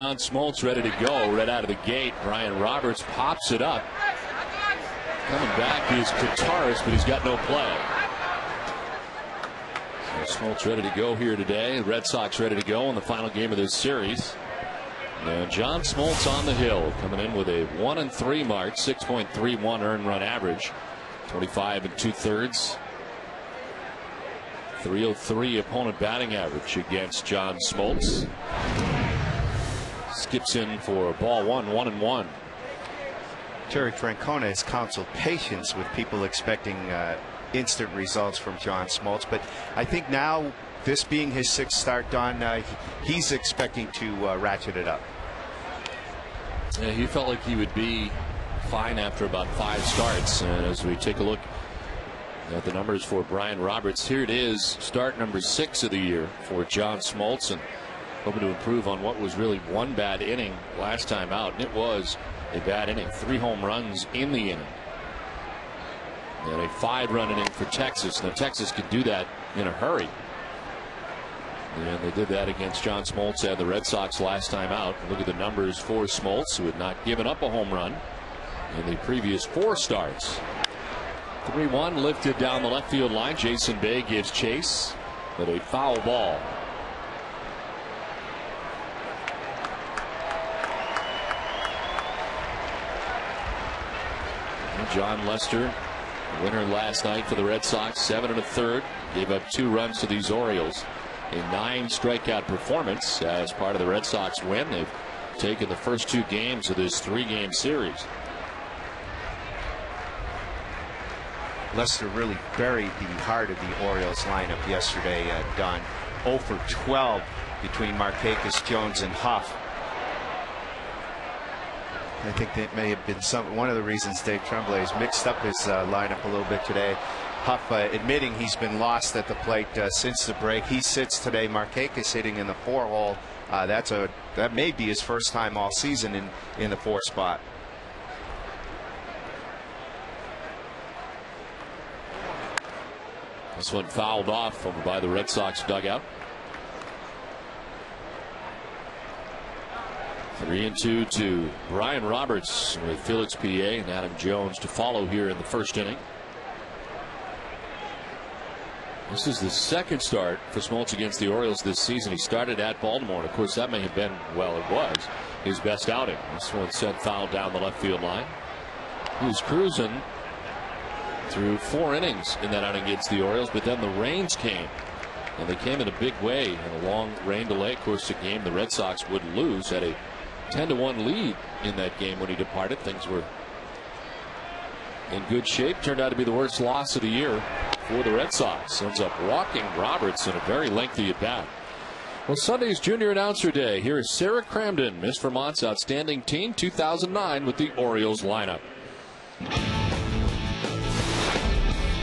Smoltz ready to go right out of the gate. Brian Roberts pops it up. Coming back is Kataris, but he's got no play. So Smoltz ready to go here today. Red Sox ready to go in the final game of this series. And John Smoltz on the hill, coming in with a 1-3 mark, 6.31 earned run average, 25 2/3. 303 opponent batting average against John Smoltz. Skips in for ball one, 1-1. Terry Francona has counseled patience with people expecting instant results from John Smoltz, but I think now, this being his sixth start, Don, he's expecting to ratchet it up. Yeah, he felt like he would be fine after about 5 starts. And as we take a look at the numbers for Brian Roberts, here it is, start number 6 of the year for John Smoltz, and hoping to improve on what was really one bad inning last time out, and it was a bad inning. 3 home runs in the inning, and a 5-run inning for Texas. Now Texas could do that in a hurry, and they did that against John Smoltz and the Red Sox last time out. Look at the numbers for Smoltz, who had not given up a home run in the previous 4 starts. 3-1 lifted down the left field line. Jason Bay gives chase, but a foul ball. John Lester, winner last night for the Red Sox, 7 1/3. Gave up 2 runs to these Orioles. A 9 strikeout performance as part of the Red Sox win. They've taken the first 2 games of this 3-game series. Lester really buried the heart of the Orioles lineup yesterday, Don. 0 for 12 between Markakis, Jones, and Huff. I think that may have been one of the reasons Dave Tremblay has mixed up his lineup a little bit today. Huff admitting he's been lost at the plate since the break. He sits today. Markakis hitting in the 4-hole. That may be his first time all season in the 4 spot. This one fouled off over by the Red Sox dugout. 3-2 to Brian Roberts with Felix PA and Adam Jones to follow here in the first inning. This is the second start for Smoltz against the Orioles this season. He started at Baltimore, and of course that may have been, well, it was his best outing. This one sent foul down the left field line. He was cruising through 4 innings in that outing against the Orioles, but then the rains came, and they came in a big way in a long rain delay. Of course, a game the Red Sox would lose, had a 10-1 lead in that game when he departed. Things were in good shape. Turned out to be the worst loss of the year for the Red Sox. Ends up walking Roberts in a very lengthy at bat. Well, Sunday's Junior Announcer Day. Here is Sarah Cramden, Miss Vermont's Outstanding Team 2009 with the Orioles lineup.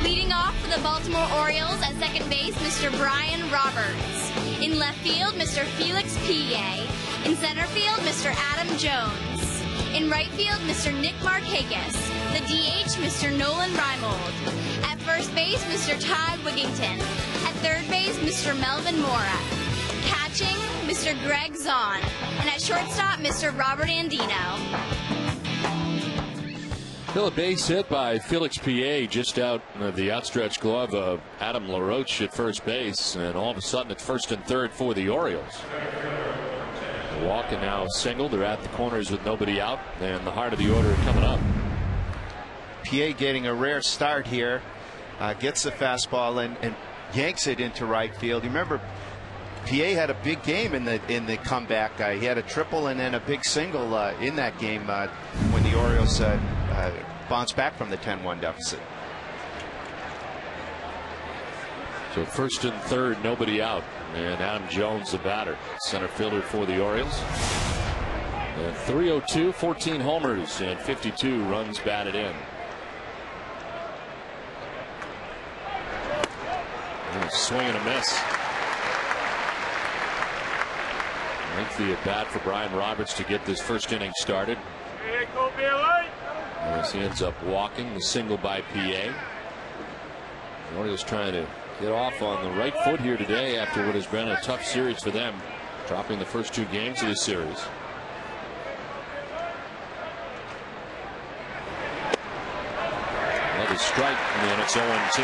Leading off for the Baltimore Orioles at second base, Mr. Brian Roberts. In left field, Mr. Felix PA. In center field, Mr. Adam Jones. In right field, Mr. Nick Markakis. The DH, Mr. Nolan Reimold. At first base, Mr. Todd Wigington. At third base, Mr. Melvin Mora. Catching, Mr. Greg Zahn. And at shortstop, Mr. Robert Andino. A base hit by Felix PA just out of the outstretched glove of Adam LaRoche at first base, and all of a sudden it's 1st and 3rd for the Orioles. The walk and now single. They're at the corners with nobody out, and the heart of the order coming up. PA getting a rare start here, gets the fastball and yanks it into right field. You remember, PA had a big game in the comeback. He had a triple and then a big single in that game when the Orioles bounced back from the 10-1 deficit. So 1st and 3rd, nobody out, and Adam Jones the batter, center fielder for the Orioles. And 302, 14 homers and 52 runs batted in. And swing and a miss. Lengthy at bat for Brian Roberts to get this first inning started. As he ends up walking the single by PA. The Orioles trying to get off on the right foot here today after what has been a tough series for them, dropping the first 2 games of the series. called a strike, and then it's 0-2.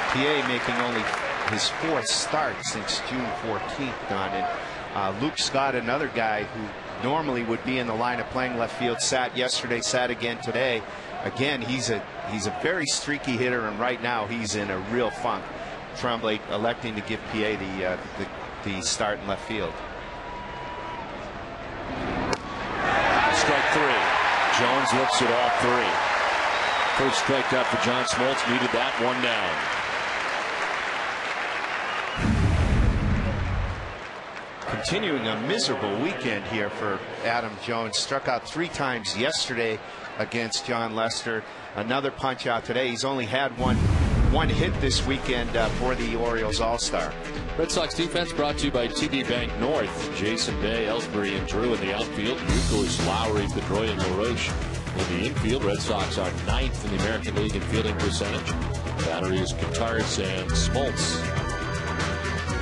PA making only his 4th start since June 14th, Don. And Luke Scott, another guy who normally would be in the line of playing left field, sat yesterday, sat again today. Again, he's a very streaky hitter, and right now he's in a real funk. Tremblay electing to give PA the start in left field. Strike 3. Jones looks at all 3. First strikeout for John Smoltz. Needed that one down. Continuing a miserable weekend here for Adam Jones. Struck out 3 times yesterday against John Lester. Another punch out today. He's only had one hit this weekend for the Orioles All-Star. Red Sox defense brought to you by TD Bank North. Jason Bay, Ellsbury, and Drew in the outfield. Buchholz, Lowry, Pedroia, and LaRoche in the infield. Red Sox are 9th in the American League in fielding percentage. Batteries, Guitars, and Smoltz.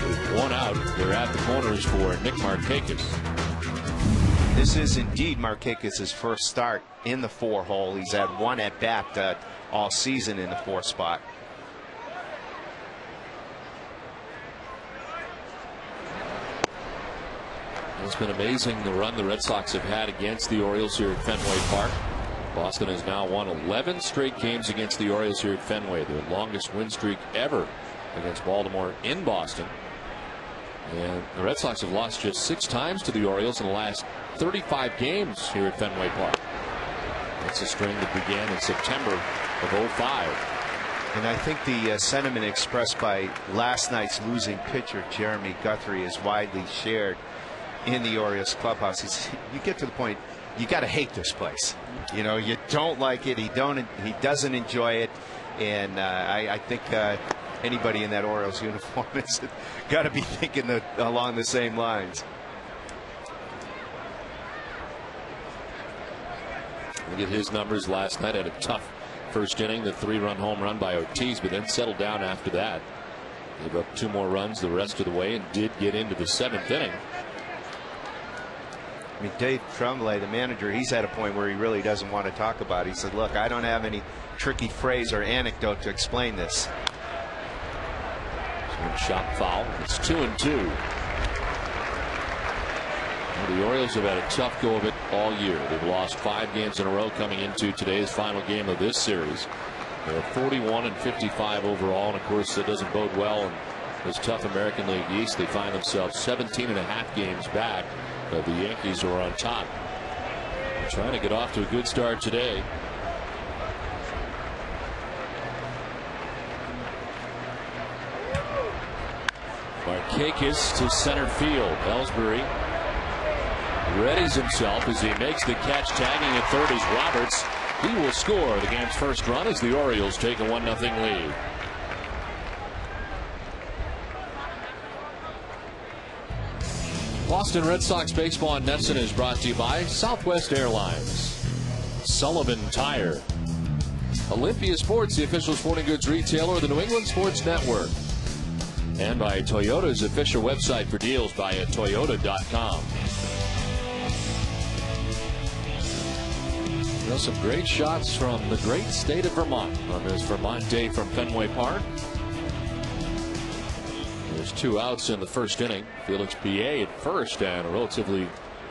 With 1 out, they're at the corners for Nick Markakis. This is indeed Markakis' first start in the 4-hole. He's had 1 at bat all season in the 4th spot. It's been amazing the run the Red Sox have had against the Orioles here at Fenway Park. Boston has now won 11 straight games against the Orioles here at Fenway, their longest win streak ever against Baltimore in Boston. And the Red Sox have lost just 6 times to the Orioles in the last 35 games here at Fenway Park. That's a string that began in September of 2005. And I think the sentiment expressed by last night's losing pitcher Jeremy Guthrie is widely shared in the Orioles clubhouse. You get to the point, you got to hate this place. You know, you don't like it. He doesn't enjoy it. And I think anybody in that Orioles uniform has got to be thinking along the same lines. Look at his numbers last night. Had a tough first inning, the 3-run home run by Ortiz, but then settled down after that. Gave up 2 more runs the rest of the way and did get into the 7th inning. I mean, Dave Tremblay, the manager, he's at a point where he really doesn't want to talk about it. He said, look, I don't have any tricky phrase or anecdote to explain this. Shot foul. It's 2-2. Well, the Orioles have had a tough go of it all year. They've lost 5 games in a row coming into today's final game of this series. They're 41-55 overall, and of course that doesn't bode well in this tough American League East. They find themselves 17.5 games back of the Yankees, who are on top. They're trying to get off to a good start today. Markakis to center field. Ellsbury readies himself as he makes the catch. Tagging at third is Roberts. He will score the game's first run as the Orioles take a 1-0 lead. Boston Red Sox baseball on NESN is brought to you by Southwest Airlines, Sullivan Tire, Olympia Sports, the official sporting goods retailer of the New England Sports Network, and by Toyota's official website for deals via Toyota.com. You know, some great shots from the great state of Vermont on this Vermont day from Fenway Park. There's 2 outs in the first inning. Felix PA at first, and a relatively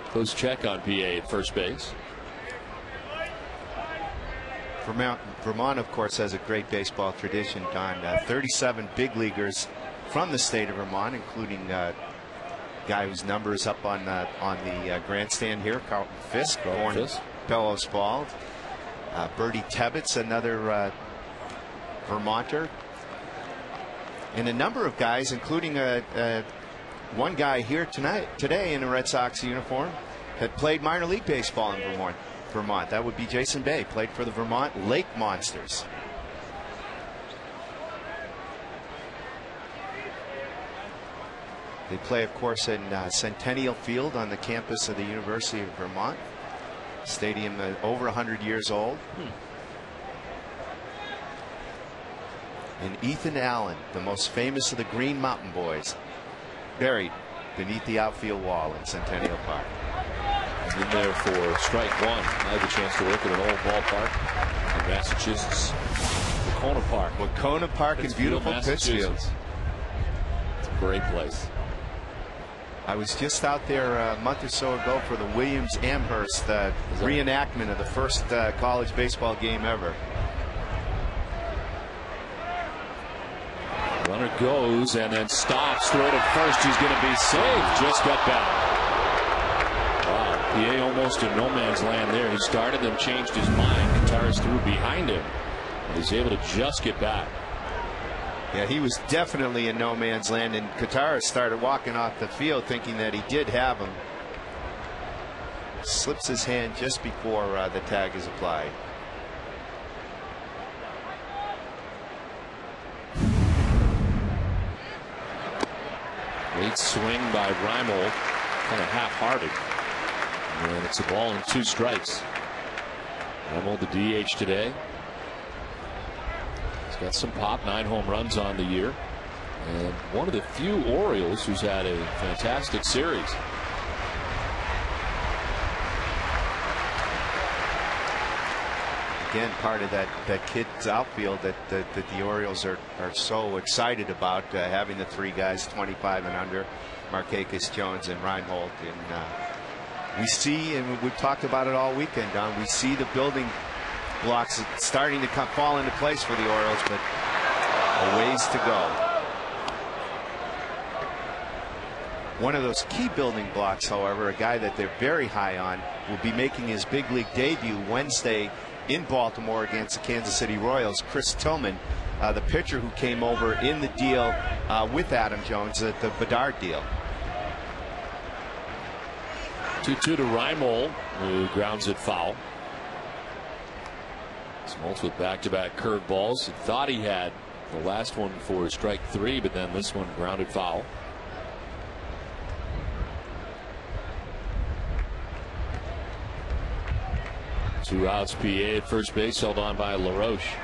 close check on PA at first base. Vermont, of course, has a great baseball tradition, Don. 37 big leaguers from the state of Vermont, including a guy whose number is up on the grandstand here, Carlton Fisk, born in Bellows Falls. Bertie Tebbets, another Vermonter. And a number of guys, including one guy here today in a Red Sox uniform, had played minor league baseball in Vermont. That would be Jason Bay, played for the Vermont Lake Monsters. They play, of course, in Centennial Field on the campus of the University of Vermont. Stadium over 100 years old. And Ethan Allen, the most famous of the Green Mountain Boys, buried beneath the outfield wall in Centennial Park. In there for strike 1. I had the chance to work at an old ballpark in Massachusetts. Wacona Park in beautiful Pittsfield. It's a great place. I was just out there a month or so ago for the Williams-Amherst reenactment of the first college baseball game ever. Runner goes and then stops. Throw to first. He's going to be safe. Just got back. Wow. PA almost in no man's land there. He started, then changed his mind. Kataris threw behind him. He's able to just get back. Yeah, he was definitely in no man's land, and Kataris started walking off the field thinking that he did have him. Slips his hand just before the tag is applied. Late swing by Reimold, kind of half-hearted, and it's a ball and 2 strikes. Reimold the DH today. Got some pop, 9 home runs on the year, and one of the few Orioles who's had a fantastic series. Again, part of that kid's outfield that the Orioles are so excited about, having the 3 guys 25 and under, Markakis, Jones, and Reinhold. And we see, and we've talked about it all weekend, Don, we see the building blocks starting to fall into place for the Orioles, but a ways to go. One of those key building blocks, however, a guy that they're very high on, will be making his big league debut Wednesday in Baltimore against the Kansas City Royals. Chris Tillman, the pitcher who came over in the deal with Adam Jones, the Bedard deal. 2-2 to Reimold, who grounds it foul. Smoltz with back-to-back curveballs. He thought he had the last one for strike 3, but then this one grounded foul. Two outs. PA at first base, held on by LaRoche.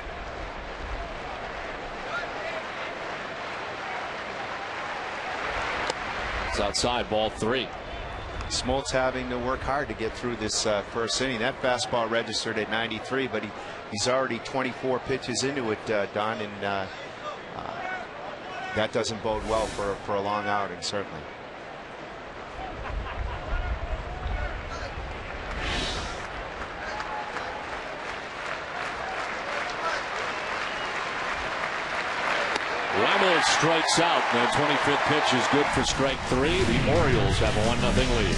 It's outside, ball 3. Smoltz having to work hard to get through this first inning. That fastball registered at 93, but he's already 24 pitches into it, Don, and that doesn't bode well for a long outing, certainly. Reimold strikes out. The 25th pitch is good for strike 3. The Orioles have a 1-0 lead.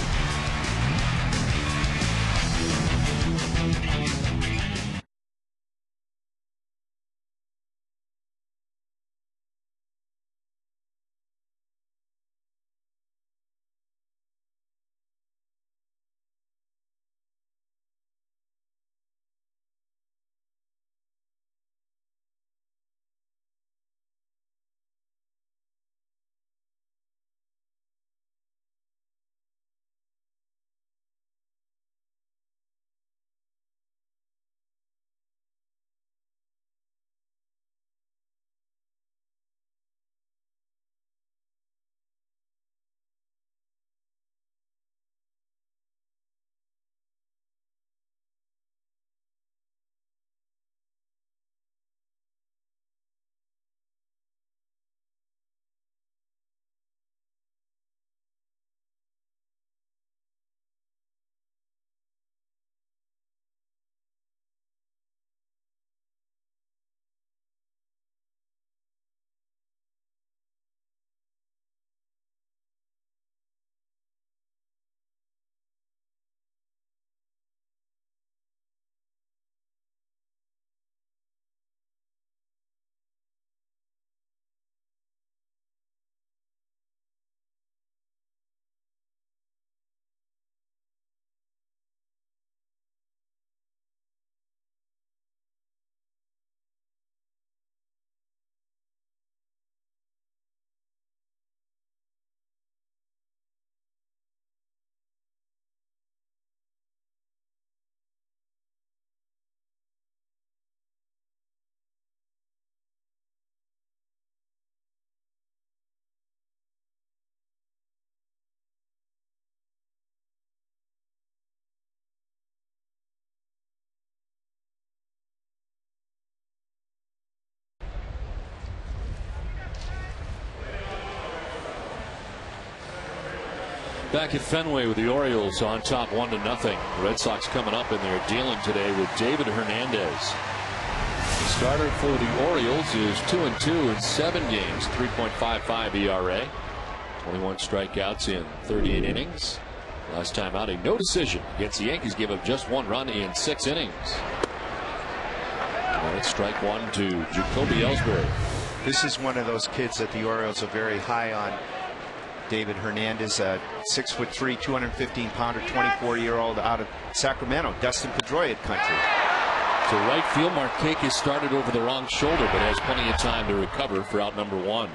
Back at Fenway with the Orioles on top 1-0. The Red Sox coming up, and they're dealing today with David Hernandez. The starter for the Orioles is 2-2 in 7 games, 3.55 ERA, 21 strikeouts in 38 innings. Last time out, a no decision against the Yankees, gave up just 1 run in 6 innings. And it's strike 1 to Jacoby Ellsbury. This is one of those kids that the Orioles are very high on. David Hernandez, 6'3", 215-pounder, 24-year-old out of Sacramento, Dustin Pedroia country. To right field, Markakis started over the wrong shoulder, but has plenty of time to recover for out number 1.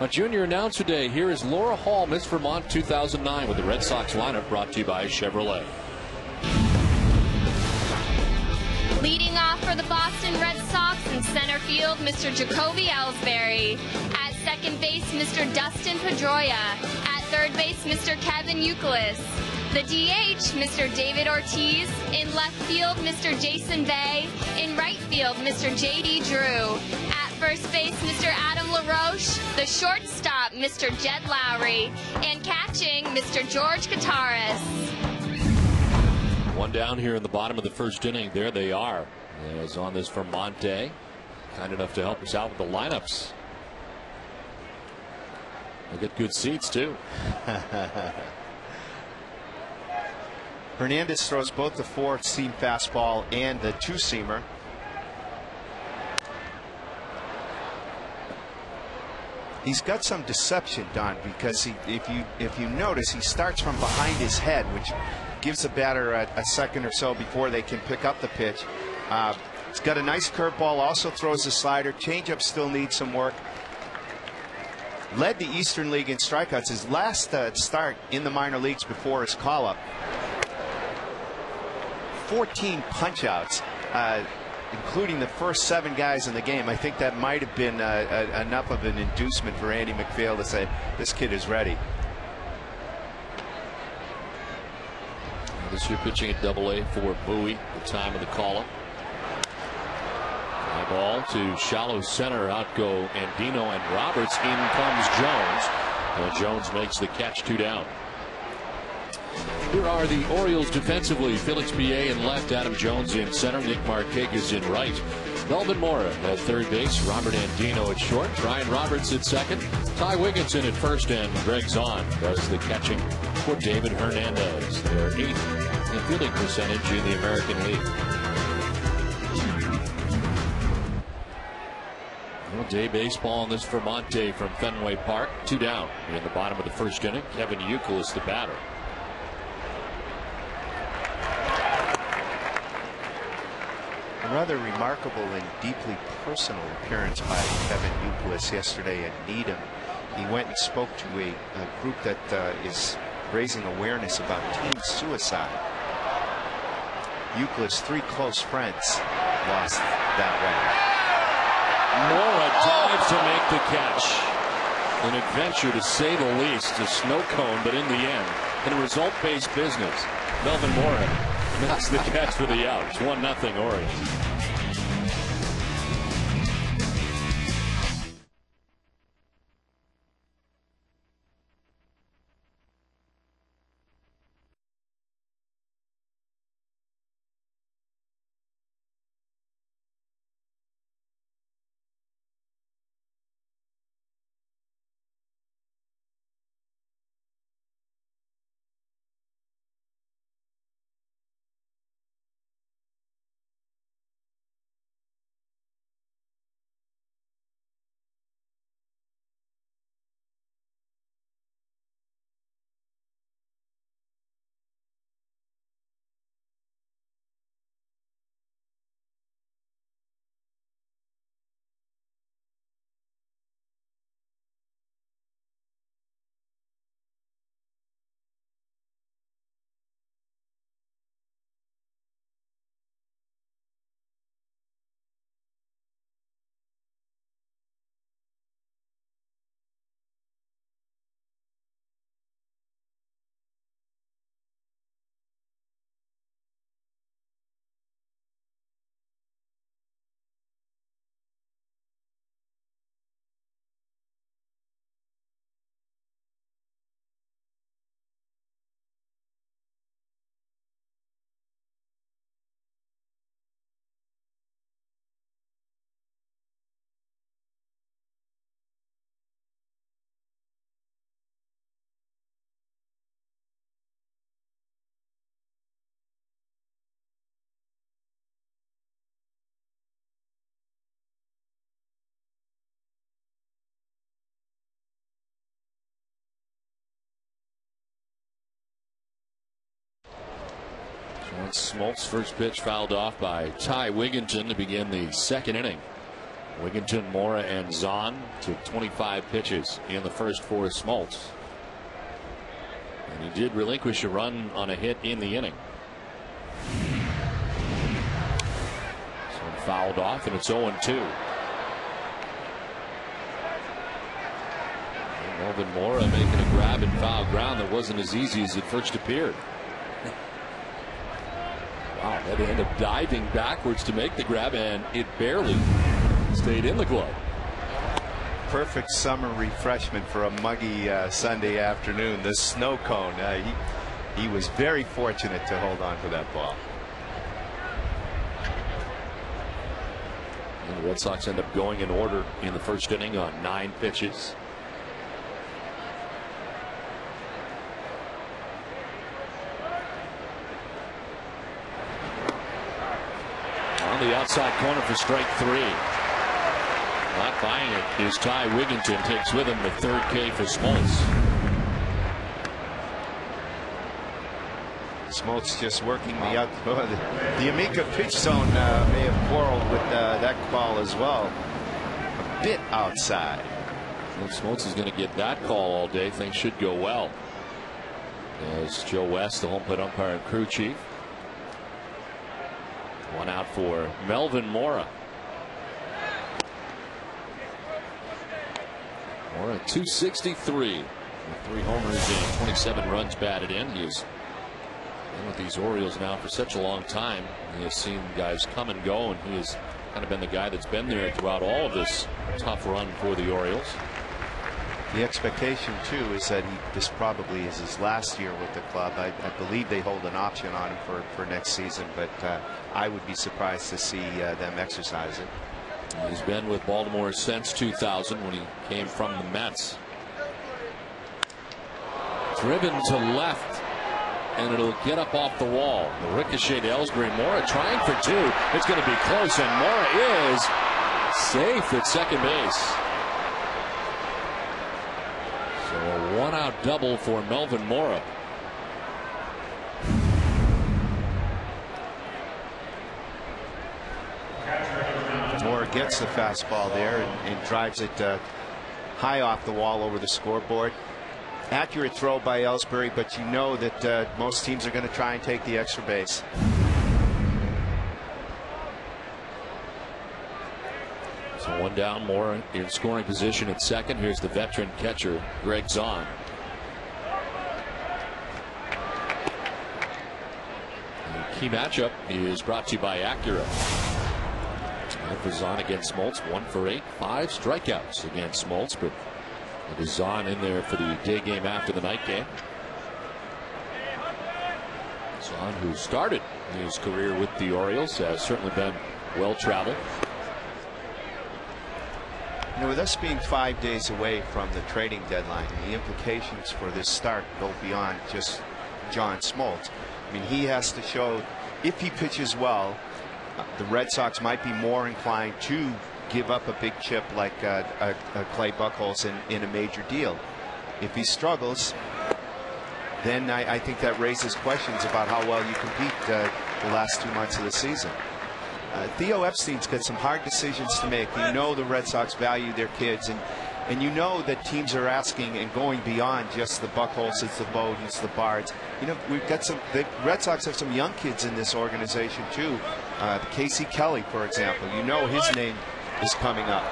On Junior Announcer Day, here is Laura Hall, Miss Vermont 2009, with the Red Sox lineup brought to you by Chevrolet. Leading off for the Boston Red Sox in center field, Mr. Jacoby Ellsbury. At second base, Mr. Dustin Pedroia. At third base, Mr. Kevin Youkilis. The DH, Mr. David Ortiz. In left field, Mr. Jason Bay. In right field, Mr. J.D. Drew. At first base, Mr. Adam LaRoche. The shortstop, Mr. Jed Lowry. And catching, Mr. George Kataris. One down here in the bottom of the first inning. There they are. As on this Vermont day, kind enough to help us out with the lineups. They get good seats too. Hernandez throws both the 4-seam fastball and the 2-seamer. He's got some deception, Don, because if you notice, he starts from behind his head, which gives the batter a second or so before they can pick up the pitch. He's got a nice curveball, also throws a slider. Changeup still needs some work. Led the Eastern League in strikeouts. His last start in the minor leagues before his call-up, 14 punch-outs, including the first 7 guys in the game. I think that might have been enough of an inducement for Andy McPhail to say, this kid is ready. This year pitching at Double-A for Bowie, the time of the call-up. Fly ball to shallow center. Out go Andino and Roberts. In comes Jones. And Jones makes the catch, 2 down. Here are the Orioles defensively. Felix B.A. in left, Adam Jones in center, Nick Markakis in right. Melvin Mora at third base, Robert Andino at short, Brian Roberts at second, Ty Wigginson at first, and Greg Zahn does the catching for David Hernandez. They're 8th in fielding percentage in the American League. Well, day baseball on this Vermont day from Fenway Park. 2 down in the bottom of the first inning. Kevin Youkilis the batter. A rather remarkable and deeply personal appearance by Kevin Youkilis yesterday at Needham. He went and spoke to a group that is raising awareness about teen suicide. Youkilis' 3 close friends lost that way. Mora dives to make the catch. An adventure, to say the least. A snow cone, but in the end, in a result-based business, Melvin Mora makes the catch for the out. It's 1-0 Orioles. John Smoltz first pitch fouled off by Ty Wigginton to begin the second inning. Wigginton, Mora, and Zahn took 25 pitches in the first for Smoltz. And he did relinquish a run on a hit in the inning. So fouled off, and it's 0-2. Melvin Mora making a grab and foul ground that wasn't as easy as it first appeared. Wow, had to end up diving backwards to make the grab, and it barely stayed in the glove. Perfect summer refreshment for a muggy Sunday afternoon. The snow cone. He was very fortunate to hold on to that ball. And the Red Sox end up going in order in the first inning on 9 pitches. On the outside corner for strike 3. Not buying it is Ty Wigginton. Takes with him the third K for Smoltz. Smoltz just working the out. The Amica pitch zone may have quarreled with that call as well. A bit outside. If Smoltz is going to get that call all day, things should go well. As Joe West, the home plate umpire and crew chief. One out for Melvin Mora. Mora 263 with 3 homers and 27 runs batted in. He's been with these Orioles now for such a long time. He has seen guys come and go, and he has kind of been the guy that's been there throughout all of this tough run for the Orioles. The expectation too is that this probably is his last year with the club. I believe they hold an option on him for next season, but I would be surprised to see them exercise it. He's been with Baltimore since 2000 when he came from the Mets. Driven to left, and it'll get up off the wall. The ricochet to Ellsbury. Mora trying for 2. It's going to be close, and Mora is safe at second base. So a 1-out double for Melvin Mora. Mora gets the fastball there and drives it high off the wall over the scoreboard. Accurate throw by Ellsbury, but you know that most teams are going to try and take the extra base. So 1 down, Mora in scoring position at second. Here's the veteran catcher, Greg Zahn. The key matchup is brought to you by Acura. And for Zahn against Smoltz, 1 for 8, 5 strikeouts against Smoltz, but it is Zahn in there for the day game after the night game. Zahn, who started his career with the Orioles, has certainly been well traveled. You know, with us being 5 days away from the trading deadline, the implications for this start go beyond just John Smoltz. I mean, he has to show, if he pitches well, the Red Sox might be more inclined to give up a big chip like Clay Buchholz in a major deal. If he struggles, then I think that raises questions about how well you compete the last 2 months of the season. Theo Epstein's got some hard decisions to make. You know the Red Sox value their kids, and you know that teams are asking and going beyond just the Buchholzes, the Bodens, the Bards. You know, we've got the Red Sox have some young kids in this organization too. Casey Kelly, for example. You know his name is coming up.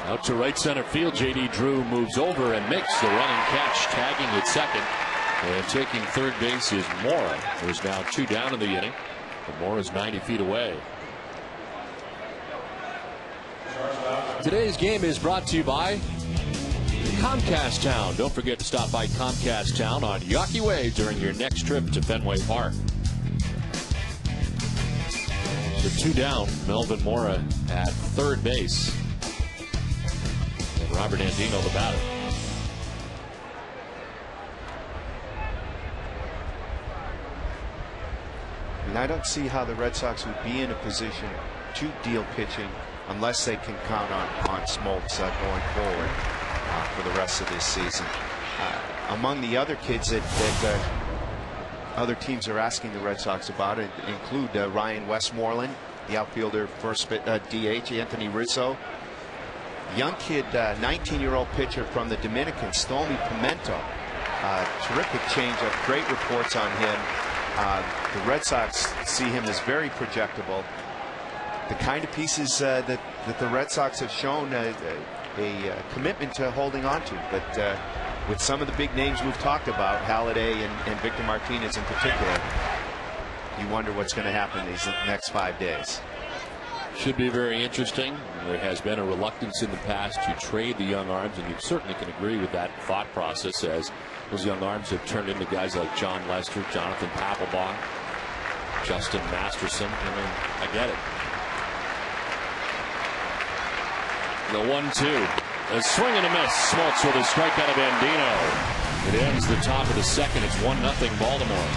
Out to right center field, J.D. Drew moves over and makes the running catch, tagging at second. And taking third base is Mora. There's now 2 down in the inning. But Mora's 90 feet away. Today's game is brought to you by Comcast Town. Don't forget to stop by Comcast Town on Yawkey Way during your next trip to Fenway Park. So 2 down, Melvin Mora at third base. And Robert Andino the batter. And I don't see how the Red Sox would be in a position to deal pitching unless they can count on Smoltz going forward for the rest of this season. Among the other kids that other teams are asking the Red Sox about it include Ryan Westmoreland, the outfielder, first DH, Anthony Rizzo. Young kid, 19-year-old pitcher from the Dominican, Stormy Pimento. Terrific changeup, great reports on him. The Red Sox see him as very projectable. The kind of pieces that the Red Sox have shown a commitment to holding on to. But with some of the big names we've talked about, Halladay and Victor Martinez in particular, you wonder what's going to happen these next 5 days. Should be very interesting. There has been a reluctance in the past to trade the young arms, and you certainly can agree with that thought process, as those young arms have turned into guys like John Lester, Jonathan Papelbon, Justin Masterson. I mean, I get it. The 1-2. A swing and a miss. Smoltz with a strikeout of Andino. It ends the top of the second. It's 1-0 Baltimore.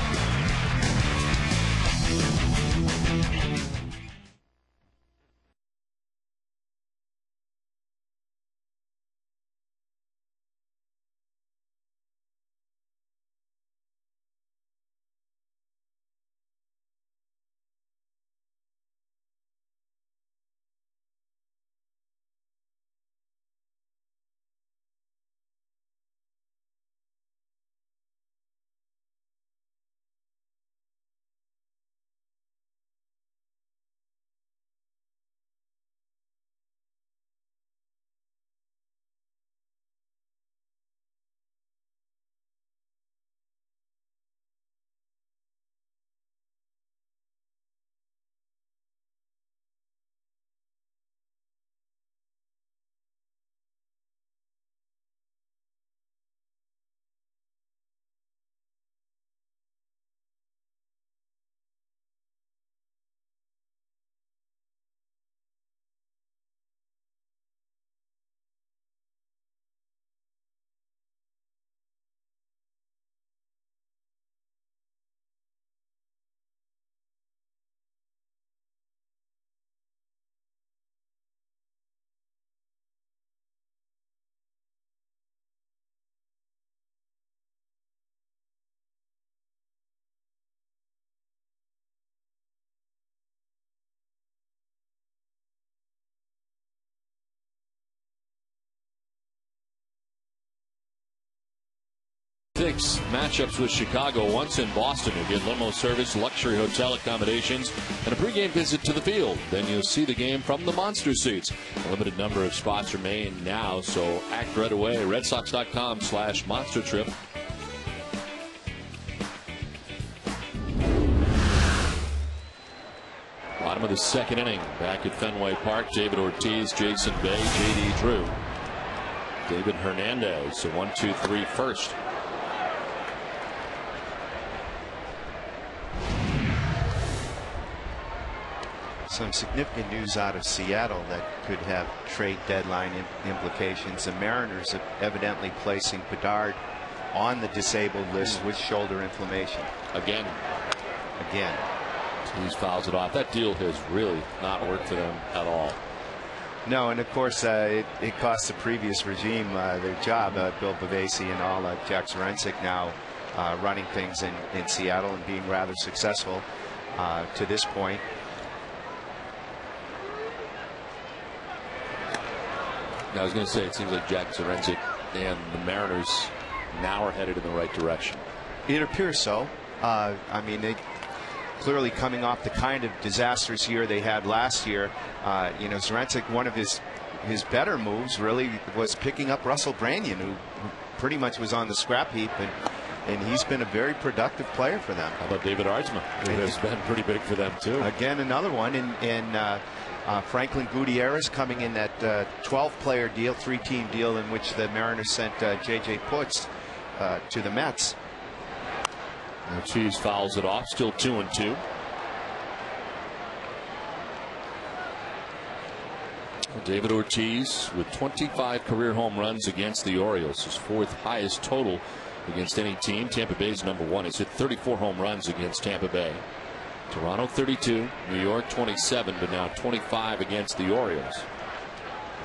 Six matchups with Chicago, once in Boston. You'll get limo service, luxury hotel accommodations, and a pregame visit to the field. Then you'll see the game from the monster seats. A limited number of spots remain now, so act right away. RedSox.com/monster trip. Bottom of the second inning. Back at Fenway Park, David Ortiz, Jason Bay, J.D. Drew, David Hernandez. So 1-2-3 first. Some significant news out of Seattle that could have trade deadline implications. The Mariners are evidently placing Bedard on the disabled list with shoulder inflammation. Again. He fouls it off. That deal has really not worked for them at all. No, and of course it cost the previous regime their job. Bill Bavasi and all. Jack Zurensik now running things in Seattle and being rather successful to this point. I was going to say, it seems like Jack Zurensik and the Mariners now are headed in the right direction. It appears so. I mean, they clearly coming off the kind of disastrous year they had last year. You know, Zurensik, one of his better moves really was picking up Russell Branyan, who pretty much was on the scrap heap, and he's been a very productive player for them. How about David Ardsma, who has been pretty big for them too? Again, another one. Franklin Gutierrez coming in that 12-player deal, 3-team deal in which the Mariners sent J.J. Putz to the Mets. Ortiz fouls it off, still 2-2. David Ortiz with 25 career home runs against the Orioles, his fourth highest total against any team. Tampa Bay's #1. He's hit 34 home runs against Tampa Bay. Toronto 32, New York 27, but now 25 against the Orioles.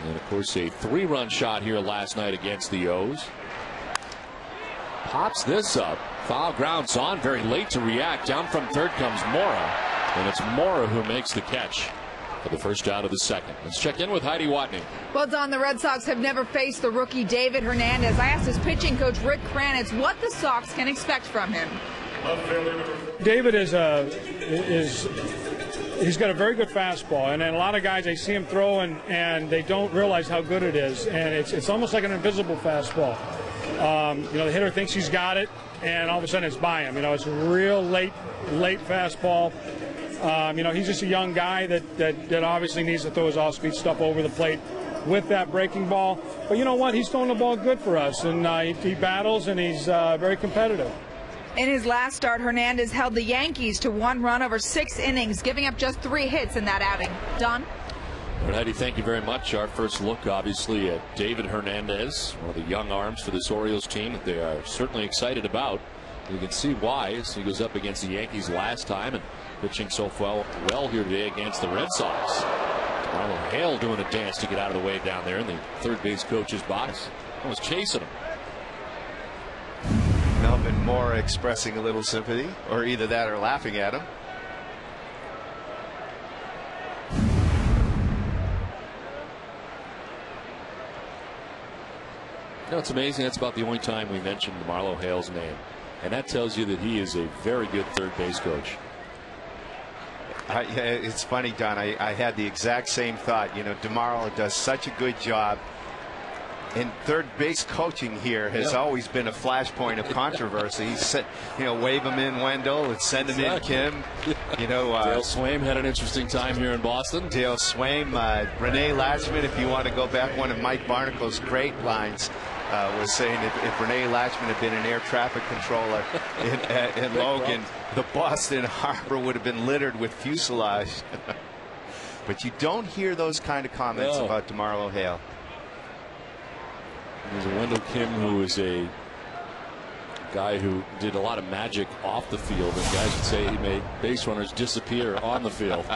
And of course a 3-run shot here last night against the O's. Pops this up Foul grounds on very late to react. Down from third comes Mora, and it's Mora who makes the catch for the first out of the second. Let's check in with Heidi Watney. Well, Don, the Red Sox have never faced the rookie David Hernandez. I asked his pitching coach Rick Kranitz what the Sox can expect from him. David he's got a very good fastball, and then a lot of guys, they see him throw and they don't realize how good it is, and it's almost like an invisible fastball. The hitter thinks he's got it, and all of a sudden it's by him. It's a real late fastball. He's just a young guy that obviously needs to throw his off-speed stuff over the plate with that breaking ball. But you know what? He's throwing the ball good for us, and he battles, and he's very competitive. In his last start, Hernandez held the Yankees to 1 run over 6 innings, giving up just 3 hits in that outing. Don? Well, Heidi, thank you very much. Our first look, obviously, at David Hernandez, one of the young arms for this Orioles team that they are certainly excited about. You can see why as he goes up against the Yankees last time and pitching so well here today against the Red Sox. Marlon Hale doing a dance to get out of the way down there in the third base coach's box. I was chasing him. Melvin Moore expressing a little sympathy, or either that or laughing at him. It's amazing. That's about the only time we mentioned Marlo Hale's name, and that tells you that he is a very good third base coach. It's funny, Don. I had the exact same thought. DeMarlo does such a good job. And third base coaching here has always been a flashpoint of controversy. Wave him in Wendell and send him in Kim. Dale Swaim had an interesting time here in Boston. Dale Swaim, Renee Latchman, if you want to go back, one of Mike Barnacle's great lines was saying if Renee Latchman had been an air traffic controller in Logan, the Boston Harbor would have been littered with fuselage. But you don't hear those kind of comments about DeMarlo Hale. There's a Wendell Kim who is a guy who did a lot of magic off the field, and guys would say he made base runners disappear on the field.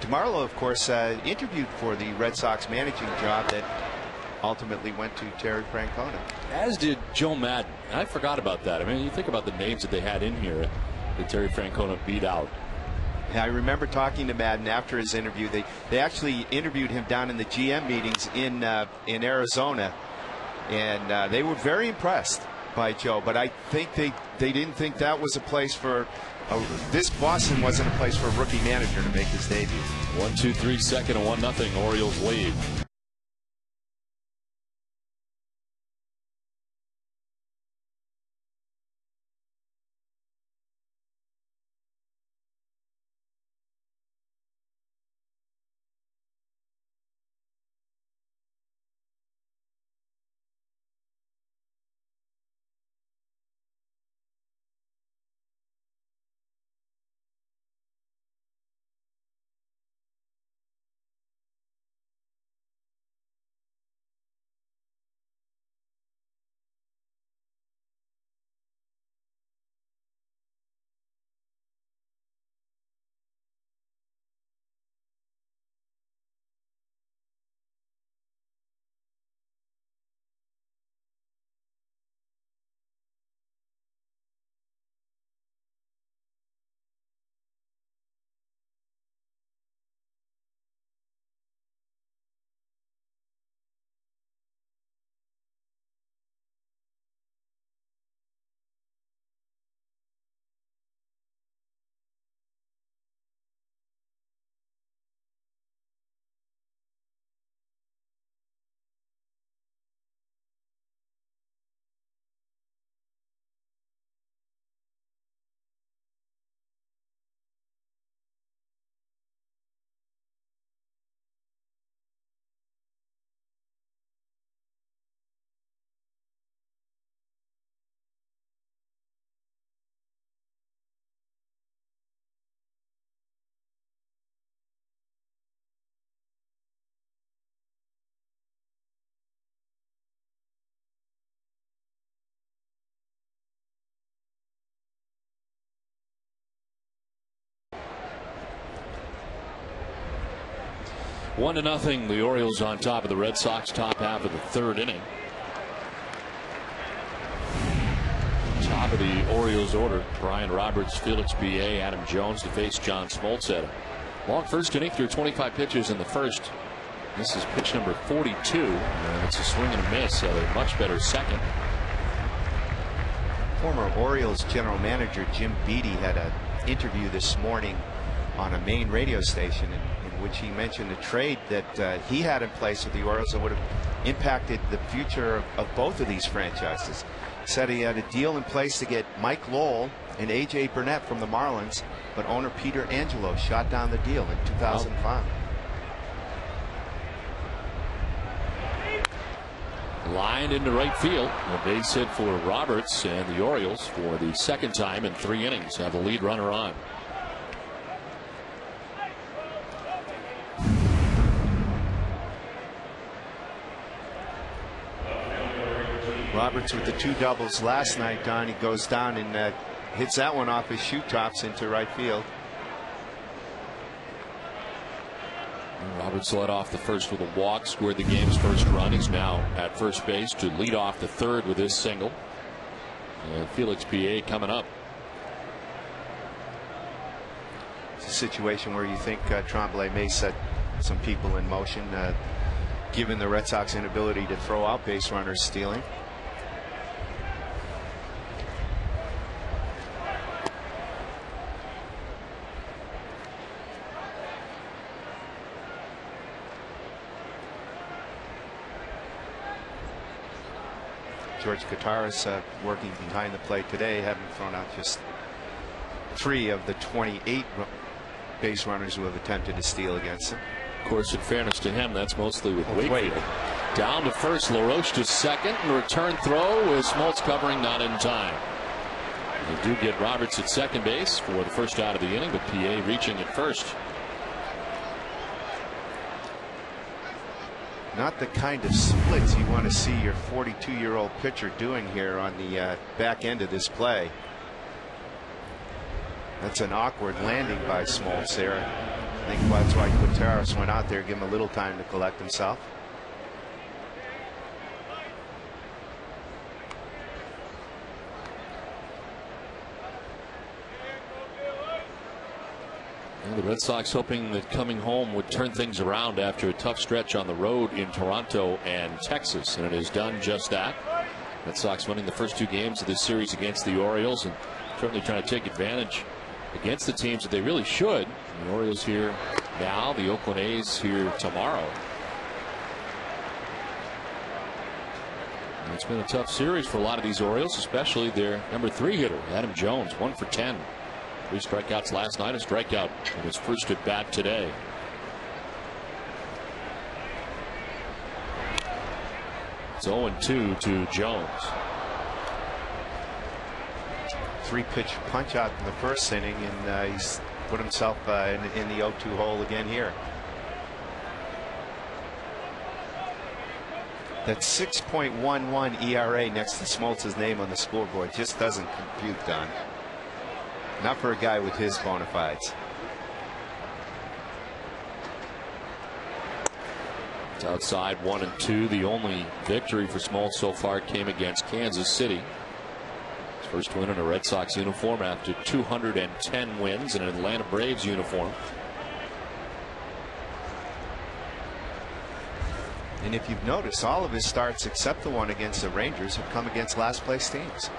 DeMarlo, of course, interviewed for the Red Sox managing job that ultimately went to Terry Francona. As did Joe Madden. I forgot about that. I mean, you think about the names that they had in here that Terry Francona beat out. I remember talking to Madden after his interview. They actually interviewed him down in the GM meetings in Arizona, and they were very impressed by Joe. But I think they didn't think that was a place for this Boston wasn't a place for a rookie manager to make his debut. 1-2-3 second, and 1-0 Orioles lead. One to nothing. The Orioles on top of the Red Sox, top half of the third inning. of the Orioles order. Brian Roberts, Felix B.A., Adam Jones to face John Smoltz at a long first inning through 25 pitches in the first. This is pitch number 42. It's a swing and a miss. A much better second. Former Orioles general manager Jim Beattie had an interview this morning on a Maine radio station in which he mentioned a trade that he had in place with the Orioles that would have impacted the future of both of these franchises. Said he had a deal in place to get Mike Lowell and A.J. Burnett from the Marlins, but owner Peter Angelo shot down the deal in 2005. Lined into right field. A base hit for Roberts, and the Orioles, for the second time in 3 innings, have a lead runner on. Roberts with the 2 doubles last night, Don. He goes down and hits that one off his shoe tops into right field. Roberts led off the first with a walk, scored the game's first run. He's now at first base to lead off the third with his single. And Felix P.A. coming up. It's a situation where you think Tremblay may set some people in motion, given the Red Sox inability to throw out base runners stealing. George Kataris working behind the plate today, having thrown out just 3 of the 28 base runners who have attempted to steal against him. Of course, in fairness to him, that's mostly with Wakefield. Down to first, LaRoche to second, and return throw with Smoltz covering, not in time. They do get Roberts at second base for the first out of the inning, but PA reaching at first. Not the kind of splits you want to see your 42-year-old pitcher doing here on the back end of this play. That's an awkward landing by Smoltz there. I think that's why Quinteros went out there, give him a little time to collect himself. The Red Sox hoping that coming home would turn things around after a tough stretch on the road in Toronto and Texas, and it has done just that. Red Sox winning the first 2 games of this series against the Orioles, and certainly trying to take advantage against the teams that they really should. The Orioles here now, the Oakland A's here tomorrow. And it's been a tough series for a lot of these Orioles, especially their number 3 hitter, Adam Jones, 1 for 10. 3 strikeouts last night, a strikeout in his first at bat today. It's 0-2 to Jones. 3-pitch punch out in the first inning, and he's put himself in the 0-2 hole again here. That 6.11 ERA next to Smoltz's name on the scoreboard just doesn't compute, Don. Not for a guy with his bona fides. It's outside 1-2. The only victory for Smoltz so far came against Kansas City. His first win in a Red Sox uniform after 210 wins in an Atlanta Braves uniform. And if you've noticed, all of his starts except the one against the Rangers have come against last place teams.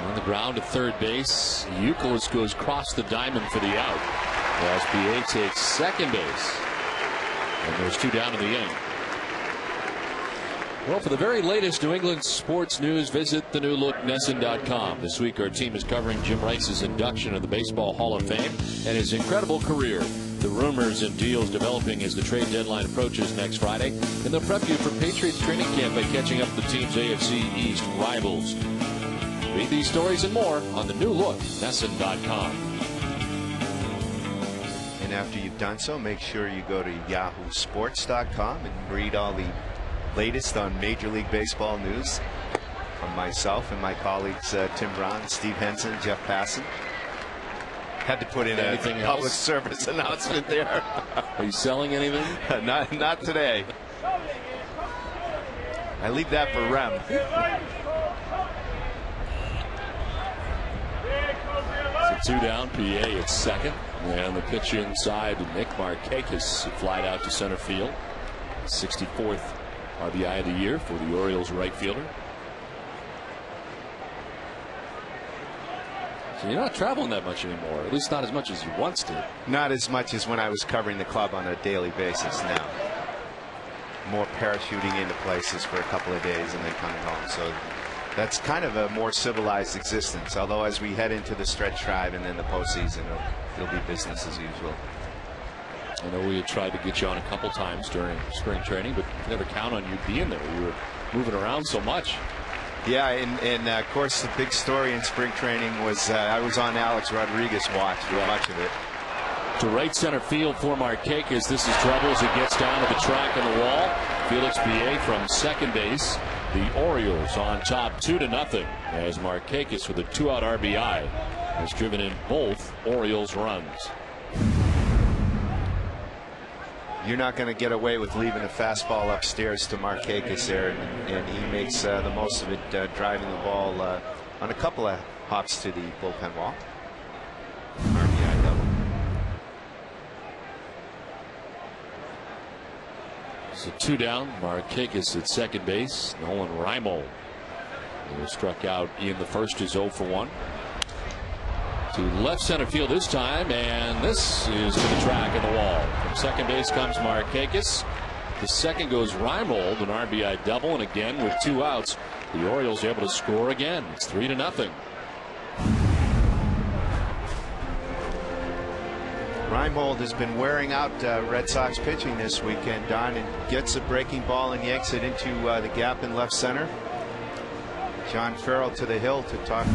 On the ground to third base, Youkilis goes across the diamond for the out. As PA takes second base. And there's 2 down in the inning. Well, for the very latest New England sports news, visit thenewlooknesson.com. This week our team is covering Jim Rice's induction of the Baseball Hall of Fame and his incredible career. The rumors and deals developing as the trade deadline approaches next Friday. And they'll prep you for Patriots training camp by catching up with the team's AFC East rivals. Read these stories and more on thenewlooknesson.com. And after you've done so, make sure you go to yahoosports.com and read all the latest on Major League Baseball news from myself and my colleagues Tim Brown, Steve Henson, Jeff Passan. Had to put in a public service announcement there. Are you selling anything? Not today. I leave that for Rem. So 2 down, PA at second. And the pitch inside, Nick Markakis flied out to center field. 64th RBI of the year for the Orioles right fielder. So you're not traveling that much anymore, at least not as much as you once did. Not as much as when I was covering the club on a daily basis now. More parachuting into places for a couple of days and then coming home. So that's kind of a more civilized existence. Although as we head into the stretch drive and then the postseason, it'll be business as usual. I know we had tried to get you on a couple times during spring training, but never count on you being there. You were moving around so much. Yeah, and of course the big story in spring training was I was on Alex Rodriguez watch for much of it. To right center field for Markakis. This is trouble as it gets down to the track on the wall. Felix BA from second base. The Orioles on top 2-0 as Markakis with a 2-out RBI has driven in both Orioles runs. You're not going to get away with leaving a fastball upstairs to Markakis there, and he makes the most of it, driving the ball on a couple of hops to the bullpen wall. RBI double. So 2 down, Markakis at second base. Nolan Reimold, who was struck out in the first, is 0 for 1. To left center field this time, and this is to the track and the wall. From second base comes Markakis. The second goes Reimold, an RBI double, and again with 2 outs, the Orioles able to score again. It's 3-0. Reimold has been wearing out Red Sox pitching this weekend, Don, and gets a breaking ball and yanks it into the gap in left center. John Farrell to the hill to talk to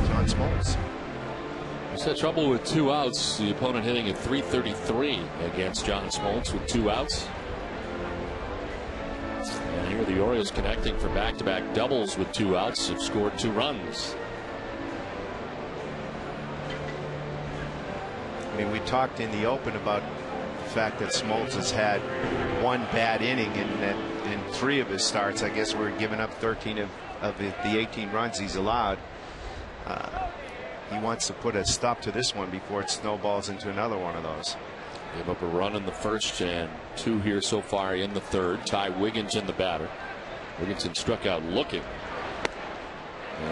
John Smoltz. He's had trouble with 2 outs. The opponent hitting at .333 against John Smoltz with 2 outs. And here the Orioles connecting for back-to-back doubles with 2 outs. Have scored 2 runs. I mean, we talked in the open about the fact that Smoltz has had 1 bad inning in 3 of his starts. I guess we're giving up 13 of the 18 runs he's allowed. He wants to put a stop to this one before it snowballs into another one of those. Gave up a run in the first and 2 here so far in the third. Ty Wigginton the batter. Wigginton struck out looking.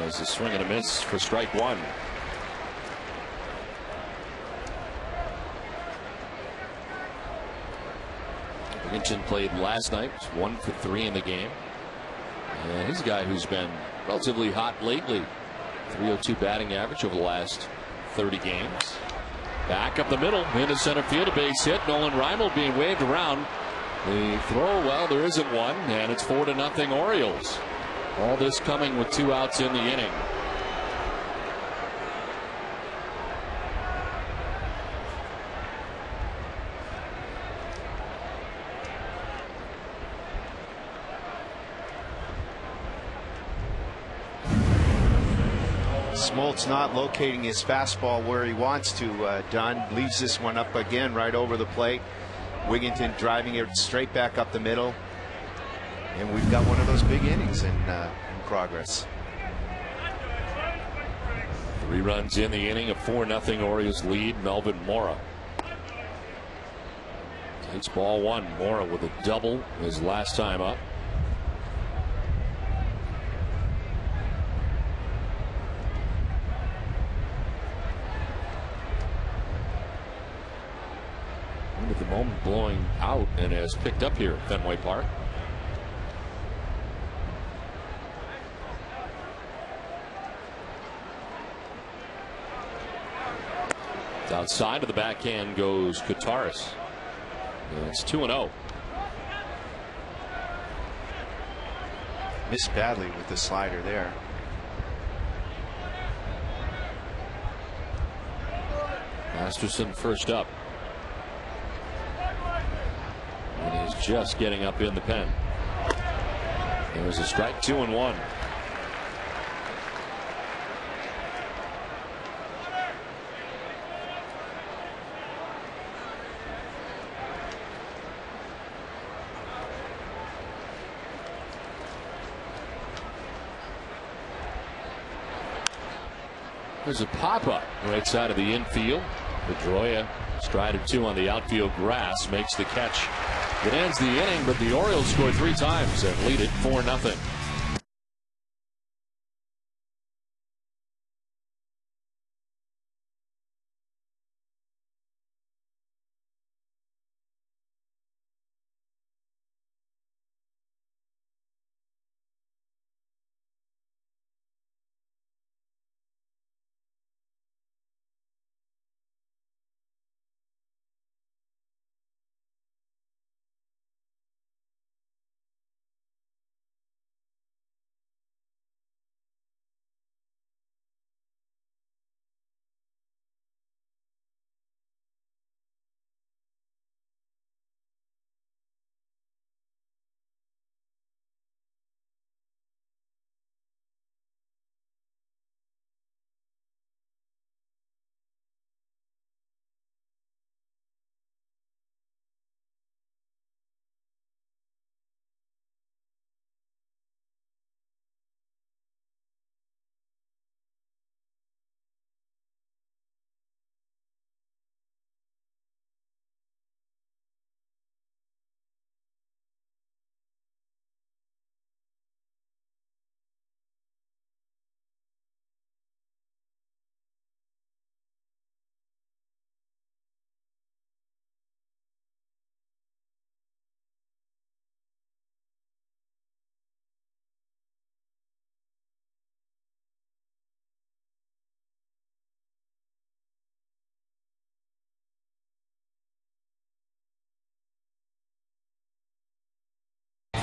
As a swing and a miss for strike 1. Wigginton played last night. Was 1 for 3 in the game. And he's a guy who's been relatively hot lately. .302 batting average over the last 30 games. Back up the middle into center field, a base hit. Nolan Reimold being waved around. The throw, well, there isn't one, and it's 4-0 Orioles. All this coming with 2 outs in the inning. Smoltz not locating his fastball where he wants to. Don leaves this one up again right over the plate. Wigginton driving it straight back up the middle, and we've got one of those big innings in progress. 3 runs in the inning, a 4-0 Orioles lead. Melvin Mora takes ball 1. Mora with a double his last time up. At the moment blowing out and has picked up here at Fenway Park. It's outside of the backhand goes Kataris. And it's 2-0. Missed badly with the slider there. Masterson first up. And he's just getting up in the pen. There's a strike, 2-1. There's a pop-up right side of the infield. Pedroia, stride of 2 on the outfield grass, makes the catch that ends the inning, but the Orioles score 3 times and lead it 4-0.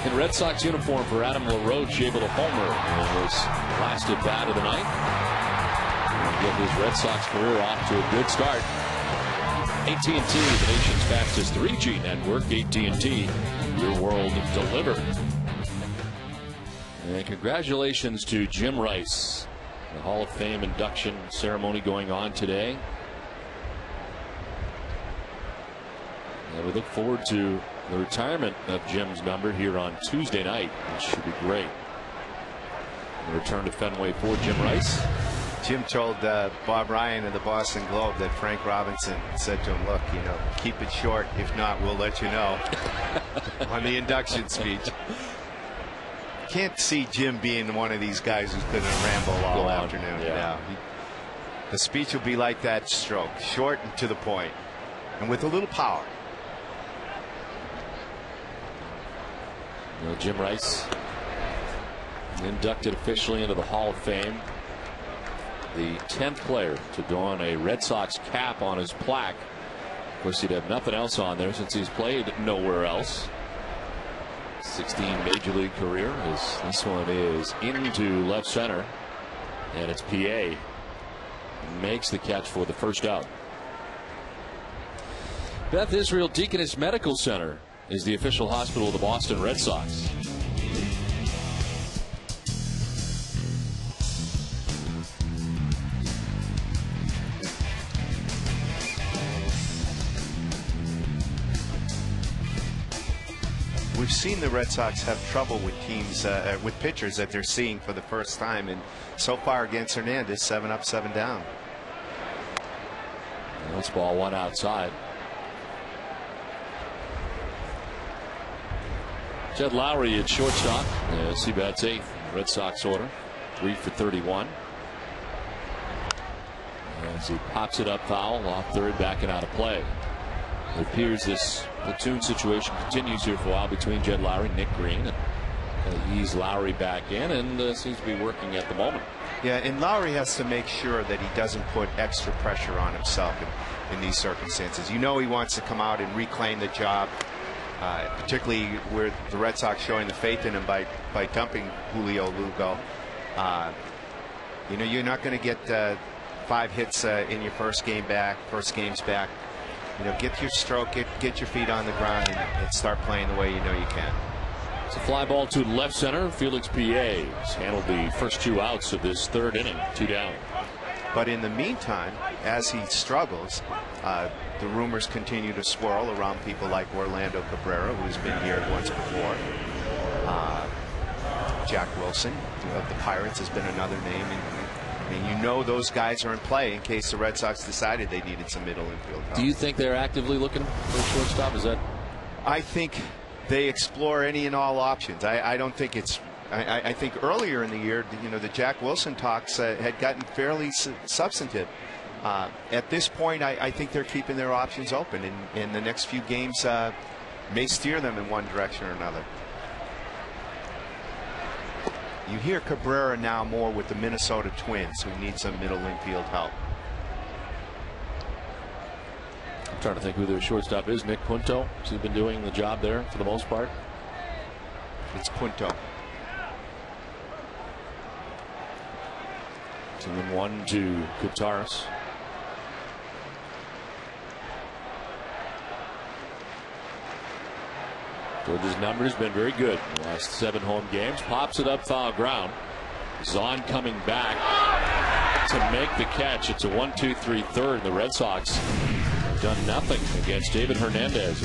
In Red Sox uniform for Adam LaRoche, able to homer in his last at bat of the night. And get his Red Sox career off to a good start. AT&T, the nation's fastest 3G network. AT&T, your world delivered. And congratulations to Jim Rice. The Hall of Fame induction ceremony going on today. And we look forward to the retirement of Jim's number here on Tuesday night, which should be great. The return to Fenway for Jim Rice. Jim told Bob Ryan of the Boston Globe that Frank Robinson said to him, look, you know, keep it short. If not, we'll let you know. On the induction speech. Can't see Jim being one of these guys who's going to ramble all afternoon. Yeah. The speech will be like that stroke, short and to the point, and with a little power. You know, Jim Rice inducted officially into the Hall of Fame. The 10th player to don a Red Sox cap on his plaque. Of course, he'd have nothing else on there since he's played nowhere else. 16 major league career. This one is into left center, and it's PA makes the catch for the first out. Beth Israel Deaconess Medical Center is the official hospital of the Boston Red Sox. We've seen the Red Sox have trouble with teams, with pitchers that they're seeing for the first time, and so far against Hernandez, 7 up, 7 down. That's ball 1 outside. Jed Lowry at shortstop. He bats 8th. Red Sox order. 3 for 31. As he pops it up foul off third, backing out of play. It appears this platoon situation continues here for a while between Jed Lowry and Nick Green. And ease Lowry back in, and seems to be working at the moment. Yeah, and Lowry has to make sure that he doesn't put extra pressure on himself in these circumstances. You know, he wants to come out and reclaim the job. Particularly where the Red Sox showing the faith in him by dumping Julio Lugo. You know, you're not going to get 5 hits in your first games back. You know, get your stroke, get your feet on the ground, and start playing the way you know you can. It's a fly ball to left center. Felix PA has handled the first 2 outs of this 3rd inning. 2 down. But in the meantime, as he struggles, the rumors continue to swirl around people like Orlando Cabrera, who's been here once before. Jack Wilson of the Pirates has been another name. I mean, you know those guys are in play in case the Red Sox decided they needed some middle infield help. Do you think they're actively looking for a shortstop? Is that? I think they explore any and all options. I don't think it's. I think earlier in the year, the Jack Wilson talks had gotten fairly substantive. At this point, I think they're keeping their options open, and the next few games may steer them in one direction or another. You hear Cabrera now more with the Minnesota Twins, who need some middle infield help. I'm trying to think who their shortstop is. Nick Punto. Has he been doing the job there for the most part? It's Punto. 2-1 to Gutaris. George's numbers been very good in the last 7 home games. Pops it up, foul ground. Zahn coming back to make the catch. It's a 1-2-3 third. The Red Sox have done nothing against David Hernandez.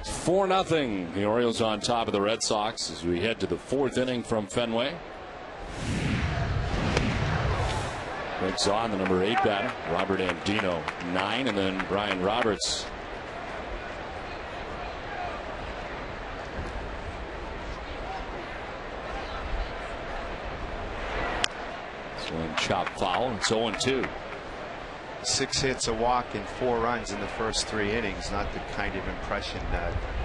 It's 4-0. The Orioles on top of the Red Sox as we head to the 4th inning from Fenway. Greg Zahn, the number 8 batter. Robert Andino, 9, and then Brian Roberts. Swing, chop, foul. It's 0-2. 6 hits, a walk, and 4 runs in the first 3 innings. Not the kind of impression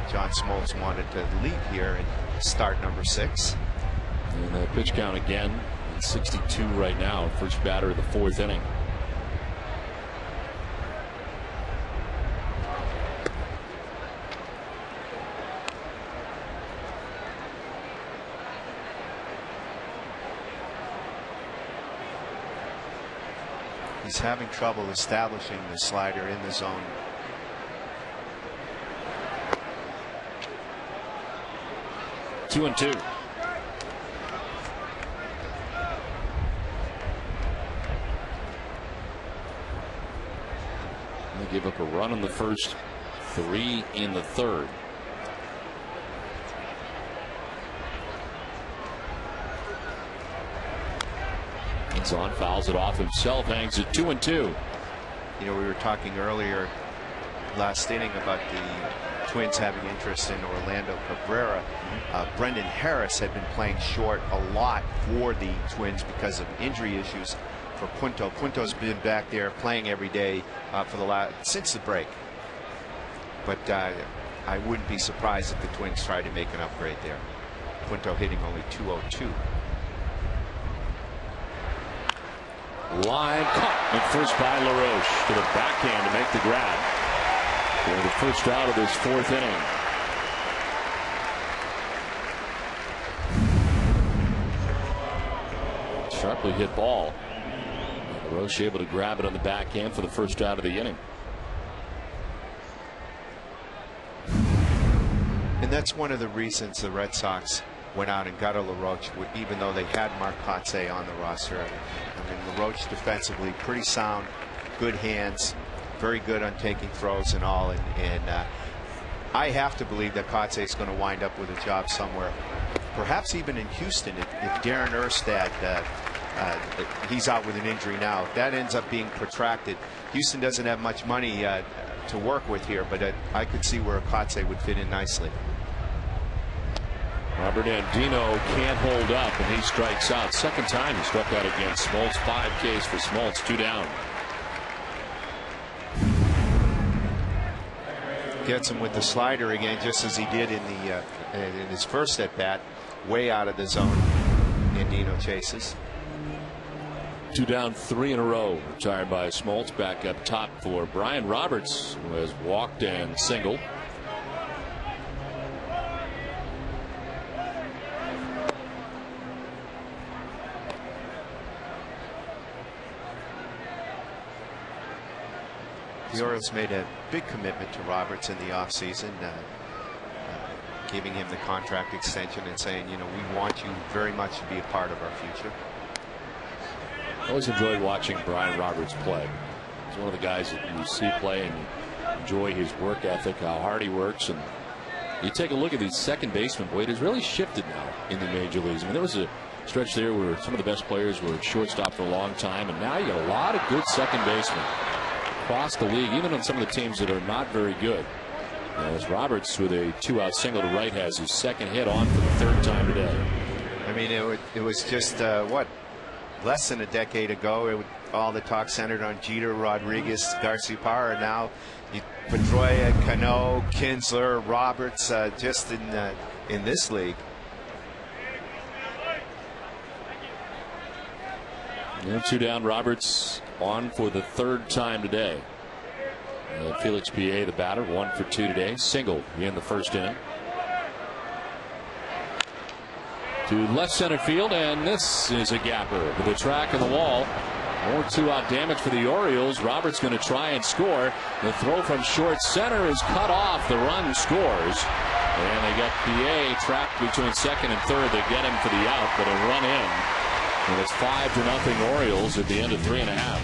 John Smoltz wanted to leave here in start number 6. And the pitch count again, 62 right now. First batter of the 4th inning. He's having trouble establishing the slider in the zone. Two and 2. They gave up a run in the first, 3 in the 3rd. Zahn fouls it off himself, hangs it 2 and 2. We were talking earlier last inning about the Twins having interest in Orlando Cabrera. Brendan Harris had been playing short a lot for the Twins because of injury issues for Punto. Punto's been back there playing every day since the break. But I wouldn't be surprised if the Twins tried to make an upgrade there. Punto hitting only .202. Line caught at first by LaRoche to the backhand to make the grab for the first out of this fourth inning. Sharply hit ball. LaRoche able to grab it on the backhand for the first out of the inning. And that's one of the reasons the Red Sox went out and got a LaRoche, even though they had Mark Kotsay on the roster. I mean, LaRoche defensively pretty sound, good hands, very good on taking throws and all. And I have to believe that Kotsay is going to wind up with a job somewhere, perhaps even in Houston, if Darren Erstad, he's out with an injury now. If that ends up being protracted, Houston doesn't have much money to work with here, but I could see where Kotsay would fit in nicely. Robert Andino can't hold up, and he strikes out. Second time he struck out against Smoltz. 5 Ks for Smoltz, 2 down. Gets him with the slider again, just as he did in his first at bat, way out of the zone. Andino chases. 2 down, 3 in a row. Retired by Smoltz. Back up top for Brian Roberts, who has walked and singled. The Orioles made a big commitment to Roberts in the offseason, giving him the contract extension and saying, you know, we want you very much to be a part of our future. I always enjoyed watching Brian Roberts play. He's one of the guys that you see play and you enjoy his work ethic, how hard he works. And you take a look at these second basemen, boy, it has really shifted now in the major leagues. I mean, there was a stretch there where some of the best players were at shortstop for a long time, and now you got a lot of good second basemen across the league, even on some of the teams that are not very good. As Roberts, with a 2-out single to right, has his second hit on for the 3rd time today. I mean, it was just what, less than a decade ago, all the talk centered on Jeter, Rodriguez, Garciaparra. Now Pedroia, Cano, Kinsler, Roberts, just in this league. And 2 down, Roberts on for the 3rd time today. Felix PA, the batter, 1 for 2 today. Single in the first inning. To left center field, and this is a gapper with a track in the wall. More 2-out damage for the Orioles. Roberts going to try and score. The throw from short center is cut off. The run scores. And they got PA trapped between second and third. They get him for the out, but a run in. And it's 5-0 Orioles at the end of 3½.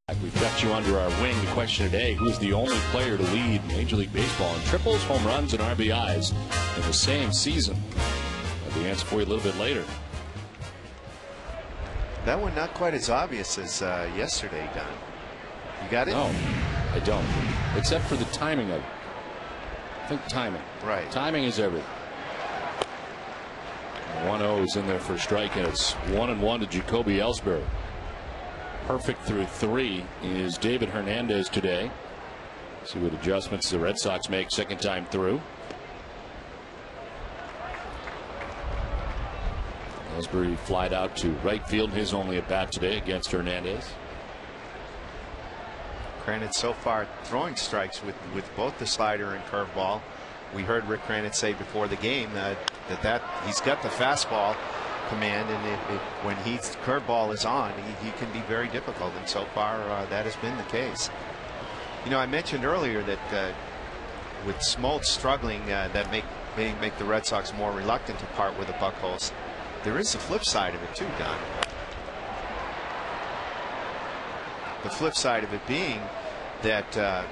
We've got you under our wing. The question today, who's the only player to lead Major League Baseball in triples, home runs, and RBIs in the same season? I'll have the answer for you a little bit later. That one not quite as obvious as yesterday, Don. You got it? No, I don't. Except for the timing of it. I think timing. Right. Timing is everything. 1-0 is in there for a strike, and it's 1-1 to Jacoby Ellsbury. Perfect through 3 is David Hernandez today. See what adjustments the Red Sox make second time through. Ellsbury flied out to right field, his only at bat today against Hernandez. Kranitz so far throwing strikes with both the slider and curveball. We heard Rick Kranitz say before the game that he's got the fastball command, and when his curveball is on, he can be very difficult, and so far that has been the case. You know, I mentioned earlier that with Smoltz struggling, that may make the Red Sox more reluctant to part with the Buckholz. There is the flip side of it too, Don. The flip side of it being that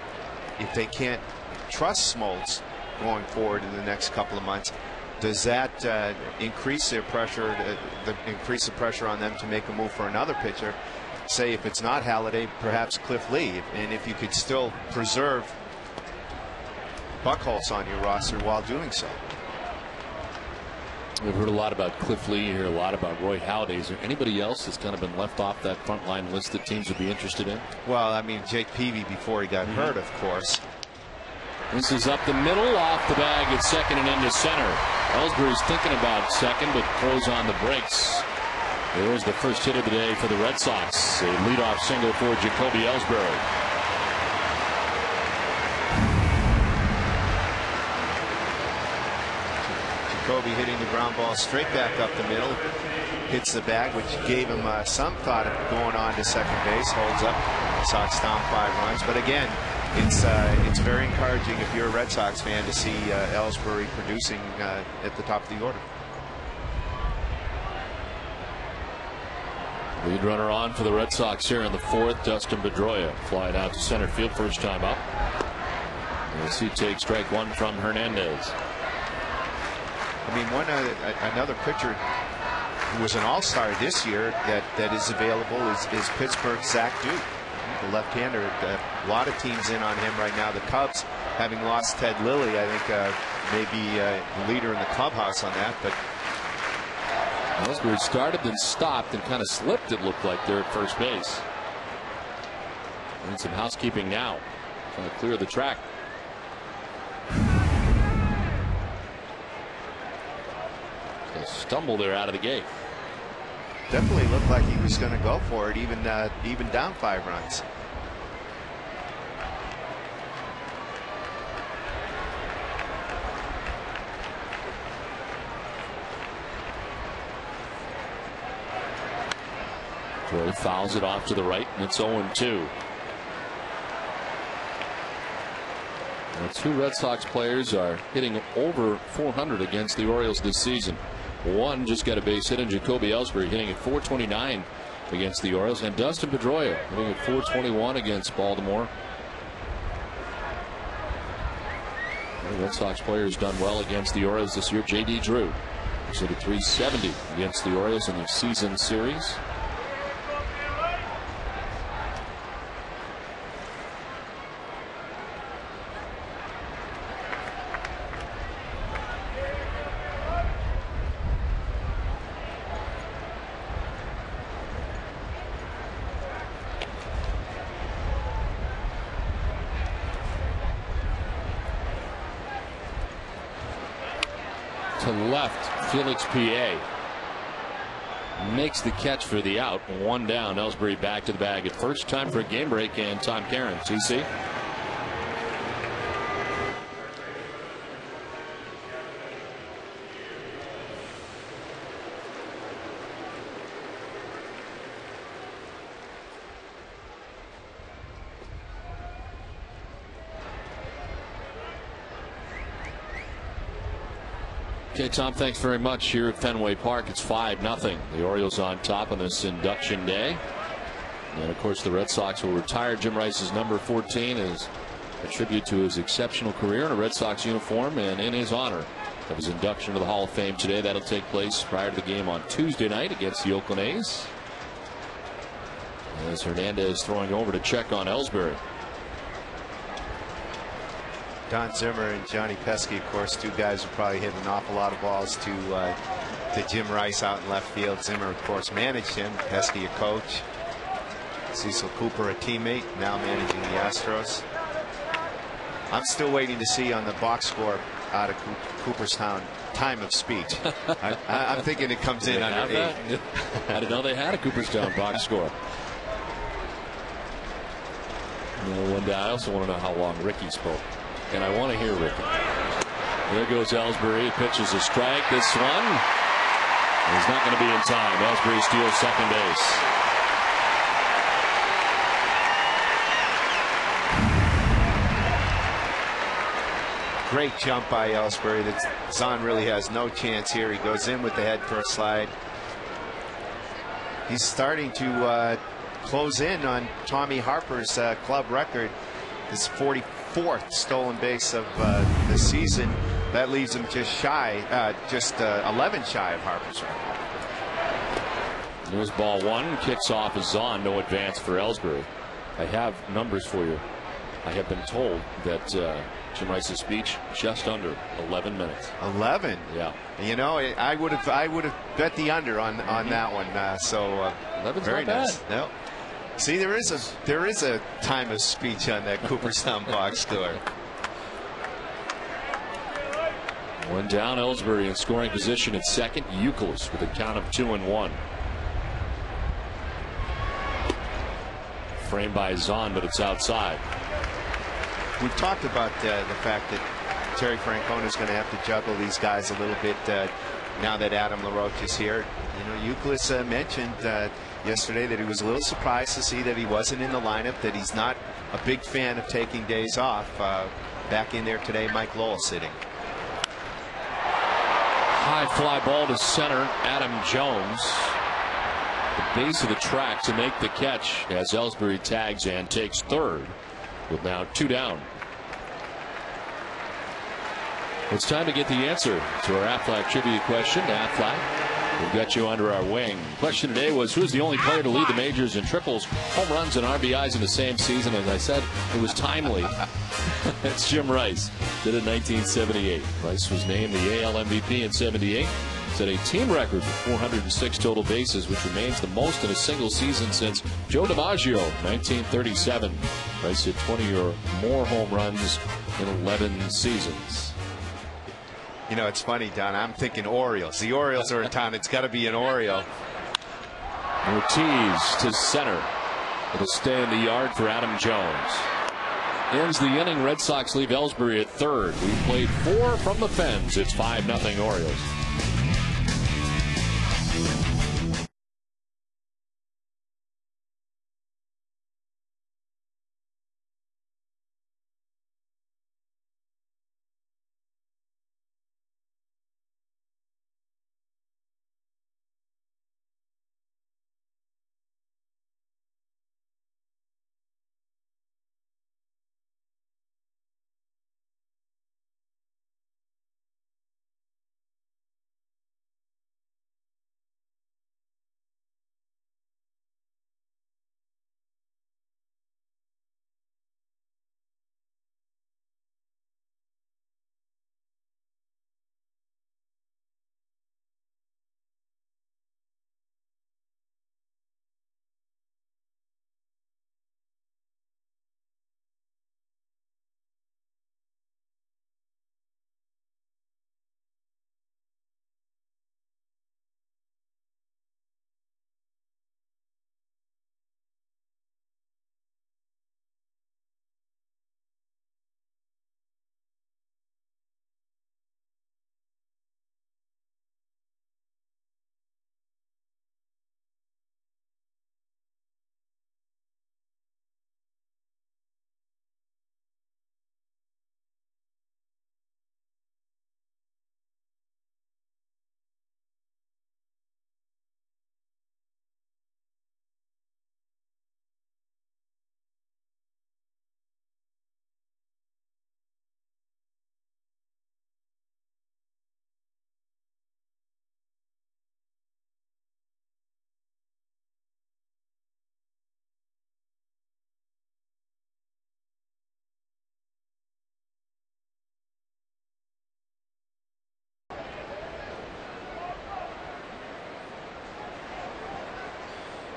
if they can't trust Smoltz going forward in the next couple of months, does that increase their pressure, increase the pressure on them to make a move for another pitcher? Say if it's not Halladay, perhaps Cliff Lee, and if you could still preserve Buckholz on your roster while doing so. We've heard a lot about Cliff Lee, you hear a lot about Roy Halladay. Is there anybody else that's kind of been left off that front line list that teams would be interested in? Well, I mean, Jake Peavy before he got hurt, of course. This is up the middle, off the bag at second and into center. Ellsbury's thinking about second, but throws on the brakes. There's the first hit of the day for the Red Sox. A leadoff single for Jacoby Ellsbury. Jacoby hitting the ground ball straight back up the middle. Hits the bag, which gave him some thought of going on to second base. Holds up. Sox down 5 runs. But again, it's very encouraging if you're a Red Sox fan to see Ellsbury producing at the top of the order. Lead runner on for the Red Sox here in the 4th. Dustin Pedroia flying out to center field first time up. We'll see take strike 1 from Hernandez. I mean, another pitcher who was an all-star this year that is available is Pittsburgh's Zach Duke, the left-hander. A lot of teams in on him right now. The Cubs, having lost Ted Lilly, I think may be the leader in the clubhouse on that. But Ellsbury started then stopped and kind of slipped, it looked like, there at first base. Need some housekeeping now. Trying to clear the track. Stumble there out of the gate. Definitely looked like he was going to go for it, even down 5 runs. Troy fouls it off to the right, and it's 0-2. Now, 2 Red Sox players are hitting over 400 against the Orioles this season. One just got a base hit, and Jacoby Ellsbury hitting at 429 against the Orioles, and Dustin Pedroia hitting at 421 against Baltimore. The Red Sox players done well against the Orioles this year. J.D. Drew is at 370 against the Orioles in the season series. To left, Felix PA makes the catch for the out. 1 down. Ellsbury back to the bag at first. Time for a game break, and Tom Caron, TC. Okay, Tom, thanks very much. Here at Fenway Park, it's 5-0. The Orioles on top on this induction day. And of course, the Red Sox will retire Jim Rice's number 14 as a tribute to his exceptional career in a Red Sox uniform and in his honor of his induction to the Hall of Fame today. That'll take place prior to the game on Tuesday night against the Oakland A's. As Hernandez throwing over to check on Ellsbury. Don Zimmer and Johnny Pesky, of course, two guys who probably hit an awful lot of balls to Jim Rice out in left field. Zimmer, of course, managed him. Pesky, a coach. Cecil Cooper, a teammate, now managing the Astros. I'm still waiting to see on the box score out of Cooperstown time of speech. I'm thinking it comes in under 8. I didn't know they had a Cooperstown box score. One day I also want to know how long Ricky spoke. And I want to hear Ricky. There goes Ellsbury. Pitches a strike. This one is not going to be in time. Ellsbury steals second base. Great jump by Ellsbury. Zahn really has no chance here. He goes in with the head first slide. He's starting to close in on Tommy Harper's club record. His 44th stolen base of the season. That leaves him just shy, 11 shy of Harper's record. There's ball one. Kicks off as Zahn. No advance for Ellsbury. I have numbers for you. I have been told that Jim Rice's speech just under 11 minutes. 11. Yeah. You know, I would have bet the under on that one. So 11's very not nice. bad. No. See, there is a time of speech on that Cooperstown box score. One down. Ellsbury in scoring position at second. Youkilis with a count of 2-1. Framed by Zahn, but it's outside. We've talked about the fact that Terry Francona is going to have to juggle these guys a little bit now that Adam LaRoche is here. You know, Youkilis mentioned yesterday that he was a little surprised to see that he wasn't in the lineup, that he's not a big fan of taking days off. Back in there today, Mike Lowell sitting. High fly ball to center. Adam Jones. The base of the track to make the catch as Ellsbury tags and takes third with now 2 down. It's time to get the answer to our Aflac trivia question. Aflac, we've got you under our wing. Question today was, who's the only player to lead the majors in triples, home runs, and RBIs in the same season? As I said, it was timely. It's Jim Rice. Did it in 1978. Rice was named the AL MVP in '78. Set a team record with 406 total bases, which remains the most in a single season since Joe DiMaggio, 1937. Rice hit 20 or more home runs in 11 seasons. You know, it's funny, Don. I'm thinking Orioles. The Orioles are in town. It's got to be an Oriole. Ortiz to center. It'll stay in the yard for Adam Jones. Ends the inning. Red Sox leave Ellsbury at third. We played 4 from the Fens. It's 5-0 Orioles.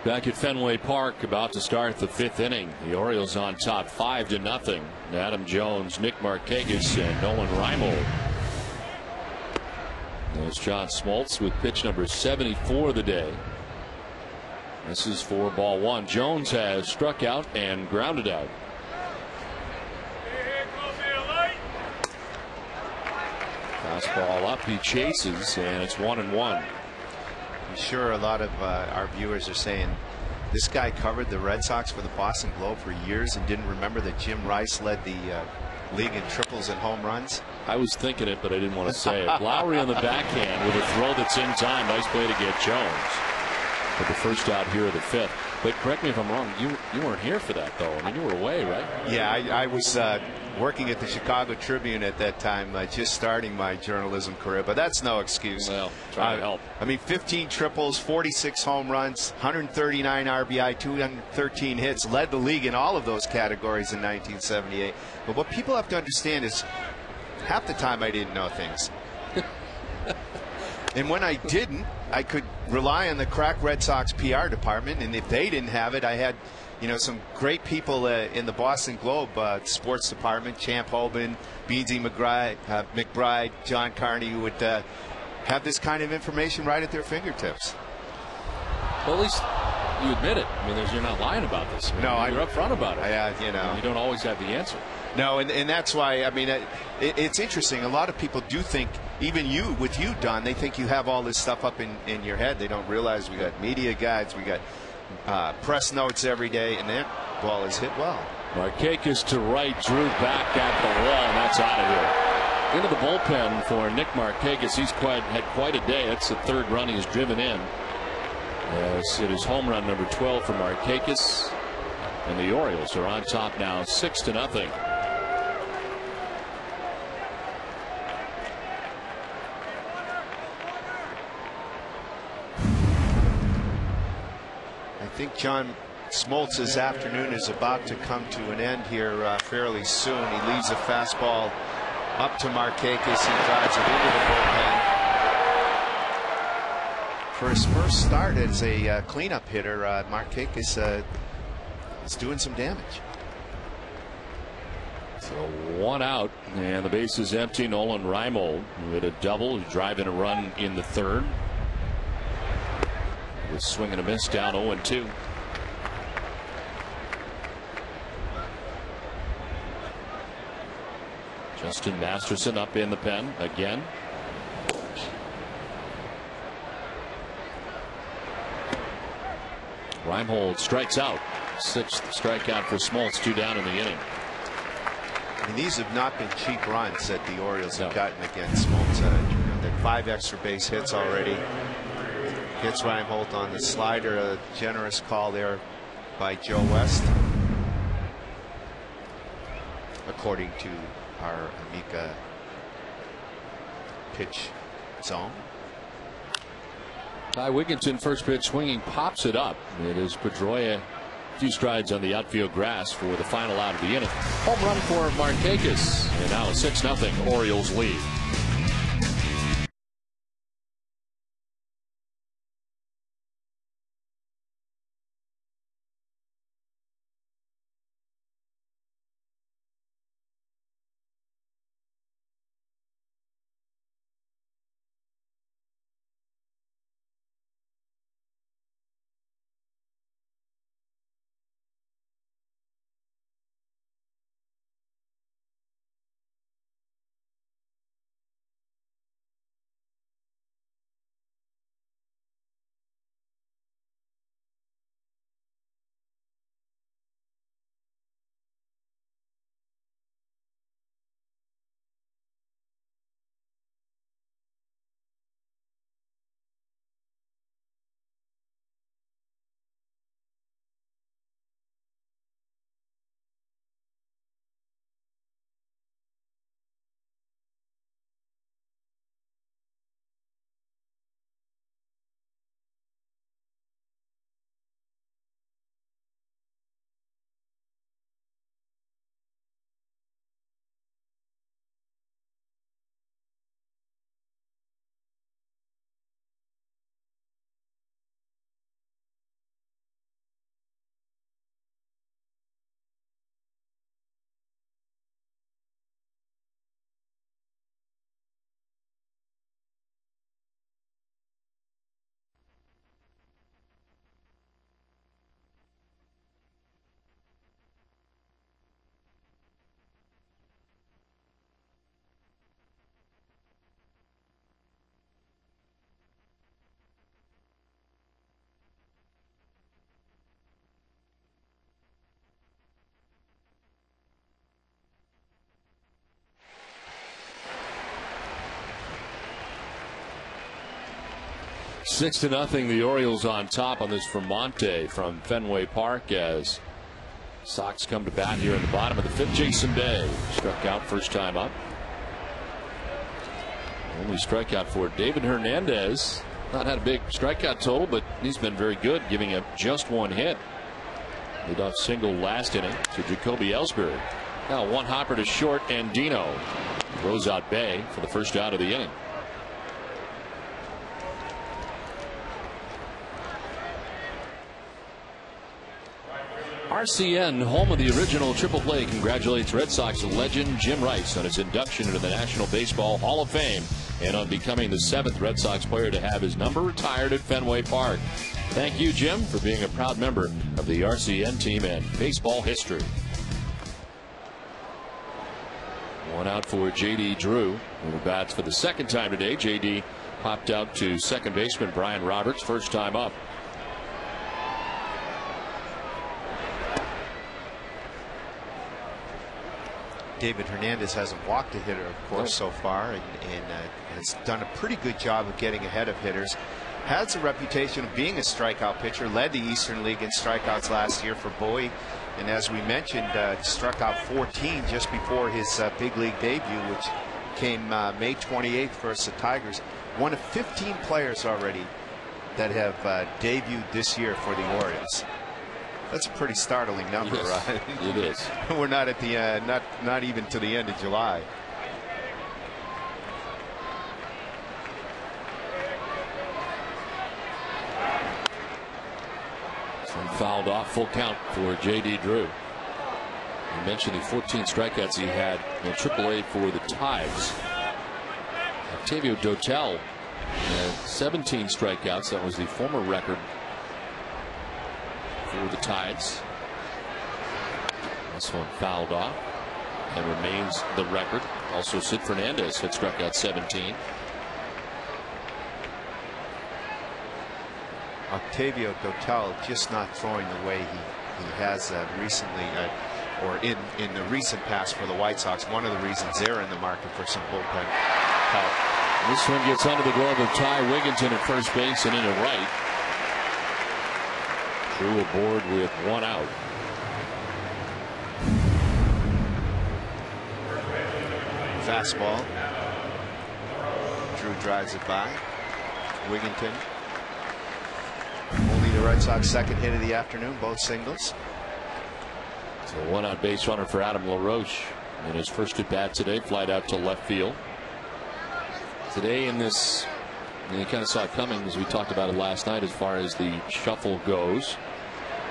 Back at Fenway Park, about to start the 5th inning. The Orioles on top 5-0. Adam Jones, Nick Markakis, and Nolan Reimold. There's John Smoltz with pitch number 74 of the day. This is for ball 1. Jones has struck out and grounded out. Fastball up, he chases, and it's 1-1. I'm sure a lot of our viewers are saying this guy covered the Red Sox for the Boston Globe for years and didn't remember that Jim Rice led the league in triples and home runs. I was thinking it, but I didn't want to say it. Lowry on the backhand with a throw that's in time. Nice play to get Jones for the first out here of the 5th. But correct me if I'm wrong, you weren't here for that, though. I mean, you were away, right? Yeah, I was working at the Chicago Tribune at that time, just starting my journalism career. But that's no excuse. Well, try to help. I mean, 15 triples, 46 home runs, 139 RBI, 213 hits, led the league in all of those categories in 1978. But what people have to understand is half the time I didn't know things. And when I didn't, I could rely on the crack Red Sox PR department, and if they didn't have it, I had, some great people in the Boston Globe sports department, Champ Hoban, Beansy McBride, John Carney, who would have this kind of information right at their fingertips. Well, at least you admit it. I mean, you're not lying about this. No, you're upfront about it. You don't always have the answer. No, and that's why, I mean, it's interesting. A lot of people do think, even with you, Don, they think you have all this stuff up in your head. They don't realize we got media guides, we got press notes every day, and that ball is hit well. Markakis to right, Drew back at the wall, and that's out of here. Into the bullpen for Nick Markakis. He's had quite a day. That's the 3rd run he's driven in. As it is home run number 12 for Markakis, and the Orioles are on top now 6-0. I think John Smoltz's afternoon is about to come to an end here fairly soon. He leaves a fastball up to Markakis and drives it into the bullpen. For his first start as a cleanup hitter, Markakis is doing some damage. So 1 out, and the base is empty. Nolan Reimold with a double, driving a run in the 3rd. With swing and a miss, down 0-2. Justin Masterson up in the pen again. Reimold strikes out. 6th strikeout for Smoltz, 2 down in the inning. I mean, these have not been cheap runs that the Orioles have gotten against Smoltz. They've 5 extra base hits already. Hits Reimold on the slider, a generous call there by Joe West, according to our Amica pitch zone. Ty Wigginton, first pitch swinging, pops it up. It is Pedroia, a few strides on the outfield grass for the final out of the inning. Home run for Markakis, and now a 6-0 Orioles lead. 6-0, the Orioles on top on this Vermonte from Fenway Park as Sox come to bat here in the bottom of the fifth. Jason Bay struck out first time up. Only strikeout for David Hernandez. Not had a big strikeout total, but he's been very good, giving up just one hit. Leadoff single last inning to Jacoby Ellsbury. Now one hopper to short, and Dino throws out Bay for the first out of the inning. RCN, home of the original triple play, congratulates Red Sox legend Jim Rice on his induction into the National Baseball Hall of Fame and on becoming the 7th Red Sox player to have his number retired at Fenway Park. Thank you, Jim, for being a proud member of the RCN team and baseball history. One out for J.D. Drew, who bats for the second time today. J.D. popped out to second baseman Brian Roberts, first time up. David Hernandez hasn't walked a hitter, of course, so far, and has done a pretty good job of getting ahead of hitters. Has a reputation of being a strikeout pitcher, led the Eastern League in strikeouts last year for Bowie, and as we mentioned, struck out 14 just before his big league debut, which came May 28th versus the Tigers. One of 15 players already that have debuted this year for the Orioles. That's a pretty startling number, yes, right? It is. We're not at the not even to the end of July. Fouled off, full count for J.D. Drew. You mentioned the 14 strikeouts he had in AAA for the Tigers. Octavio Dotel had 17 strikeouts. That was the former record for the Tides. This one fouled off and remains the record. Also, Sid Fernandez had struck out 17. Octavio Dotel just not throwing the way he has recently, or in the recent past for the White Sox. One of the reasons they're in the market for some bullpen help. This one gets under the glove of Ty Wigginton at first base and into right. Drew aboard with one out. Fastball. Drew drives it by. Wigginton. Only the Red Sox second hit of the afternoon, both singles. So one out base runner for Adam LaRoche in his first at bat today. Flied out to left field. Today in this, you kind of saw it coming as we talked about it last night as far as the shuffle goes.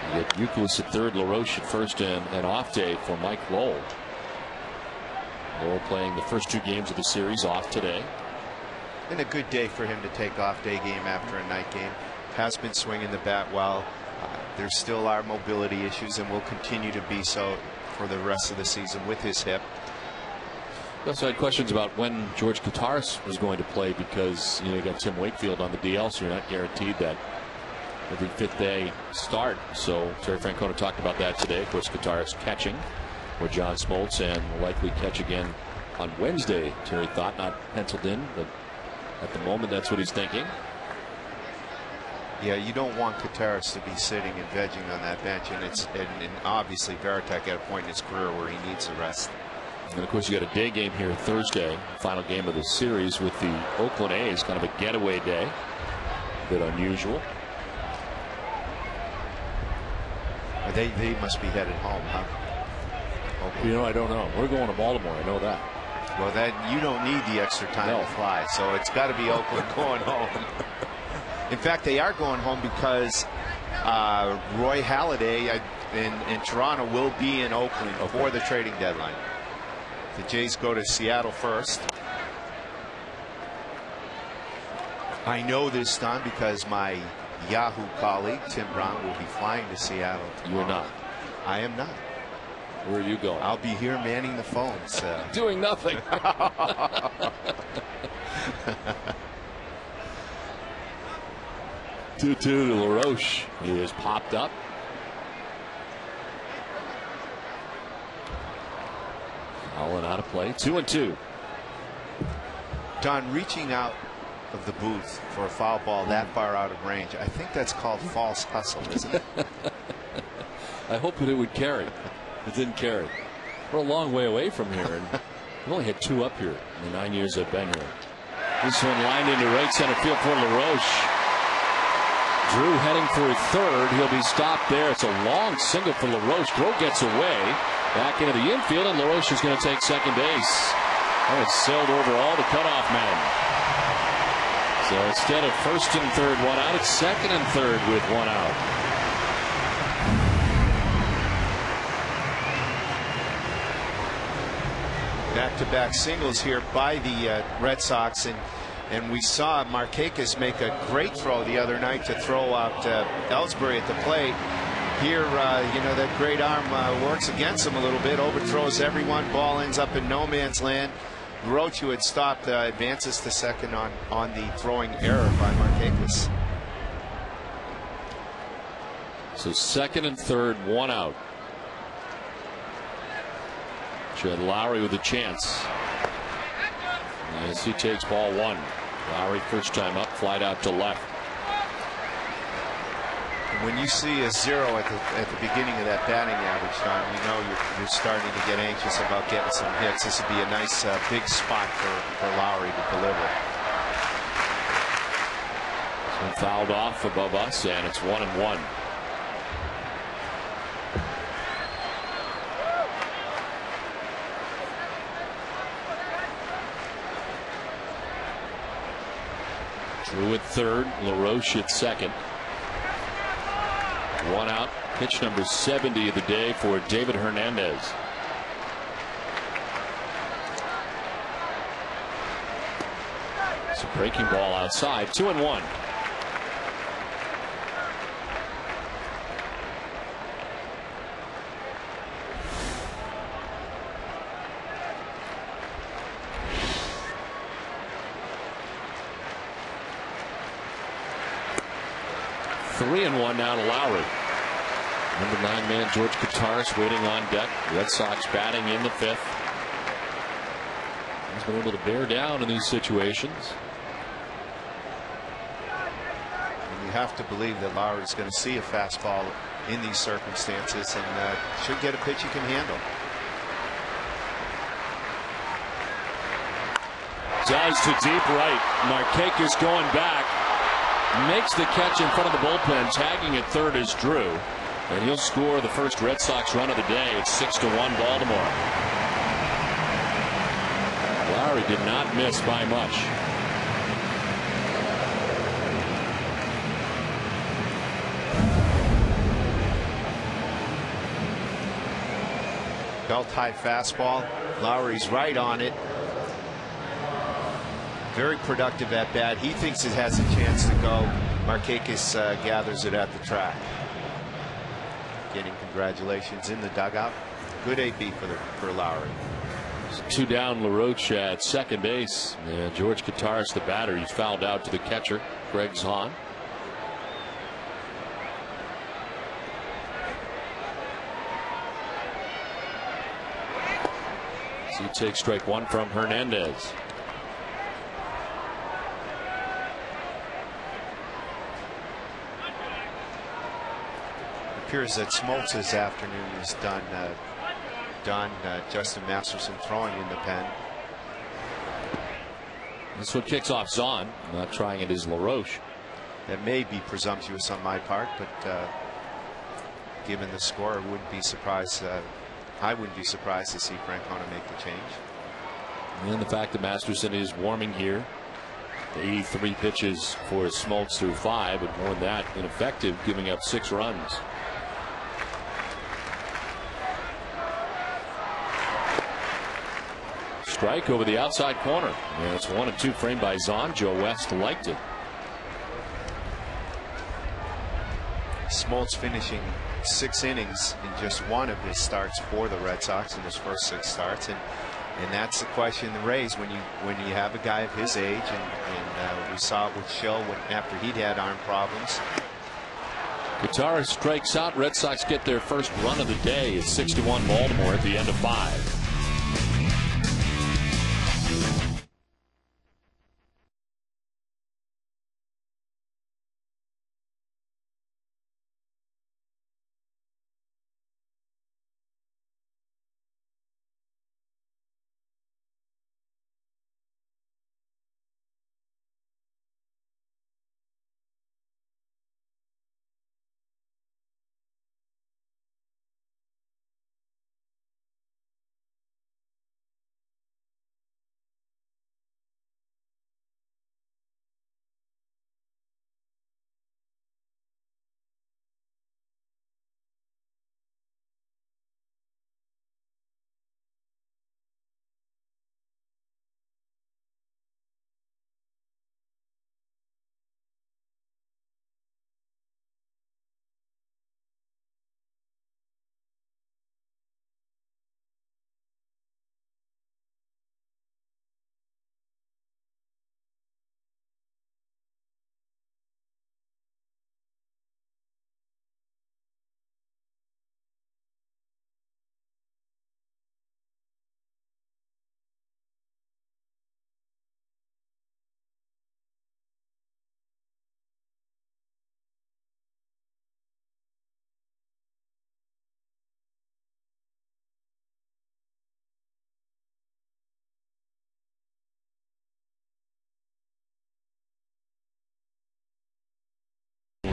You get Youkilis at third, LaRoche at first, and an off day for Mike Lowell. Lowell playing the first 2 games of the series off today. Been a good day for him to take off day game after a night game. Has been swinging the bat well. There still are mobility issues and will continue to be so for the rest of the season with his hip. We also had questions about when George Kataris was going to play because you got Tim Wakefield on the DL, so you're not guaranteed that every 5th day start. So Terry Francona talked about that today. Of course, Kataris catching with John Smoltz and will likely catch again on Wednesday. Terry thought, not penciled in, but at the moment that's what he's thinking. Yeah, you don't want Kataris to be sitting and vegging on that bench, and obviously Varitek at a point in his career where he needs the rest. And of course, you got a day game here Thursday, final game of the series with the Oakland A's, kind of a getaway day, a bit unusual. They must be headed home, huh? Oakland. I don't know. We're going to Baltimore. I know that. Well, then you don't need the extra time to fly, so it's got to be Oakland going home. In fact, they are going home because Roy Halladay in Toronto will be in Oakland for the trading deadline. The Jays go to Seattle first. I know this, Don, because my Yahoo colleague Tim Brown will be flying to Seattle tomorrow. You're not. I am not. Where are you going? I'll be here manning the phones. Doing nothing. 2-2 to LaRoche. He has popped up. All and out of play. 2-2. Don, reaching out of the booth for a foul ball that far out of range. I think that's called false hustle, isn't it? I hope that it would carry. It didn't carry. We're a long way away from here, and we've only had 2 up here in the 9 years I've been here. This one lined into right center field for LaRoche. Drew heading for third. He'll be stopped there. It's a long single for LaRoche. Drew gets away back into the infield, and LaRoche is going to take second base. Oh, it's sailed over all the cutoff men. So instead of first and third, 1 out, it's second and third with 1 out. Back-to-back singles here by the Red Sox, and we saw Markakis make a great throw the other night to throw out Ellsbury at the plate. Here, you know, that great arm works against him a little bit, overthrows everyone, ball ends up in no man's land. LaRoche, who had stopped, advances to second on the throwing error by Markakis. So second and third, 1 out. Jed Lowry with a chance as he takes ball 1. Lowry first time up, flied out to left. When you see a 0 at the beginning of that batting average, Don, you know you're starting to get anxious about getting some hits. This would be a nice big spot for Lowry to deliver. So fouled off above us, and it's 1-1. Drew at third, LaRoche at second. 1 out. Pitch number 70 of the day for David Hernandez. It's a breaking ball outside. 2-1. Three and 1 now to Lowry. Number 9 man George Kotaris waiting on deck. Red Sox batting in the 5th. He's been able to bear down in these situations. And you have to believe that Lowry's going to see a fastball in these circumstances and should get a pitch he can handle. Does to deep right. Markakis going back. Makes the catch in front of the bullpen. Tagging at third is Drew. And he'll score the first Red Sox run of the day. It's 6-1 Baltimore. Lowry did not miss by much. Belt-high fastball. Lowry's right on it. Very productive at bat. He thinks it has a chance to go. Markakis gathers it at the track. Getting congratulations in the dugout. Good AB for Lowry. 2 down, LaRoche at second base. And George Kotaris, the batter, he's fouled out to the catcher, Greg Zahn. So he takes strike 1 from Hernandez. Appears that Smoltz this afternoon is done. Justin Masterson throwing in the pen. This one kicks off Zahn. Not trying it is LaRoche. That may be presumptuous on my part, but given the score, I wouldn't be surprised. I wouldn't be surprised to see Francona make the change. And the fact that Masterson is warming here. 83 pitches for Smoltz through 5, but more than that, ineffective, giving up 6 runs. Strike over the outside corner. And it's 1-2 framed by Zahn. Joe West liked it. Smoltz finishing 6 innings in just 1 of his starts for the Red Sox in his first 6 starts, and that's the question raised when you have a guy of his age, and we saw it with Schill after he'd had arm problems. Kotaris strikes out. Red Sox get their first run of the day. It's 6-1 Baltimore at the end of 5.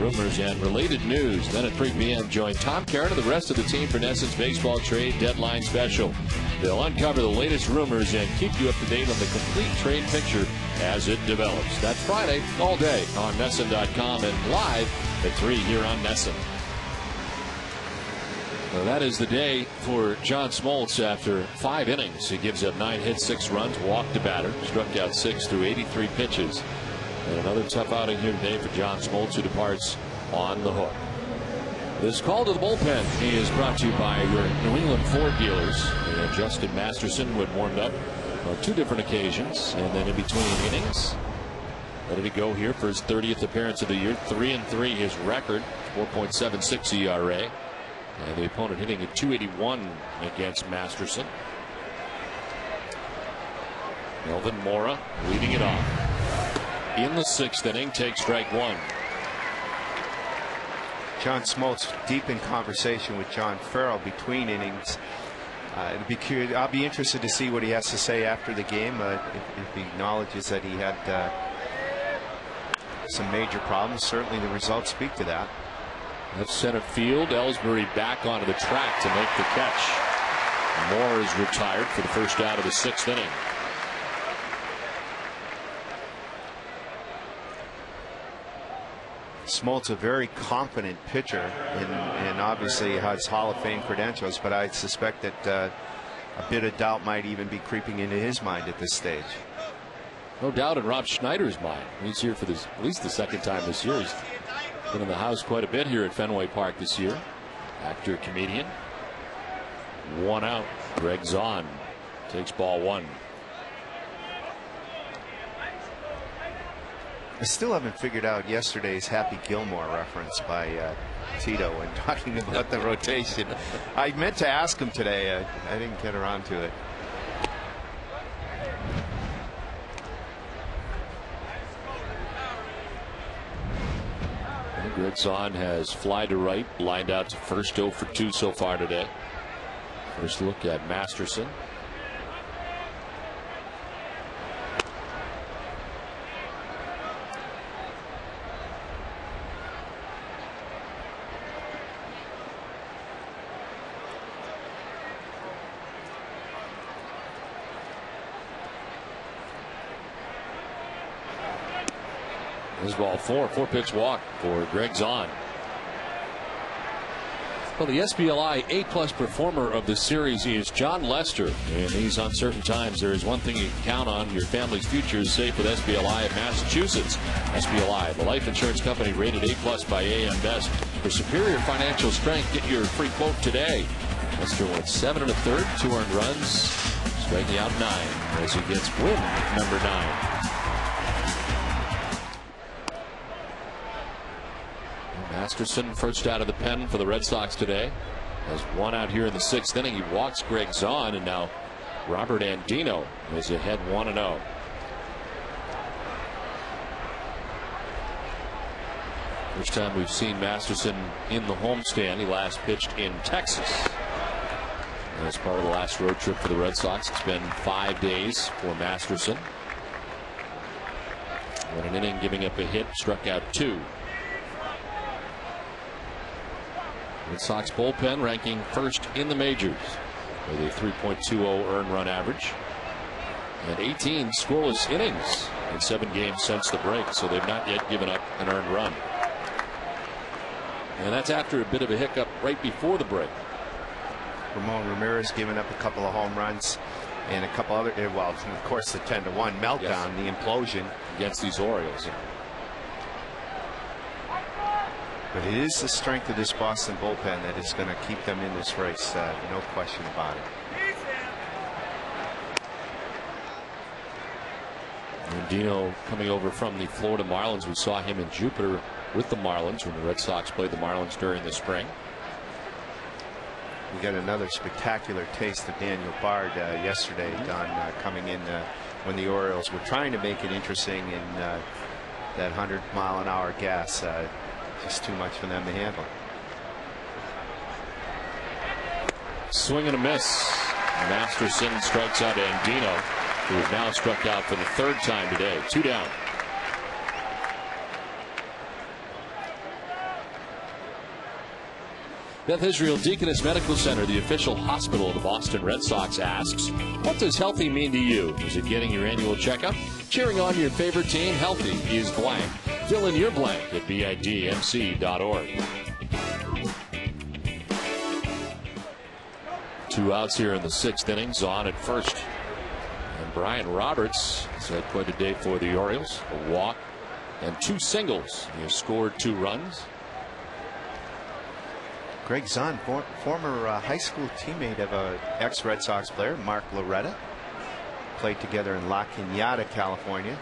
rumors, and related news. Then at 3 p.m., join Tom Caron and the rest of the team for NESN's baseball trade deadline special. They'll uncover the latest rumors and keep you up to date on the complete trade picture as it develops. That's Friday all day on NESN.com and live at 3 here on NESN. Well, that is the day for John Smoltz after 5 innings. He gives up 9 hits, 6 runs, walked a batter, struck out 6 through 83 pitches. And another tough outing here today for John Smoltz, who departs on the hook. This call to the bullpen is brought to you by your New England Ford dealers. And Justin Masterson would warmed up on 2 different occasions, and then in between innings, ready to go here for his 30th appearance of the year. 3-3 his record, 4.76 ERA. And the opponent hitting at .281 against Masterson. Melvin Mora leading it off. In the 6th inning, takes strike 1. John Smoltz deep in conversation with John Farrell between innings. I'll be interested to see what he has to say after the game. If he acknowledges that he had some major problems, certainly the results speak to that. That's center field. Ellsbury back onto the track to make the catch. Moore is retired for the first out of the 6th inning. Smoltz, a very confident pitcher, and obviously has Hall of Fame credentials, but I suspect that a bit of doubt might even be creeping into his mind at this stage. No doubt in Rob Schneider's mind. He's here for this at least the 2nd time this year. He's been in the house quite a bit here at Fenway Park this year. Actor, comedian. 1 out. Greg Zahn takes ball 1. I still haven't figured out yesterday's Happy Gilmore reference by Tito when talking about the rotation. I meant to ask him today. I didn't get around to it. Greg Zahn has fly to right, lined out to first, 0 for 2 so far today. First look at Masterson. This is ball 4, 4-pitch walk for Greg Zahn. Well, the SBLI A+ performer of the series is John Lester. In these uncertain times, there is one thing you can count on: your family's future is safe with SBLI of Massachusetts. SBLI, the life insurance company rated A+ by AM Best. For superior financial strength, get your free quote today. Lester went 7 1/3, 2 earned runs, striking out 9 as he gets win number 9. Masterson first out of the pen for the Red Sox today. Has 1 out here in the 6th inning. He walks Greg Zahn, and now Robert Andino is ahead 1-0. First time we've seen Masterson in the homestand. He last pitched in Texas as part of the last road trip for the Red Sox. It's been 5 days for Masterson. 1 inning, giving up a hit, struck out 2. Red Sox bullpen ranking first in the majors with a 3.20 earned run average and 18 scoreless innings in 7 games since the break, so they've not yet given up an earned run. And that's after a bit of a hiccup right before the break. Ramon Ramirez giving up a couple of home runs and a couple other, well, of course, the 10-1 meltdown, yes, the implosion against these Orioles. But it is the strength of this Boston bullpen that is going to keep them in this race. No question about it. Andino coming over from the Florida Marlins. We saw him in Jupiter with the Marlins when the Red Sox played the Marlins during the spring. We got another spectacular taste of Daniel Bard yesterday, Don, coming in when the Orioles were trying to make it interesting in that 100-mile-an-hour gas. Just too much for them to handle. Swing and a miss. Masterson strikes out Andino, who is now struck out for the 3rd time today. 2 down. Beth Israel Deaconess Medical Center, the official hospital of the Boston Red Sox, asks, what does healthy mean to you? Is it getting your annual checkup? Cheering on your favorite team? Healthy is blank. Fill in your blank at bidmc.org. 2 outs here in the 6th inning. Zahn at first. And Brian Roberts has had quite a day for the Orioles. A walk and 2 singles. He has scored 2 runs. Greg Zahn, former high school teammate of an ex-Red Sox player, Mark Loretta. Played together in La Cañada, California.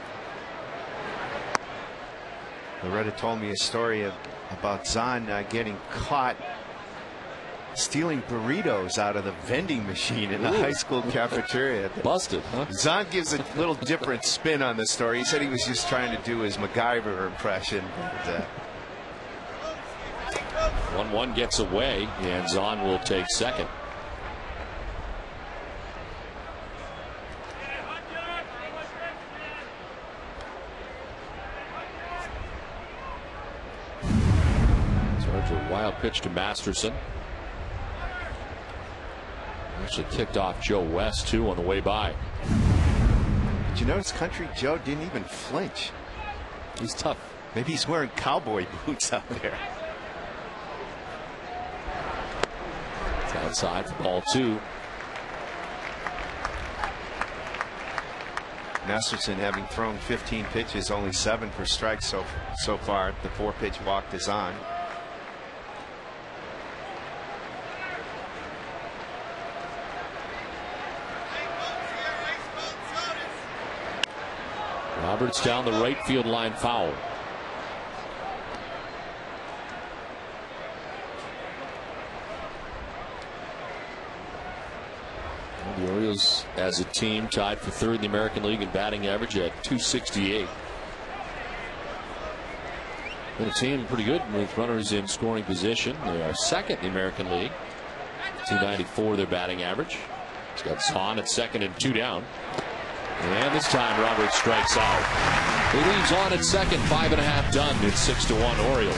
Loretta told me a story about Zahn getting caught stealing burritos out of the vending machine in the high school cafeteria. Busted, huh? Zahn gives a little different spin on the story. He said he was just trying to do his MacGyver impression. But, 1-1 gets away, and Zahn will take second. Charge a wild pitch to Masterson. Actually kicked off Joe West, too, on the way by. Did you notice Country Joe didn't even flinch? He's tough. Maybe he's wearing cowboy boots out there. It's outside for ball 2. Masterson, having thrown 15 pitches, only 7 for strikes so far. The 4-pitch walk is on. Roberts down the right field line, foul. The Orioles, as a team, tied for 3rd in the American League in batting average at .268. And a team pretty good with runners in scoring position. They are 2nd in the American League. .294 their batting average. He's got Zahn at 2nd and 2 down. And this time Roberts strikes out. He leaves on at 2nd, 5.5 done. It's 6-1 Orioles.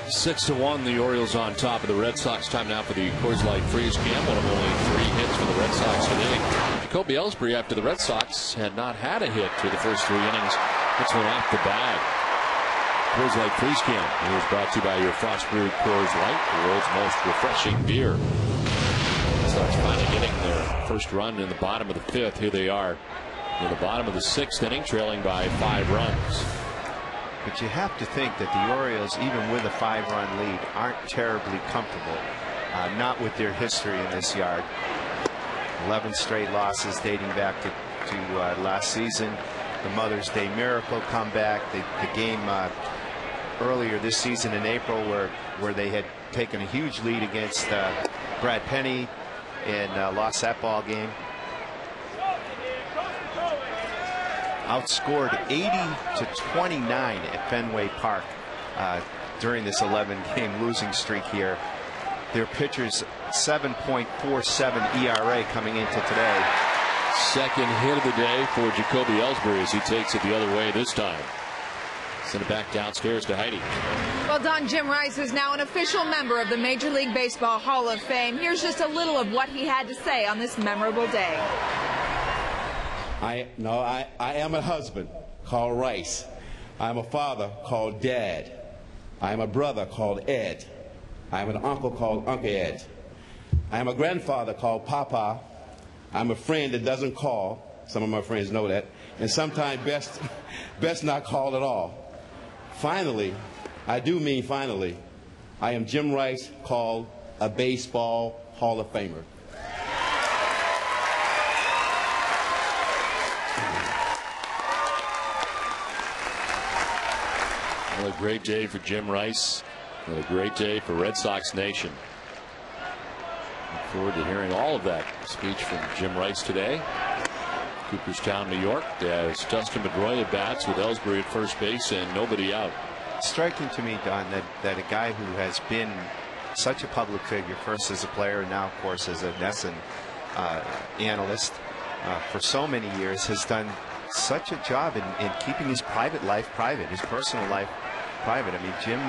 Six to 1, the Orioles on top of the Red Sox. Time now for the Coors Light Freeze Cam. One of only 3 hits for the Red Sox today. Jacoby Ellsbury, after the Red Sox had not had a hit through the first 3 innings, hits one off the bag. Coors Light Freeze Cam. It was brought to you by your Frost Brewed Coors Light, the world's most refreshing beer. Red Sox finally getting their first run in the bottom of the 5th. Here they are in the bottom of the 6th inning, trailing by 5 runs. But you have to think that the Orioles, even with a 5-run lead, aren't terribly comfortable. Not with their history in this yard. 11 straight losses dating back to last season. The Mother's Day Miracle comeback. The game earlier this season in April where they had taken a huge lead against Brad Penny and lost that ball game. Outscored 80-29 at Fenway Park during this 11-game losing streak here. Their pitchers 7.47 ERA coming into today. Second hit of the day for Jacoby Ellsbury as he takes it the other way this time. Send it back downstairs to Heidi. Well, Don, Jim Rice is now an official member of the Major League Baseball Hall of Fame. Here's just a little of what he had to say on this memorable day. I am a husband called Rice. I'm a father called Dad. I'm a brother called Ed. I'm an uncle called Uncle Ed. I'm a grandfather called Papa. I'm a friend that doesn't call. Some of my friends know that. And sometimes best not call at all. Finally, I do mean finally, I am Jim Rice, called a Baseball Hall of Famer. Well, a great day for Jim Rice. And a great day for Red Sox Nation. Look forward to hearing all of that speech from Jim Rice today. Cooperstown, New York, as Dustin Pedroia bats with Ellsbury at first base and nobody out. Striking to me, Don, that a guy who has been such a public figure, first as a player and now, of course, as a NESN analyst for so many years, has done such a job in keeping his private life private, his personal life private. I mean, Jim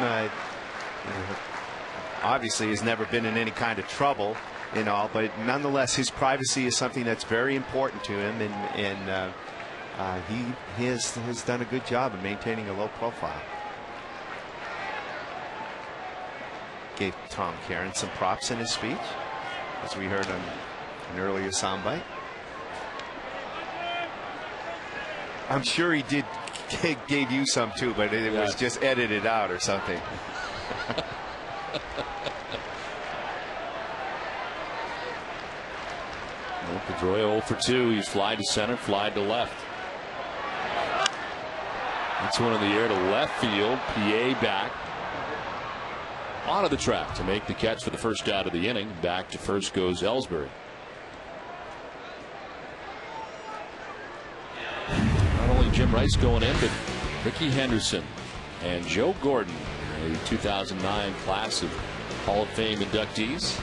obviously has never been in any kind of trouble and all, but nonetheless his privacy is something that's very important to him, and he has done a good job of maintaining a low profile. Gave Tom Caron some props in his speech, as we heard on an earlier soundbite. I'm sure he did gave you some too, but it was just edited out or something. Well, Pedroia 0 for 2. He's fly to center, fly to left. That's one in the air to left field. PA back onto the track to make the catch for the first out of the inning. Back to first goes Ellsbury. Not only Jim Rice going in, but Ricky Henderson and Joe Gordon, a 2009 class of Hall of Fame inductees.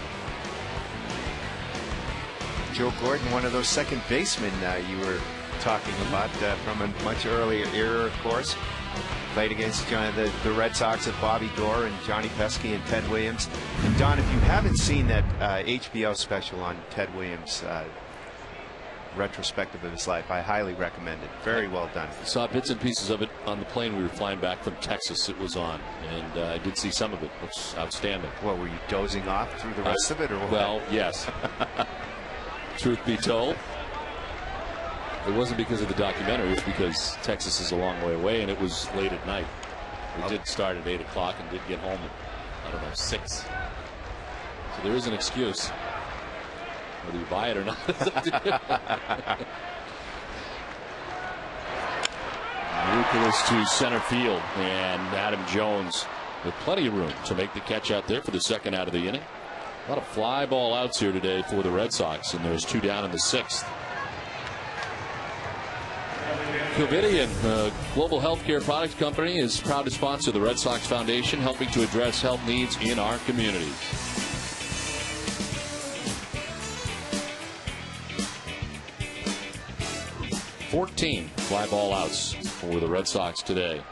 Joe Gordon, one of those second basemen you were talking about from a much earlier era, of course. Played against the Red Sox of Bobby Doerr and Johnny Pesky and Ted Williams. And Don, if you haven't seen that HBO special on Ted Williams, retrospective of his life, I highly recommend it. Very well done. I saw bits and pieces of it on the plane we were flying back from Texas. It was on, and I did see some of it. Looks outstanding. What, were you dozing off through the rest of it, or what? Well, yes. Truth be told, it wasn't because of the documentary. It was because Texas is a long way away, and it was late at night. We did start at 8 o'clock and did get home at, I don't know, 6. So there is an excuse. Whether you buy it or not. Nicholas to center field, and Adam Jones with plenty of room to make the catch out there for the second out of the inning. A lot of fly ball outs here today for the Red Sox, and there's 2 down in the 6th. Covidien, a global healthcare product company, is proud to sponsor the Red Sox Foundation, helping to address health needs in our communities. $14 fly ball outs for the Red Sox today.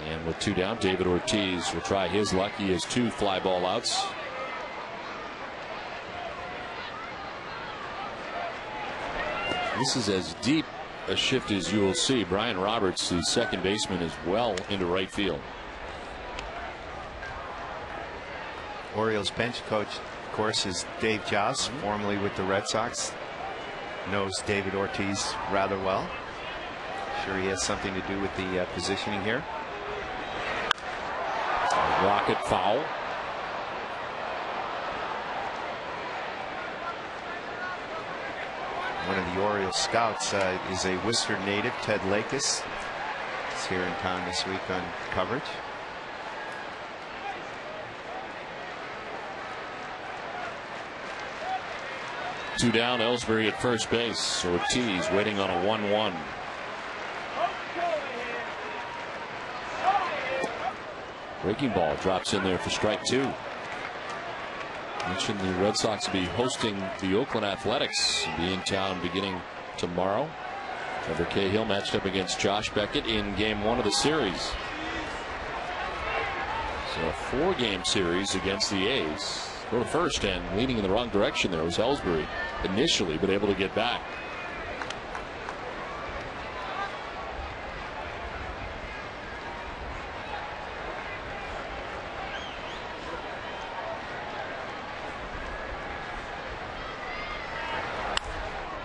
And with 2 down, David Ortiz will try his luck. He has 2 fly ball outs. This is as deep a shift as you will see. Brian Roberts, the second baseman, is well into right field. Orioles bench coach, of course, is Dave Joust, formerly with the Red Sox. Knows David Ortiz rather well. Sure, he has something to do with the positioning here. Rocket foul. One of the Orioles scouts is a Worcester native, Ted Lakis. He's here in town this week on coverage. Two down, Ellsbury at first base. Ortiz waiting on a 1-1. Breaking ball drops in there for strike two. Mentioned the Red Sox will be hosting the Oakland Athletics. Be in town beginning tomorrow. Trevor Cahill matched up against Josh Beckett in game 1 of the series. So a 4-game series against the A's. Go to first, and leaning in the wrong direction there was Ellsbury initially, but able to get back.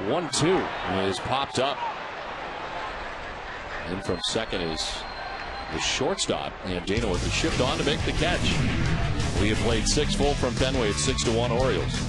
One-two is popped up, and from second is the shortstop, and Dana with the shift on to make the catch. We have played 6 full from Fenway. It's 6-1 Orioles.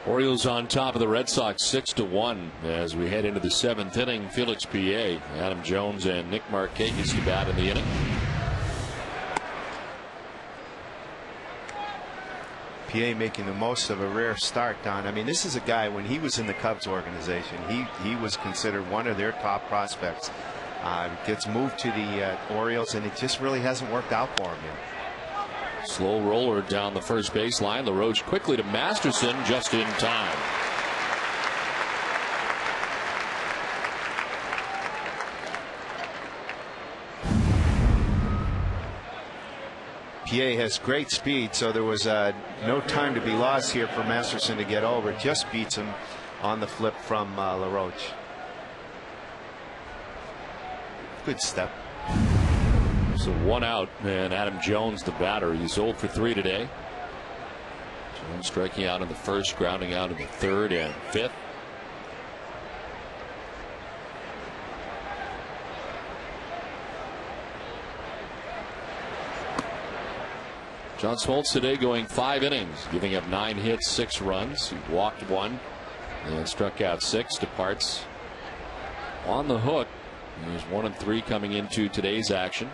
Orioles on top of the Red Sox 6-1 as we head into the 7th inning. Felix PA, Adam Jones, and Nick Markakis to bat in the inning. PA making the most of a rare start, Don. I mean, this is a guy, when he was in the Cubs organization, he was considered one of their top prospects. Gets moved to the Orioles, and it just really hasn't worked out for him yet. Slow roller down the first baseline. LaRoche quickly to Masterson just in time. PA has great speed, so there was no time to be lost here for Masterson to get over. Just beats him on the flip from LaRoche. Good step. So 1 out, and Adam Jones, the batter. He's 0 for 3 today. Jones striking out in the first, grounding out in the 3rd and 5th. John Smoltz today going 5 innings, giving up 9 hits, 6 runs. He walked 1 and struck out 6. Departs on the hook. He's 1 and 3 coming into today's action.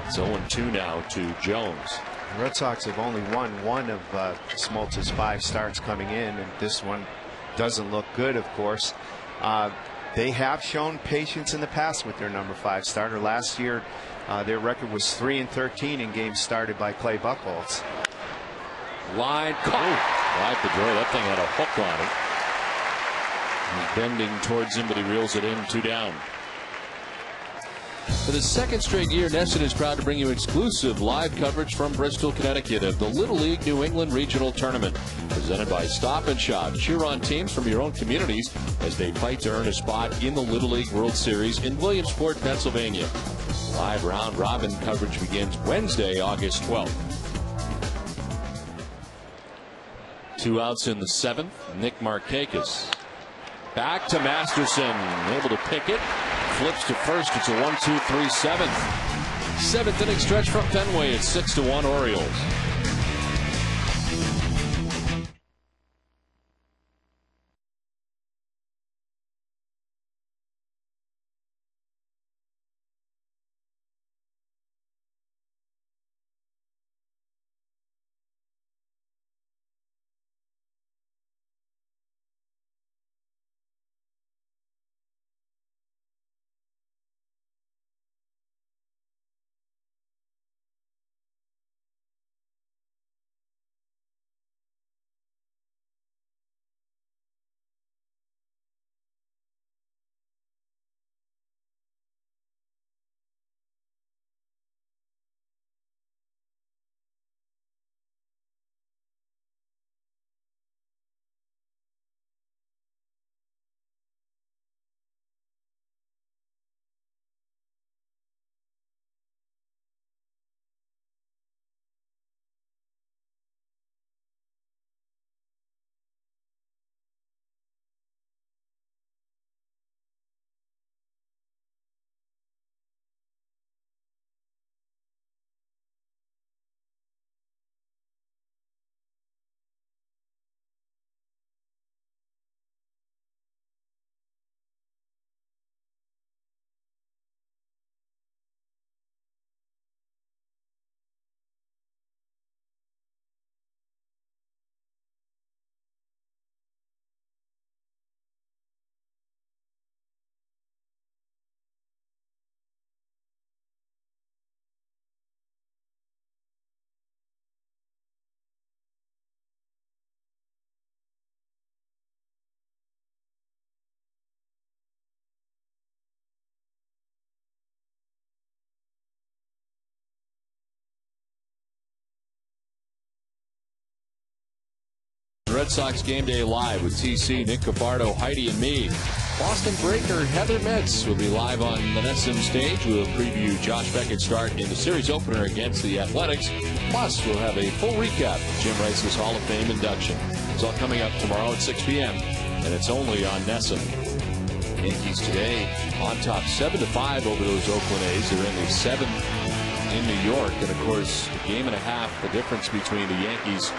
It's 0-2 now to Jones. The Red Sox have only won one of Smoltz's 5 starts coming in, and this one doesn't look good, of course. They have shown patience in the past with their number 5 starter. Last year, their record was 3-13 in games started by Clay Buchholz. Line caught. Right the door. That thing had a hook on it. He's bending towards him, but he reels it in. 2 down. For the 2nd straight year, NESN is proud to bring you exclusive live coverage from Bristol, Connecticut of the Little League New England Regional Tournament. Presented by Stop and Shop. Cheer on teams from your own communities as they fight to earn a spot in the Little League World Series in Williamsport, Pennsylvania. Live round-robin coverage begins Wednesday, August 12th. 2 outs in the 7th. Nick Markakis. Back to Masterson. Able to pick it. Flips to first. It's a 1-2-3 7th. 7th inning stretch from Fenway. It's 6-1 Orioles. Red Sox Game Day Live with TC, Nick Cafardo, Heidi, and me. Boston Breaker Heather Metz will be live on the NESN stage. We'll preview Josh Beckett's start in the series opener against the Athletics. Plus, we'll have a full recap of Jim Rice's Hall of Fame induction. It's all coming up tomorrow at 6 p.m., and it's only on NESN. Yankees today on top 7-5 over those Oakland A's. They're in the 7th in New York, and of course, a game and a half the difference between the Yankees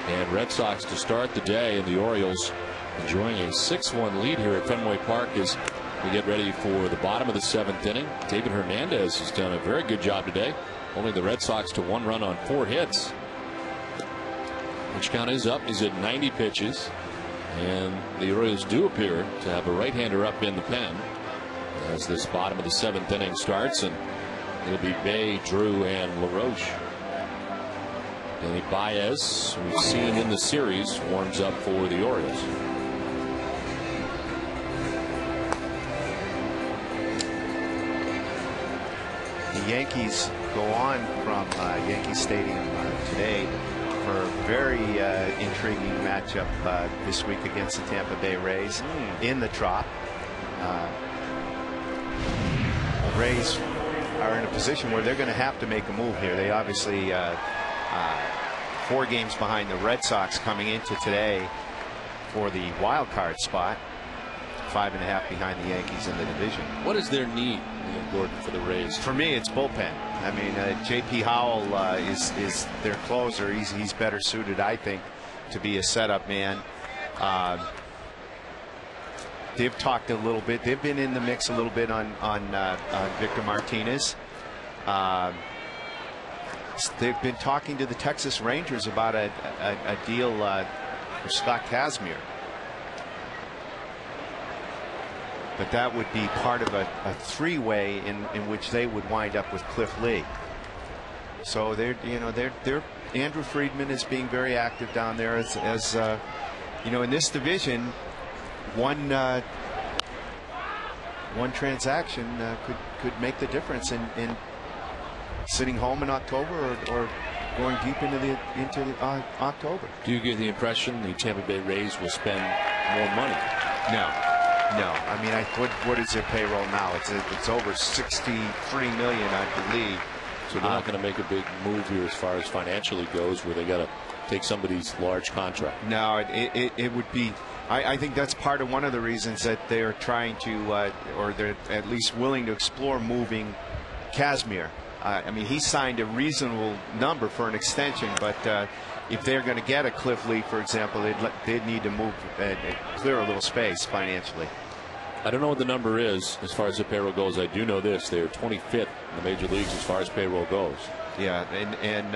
and Red Sox to start the day, and the Orioles enjoying a 6-1 lead here at Fenway Park as we get ready for the bottom of the 7th inning. David Hernandez has done a very good job today. Only the Red Sox to 1 run on 4 hits. Pitch count is up. He's at 90 pitches. And the Orioles do appear to have a right-hander up in the pen as this bottom of the 7th inning starts. And it'll be Bay, Drew, and LaRoche. Danny Baez, we've seen in the series, warms up for the Orioles. The Yankees go on from Yankee Stadium today for a very intriguing matchup this week against the Tampa Bay Rays in the Trop. The Rays are in a position where they're going to have to make a move here. They obviously 4 games behind the Red Sox coming into today for the wild card spot. 5.5 behind the Yankees in the division. What is their need, Gordon, for the Rays? For me, it's bullpen. I mean, J.P. Howell is their closer. He's better suited, I think, to be a setup man. They've talked a little bit. They've been in the mix a little bit on Victor Martinez. they've been talking to the Texas Rangers about a deal for Scott Kazmir. But that would be part of a three-way in which they would wind up with Cliff Lee. So they're Andrew Friedman is being very active down there as in this division. One transaction could make the difference in sitting home in October or going deep into October. Do you get the impression the Tampa Bay Rays will spend more money? No. I mean, what is their payroll now? It's over $63 million, I believe. So they're not going to make a big move here as far as financially goes, where they got to take somebody's large contract. No, it would be. I think that's part of one of the reasons that they're trying to, or they're at least willing to explore moving Kazmir. I mean, he signed a reasonable number for an extension, but if they're going to get a Cliff Lee, for example, they'd need to move, clear a little space financially. I don't know what the number is as far as the payroll goes. I do know this: they are 25th in the major leagues as far as payroll goes. Yeah, and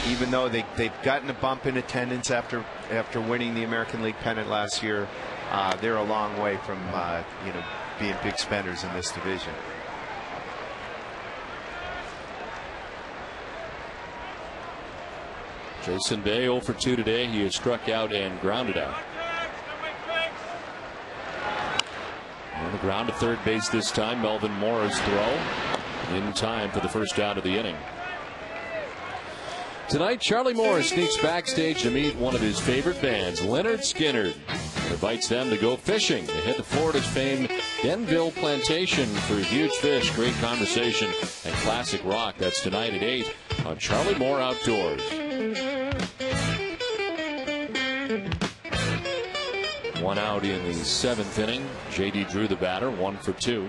even though they've gotten a bump in attendance after winning the American League pennant last year, they're a long way from being big spenders in this division. Jason Bay 0 for 2 today. He has struck out and grounded out. On the ground to third base this time. Melvin Moore's throw in time for the first out of the inning. Tonight, Charlie Moore sneaks backstage to meet one of his favorite bands, Leonard Skinner. Invites them to go fishing. They head to Florida's famed Denville Plantation for huge fish, great conversation, and classic rock. That's tonight at 8 on Charlie Moore Outdoors. One out in the 7th inning. J.D. Drew, the batter, 1 for 2.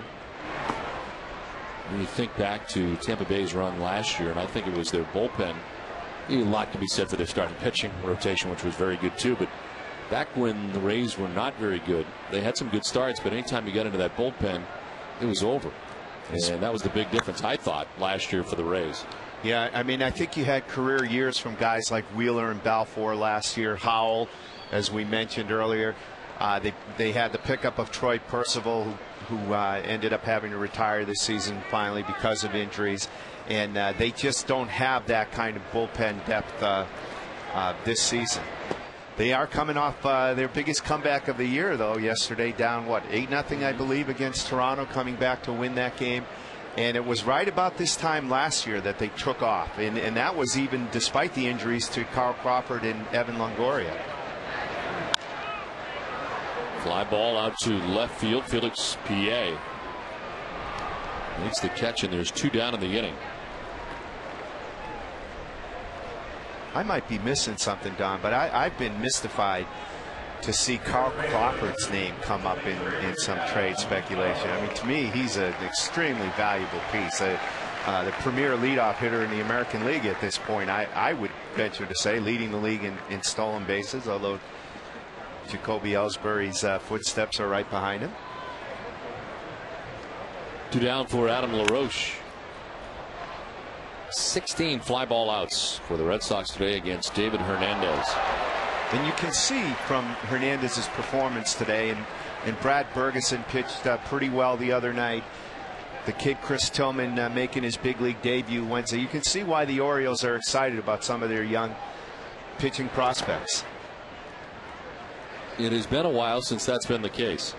When you think back to Tampa Bay's run last year, and I think it was their bullpen, a lot to be said for their starting pitching rotation, which was very good too. But back when the Rays were not very good, they had some good starts, but anytime you got into that bullpen, it was over. And that was the big difference, I thought, last year for the Rays. Yeah, I mean, I think you had career years from guys like Wheeler and Balfour last year. Howell, as we mentioned earlier. They had the pickup of Troy Percival, who ended up having to retire this season finally because of injuries. And they just don't have that kind of bullpen depth this season. They are coming off their biggest comeback of the year, though, yesterday, down, 8-0, I believe, against Toronto, coming back to win that game. And it was right about this time last year that they took off. And that was even despite the injuries to Carl Crawford and Evan Longoria. Fly ball out to left field. Felix P.A. makes the catch, and there's 2 down in the inning. I might be missing something, Don, but I've been mystified to see Carl Crawford's name come up in some trade speculation. I mean, to me, he's an extremely valuable piece. The premier leadoff hitter in the American League at this point. I would venture to say leading the league in stolen bases, although Jacoby Ellsbury's footsteps are right behind him. 2 down for Adam LaRoche. 16 fly ball outs for the Red Sox today against David Hernandez. And you can see from Hernandez's performance today, and Brad Bergeson pitched pretty well the other night. The kid Chris Tillman making his big league debut Wednesday. You can see why the Orioles are excited about some of their young pitching prospects. It has been a while since that's been the case.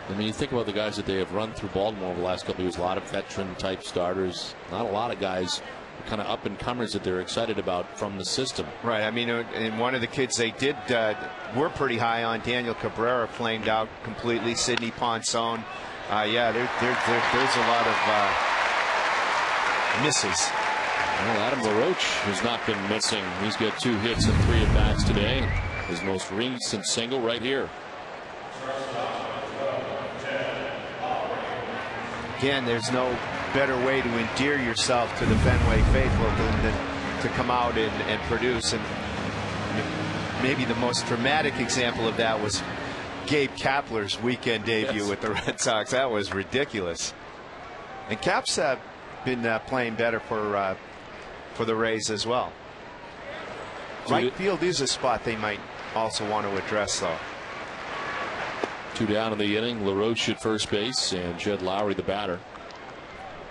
I mean, you think about the guys that they have run through Baltimore over the last couple of years, a lot of veteran type starters, not a lot of guys kind of up and comers that they're excited about from the system. Right. I mean, and one of the kids they did were pretty high on, Daniel Cabrera, flamed out completely. Sidney Ponson. Yeah, there's a lot of misses. Well, Adam LaRoche has not been missing. He's got 2 hits and 3 at-bats today. His most recent single right here. Again, there's no better way to endear yourself to the Fenway faithful than to come out and produce. And maybe the most dramatic example of that was Gabe Kapler's weekend debut with the Red Sox. That was ridiculous. And Cap's been playing better for the Rays as well. Right field is a spot they might also want to address, though. 2 down in the inning. LaRoche at first base and Jed Lowry the batter.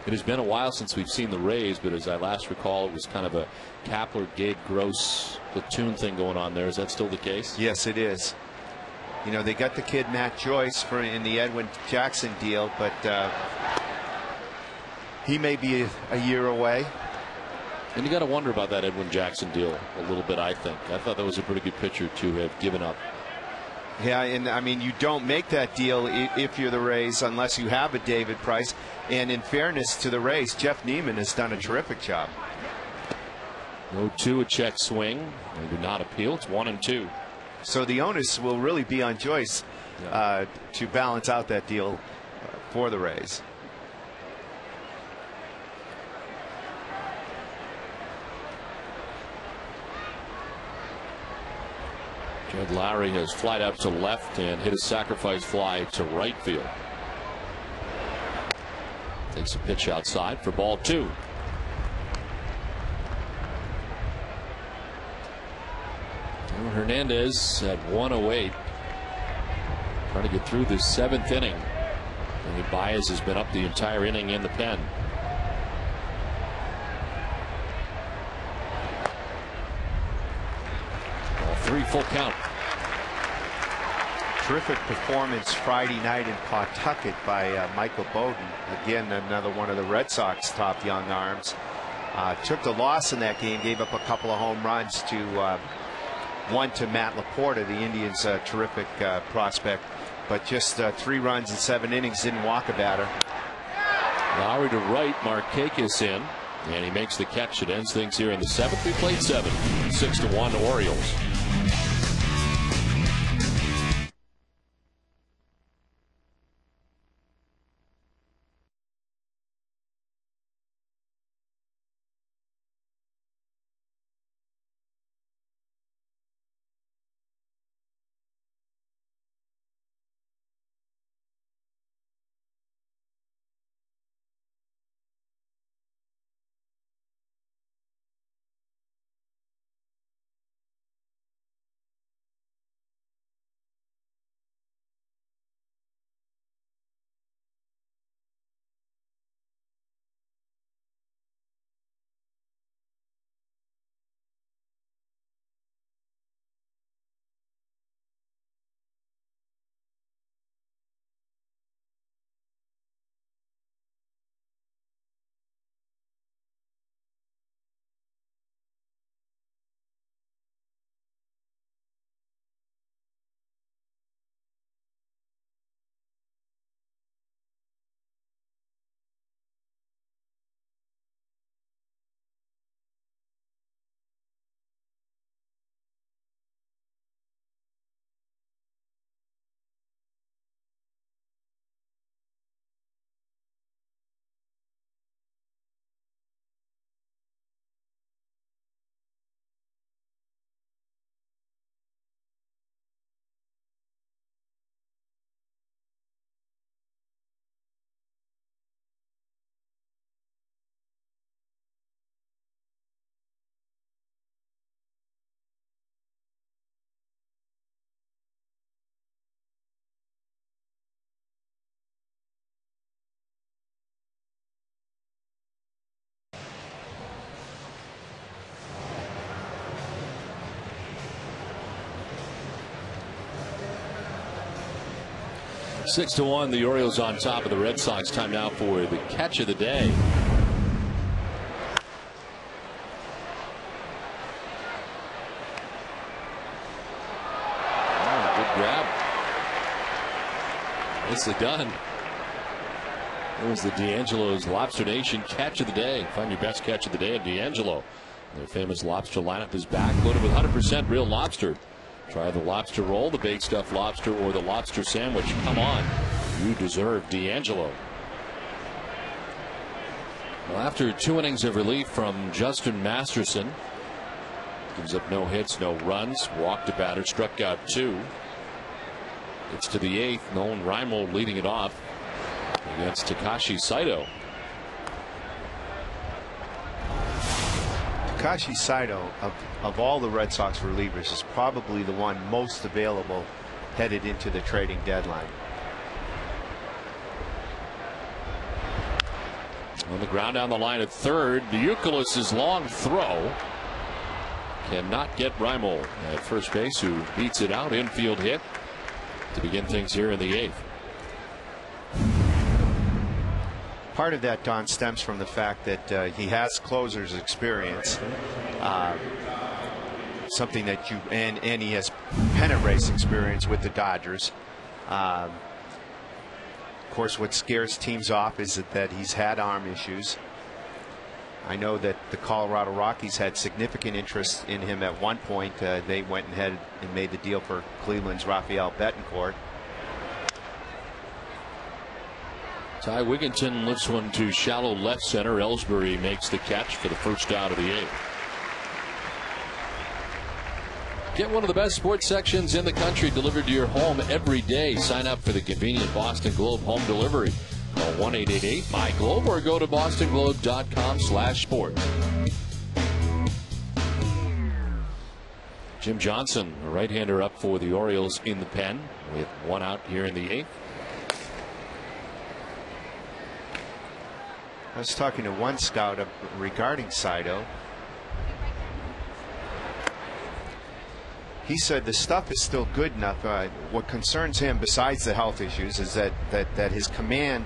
It has been a while since we've seen the Rays, but as I last recall, it was kind of a Kapler, Gabe Gross platoon thing going on there. Is that still the case? Yes, it is. You know, they got the kid Matt Joyce in the Edwin Jackson deal, but he may be a year away. And you got to wonder about that Edwin Jackson deal a little bit, I think. I thought that was a pretty good pitcher to have given up. Yeah, and I mean, you don't make that deal if you're the Rays unless you have a David Price. And in fairness to the Rays, Jeff Neiman has done a terrific job. 0-2, a check swing. They did not appeal. It's 1-2. So the onus will really be on Joyce to balance out that deal for the Rays. Jed Lowry has flied out to left and hit a sacrifice fly to right field. Takes a pitch outside for ball 2. Hernandez at 108. Trying to get through the 7th inning. And Baez has been up the entire inning in the pen. Ball 3, full count. Terrific performance Friday night in Pawtucket by Michael Bowden. Again, another one of the Red Sox top young arms. Took the loss in that game, gave up a couple of home runs to one to Matt Laporta, the Indians' terrific prospect, but just 3 runs in 7 innings, didn't walk a batter. Lowry to right, Markakis in, and he makes the catch. It ends things here in the 7th. We played 7, 6-1 Orioles. Six to 1, the Orioles on top of the Red Sox. Time now for the catch of the day. Oh, good grab. Nicely done. It was the D'Angelo's Lobster Nation catch of the day. Find your best catch of the day at D'Angelo. Their famous lobster lineup is back, loaded with 100% real lobster. Try the lobster roll, the baked stuffed lobster, or the lobster sandwich. Come on, you deserve D'Angelo. Well, after 2 innings of relief from Justin Masterson, gives up no hits, no runs, walked a batter, struck out 2. It's to the 8th. Nolan Reimold leading it off against Takashi Saito. Takashi Saito, of all the Red Sox relievers, is probably the one most available headed into the trading deadline. On the ground down the line at third, Youkilis's long throw cannot get Reimold at first base, who beats it out. Infield hit to begin things here in the 8th. Part of that, Don, stems from the fact that he has closer's experience, something that and he has pennant race experience with the Dodgers. Of course, what scares teams off is that he's had arm issues. I know that the Colorado Rockies had significant interest in him at one point. They went ahead and made the deal for Cleveland's Rafael Betancourt. Ty Wigginton lifts one to shallow left center. Ellsbury makes the catch for the first out of the 8th. Get one of the best sports sections in the country delivered to your home every day. Sign up for the convenient Boston Globe home delivery. Call 1-888-MY-GLOBE or go to bostonglobe.com/sports. Jim Johnson, a right-hander, up for the Orioles in the pen with one out here in the 8th. I was talking to one scout regarding Saito. He said the stuff is still good enough. What concerns him, besides the health issues, is that his command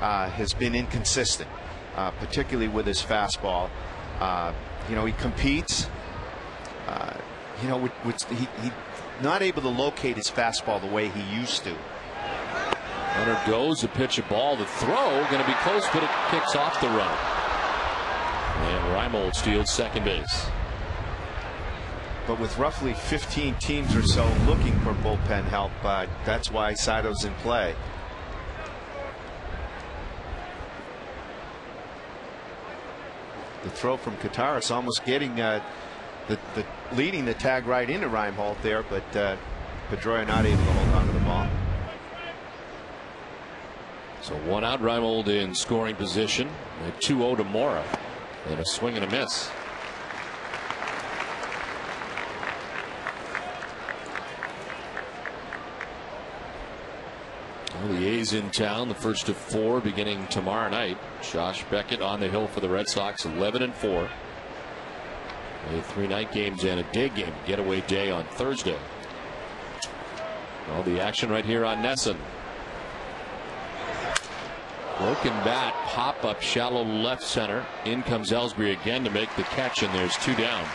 has been inconsistent, particularly with his fastball. You know, he competes. You know, he's not able to locate his fastball the way he used to. Runner goes, a pitch, a ball, the throw going to be close, but it kicks off the runner. And Reimold steals second base. But with roughly 15 teams or so looking for bullpen help, that's why Saito's in play. The throw from Kataris almost getting leading the tag right into Reimold there, but Pedroia not able to hold on to the ball. So one out, Reimold in scoring position. A 2-0 to Mora, and a swing and a miss. Well, the A's in town, the first of 4 beginning tomorrow night. Josh Beckett on the hill for the Red Sox, 11-4. A 3-night games and a day game, getaway day on Thursday. All the action right here on Nesson. Broken bat, pop up shallow left center. In comes Ellsbury again to make the catch, and there's 2 down.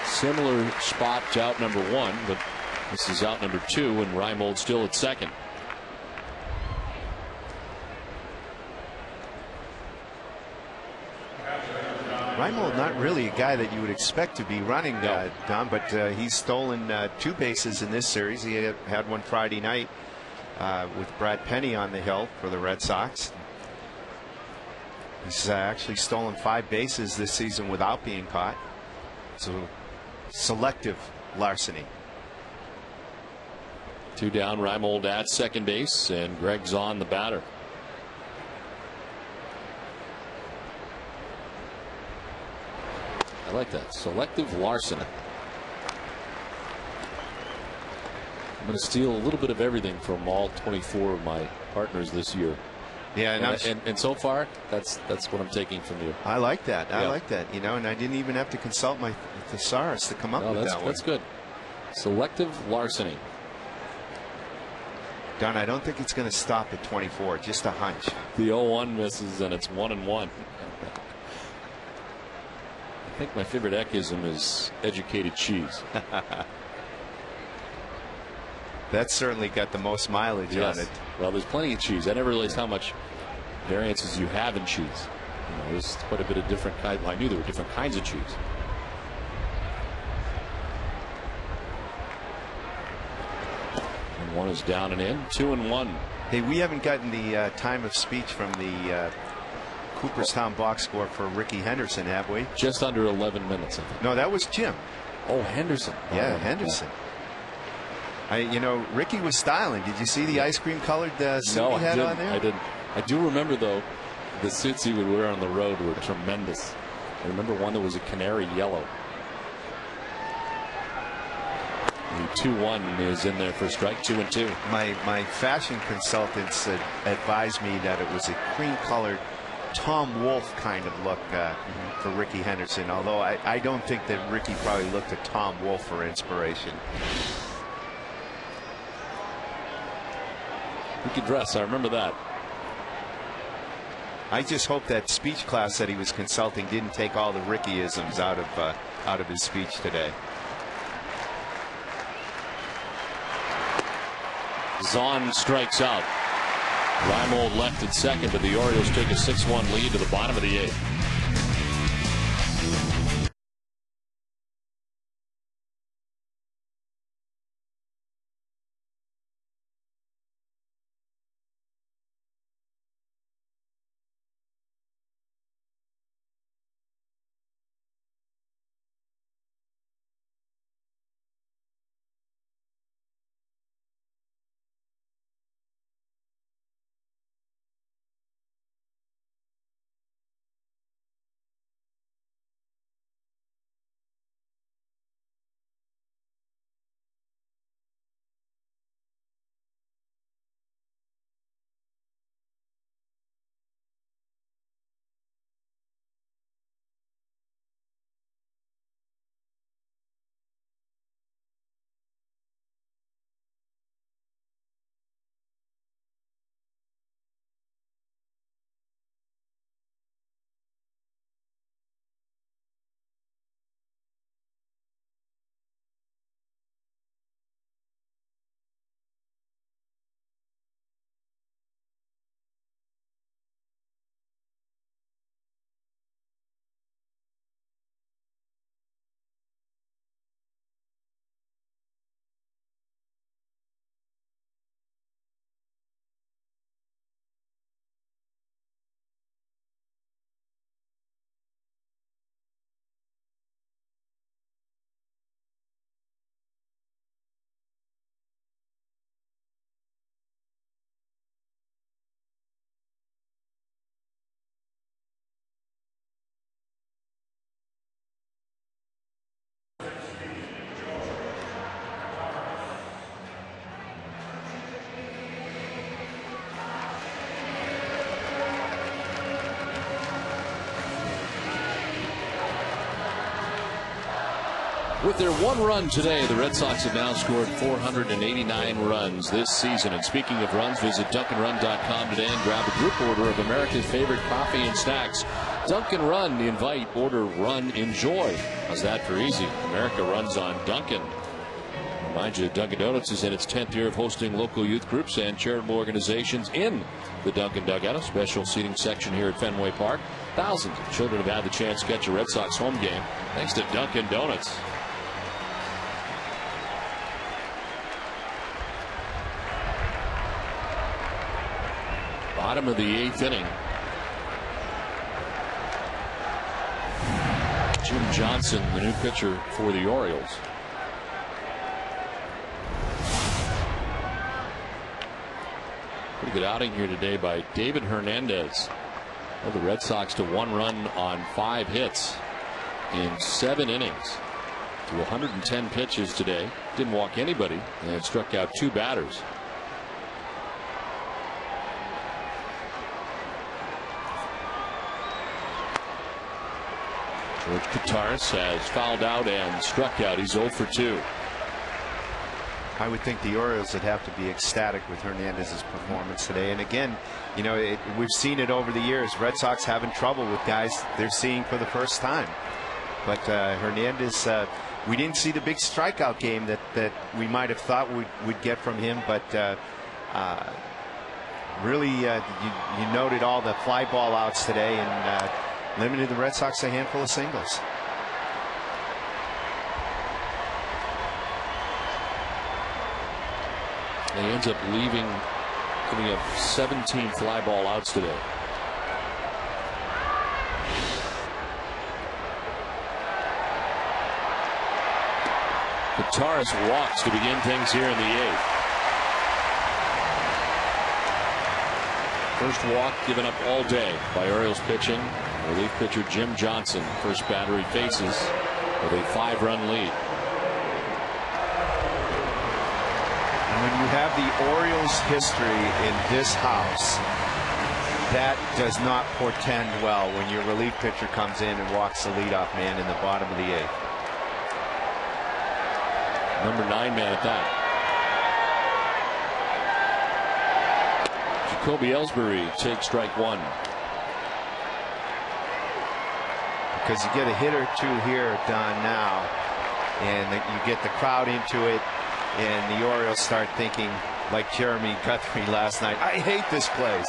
Similar spot to out number 1, but this is out number 2, and Reimold still at second. Reimold not really a guy that you would expect to be running, Don, but he's stolen 2 bases in this series. He had one Friday night with Brad Penny on the hill for the Red Sox. He's actually stolen 5 bases this season without being caught. So selective larceny. 2 down, Reimold at second base, and Greg's on the batter. I like that. Selective larceny. I'm going to steal a little bit of everything from all 24 of my partners this year. Yeah, and so far, that's what I'm taking from you. I like that. I like that. You know, and I didn't even have to consult my thesaurus to come up with that one. That's good. Selective larceny. Don, I don't think it's going to stop at 24. Just a hunch. The 0-1 misses, and it's 1-1. I think my favorite echism is educated cheese. That's certainly got the most mileage on it. Well, there's plenty of cheese. I never realized how much variances you have in cheese. You know, there's quite a bit of different kinds. Well, I knew there were different kinds of cheese. And 1 is down and in. 2-1. Hey, we haven't gotten the time of speech from the Cooperstown box score for Ricky Henderson, have we? Just under 11 minutes, I think. No, that was Jim. Oh, Henderson. Yeah, Henderson. You know, Ricky was styling. Did you see the ice cream colored suit he had on there? I didn't. I do remember, though, the suits he would wear on the road were tremendous. I remember one that was a canary yellow. The 2-1 is in there for strike 2 and 2. My fashion consultants advised me that it was a cream-colored Tom Wolfe kind of look for Ricky Henderson, although I don't think that Ricky probably looked at Tom Wolfe for inspiration. He could dress, I remember that. I just hope that speech class that he was consulting didn't take all the Ricky-isms out of his speech today. Zahn strikes out. Reimold left at second, but the Orioles take a 6-1 lead to the bottom of the 8th. With their one run today, the Red Sox have now scored 489 runs this season. And speaking of runs, visit DunkinRun.com today and grab a group order of America's favorite coffee and snacks. Dunkin' Run, invite, order, run, enjoy. How's that for easy? America runs on Dunkin'. Remind you, Dunkin' Donuts is in its 10th year of hosting local youth groups and charitable organizations in the Dunkin' Dugout, a special seating section here at Fenway Park. Thousands of children have had the chance to catch a Red Sox home game thanks to Dunkin' Donuts. Bottom of the 8th inning. Jim Johnson, the new pitcher for the Orioles. Pretty good outing here today by David Hernandez. Well, the Red Sox to 1 run on 5 hits in 7 innings. To 110 pitches today. Didn't walk anybody and struck out 2 batters. George Kataris has fouled out and struck out. He's 0 for 2. I would think the Orioles would have to be ecstatic with Hernandez's performance today. And again, you know, we've seen it over the years. Red Sox having trouble with guys they're seeing for the first time. But Hernandez, we didn't see the big strikeout game that we might have thought we'd get from him. But really, you noted all the fly ball outs today and limited the Red Sox to a handful of singles. And he ends up giving up 17 fly ball outs today. Kataris walks to begin things here in the 8th. First walk given up all day by Orioles pitching. Relief pitcher Jim Johnson, first batter he faces with a 5-run lead. And when you have the Orioles history in this house, that does not portend well when your relief pitcher comes in and walks the leadoff man in the bottom of the 8th. Number 9 man at that. Jacoby Ellsbury takes strike 1. Because you get a hit or two here, Don, now, and you get the crowd into it, and the Orioles start thinking like Jeremy Guthrie last night, I hate this place.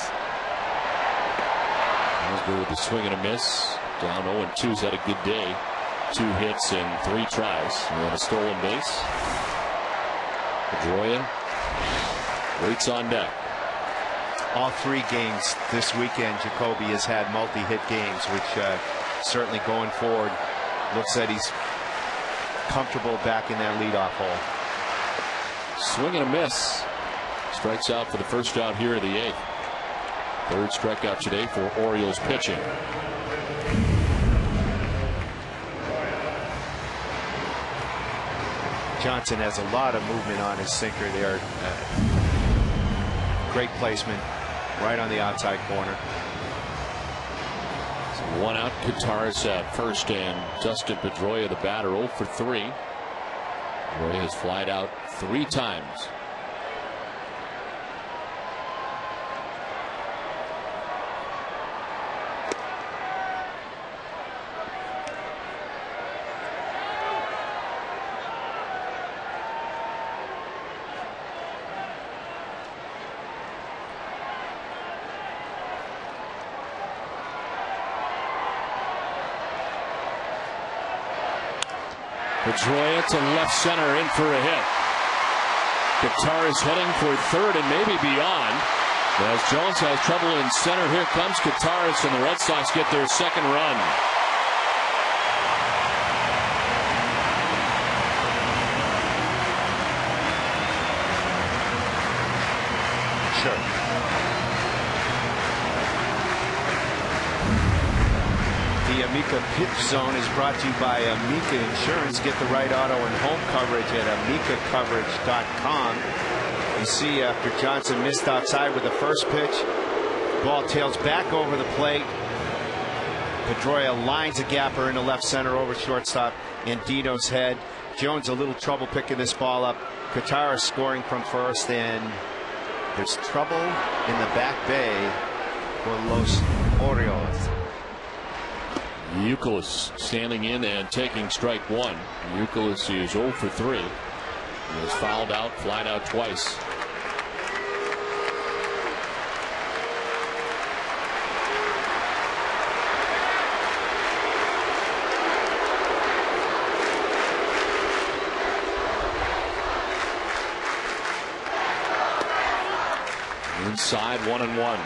Ellsbury with a swing and a miss. Down 0-2's had a good day. 2 hits and 3 tries. And then a stolen base. Pedroia waits on deck. All 3 games this weekend, Jacoby has had multi-hit games, which certainly going forward looks that he's comfortable back in that leadoff hole. Swing and a miss. Strikes out for the first out here of the 8th. 3rd strikeout today for Orioles pitching. Johnson has a lot of movement on his sinker there. Great placement right on the outside corner. So 1 out. Guitars at first, and Dustin Pedroia, the batter, 0 for 3. Pedroia has flied out 3 times. Pedroia to left center, in for a hit. Guitars heading for 3rd and maybe beyond. As Jones has trouble in center, here comes Guitars, and the Red Sox get their 2nd run. Sure. The Amica Pitch Zone is brought to you by Amica Insurance. Get the right auto and home coverage at amicacoverage.com. You see, after Johnson missed outside with the first pitch, ball tails back over the plate. Pedroia lines a gapper into left center over shortstop and Dino's head. Jones a little trouble picking this ball up. Katara scoring from first, and there's trouble in the back bay for Los Orioles. Youkilis standing in and taking strike 1. Youkilis is 0 for 3. He was fouled out, flied out twice. Inside, 1-1.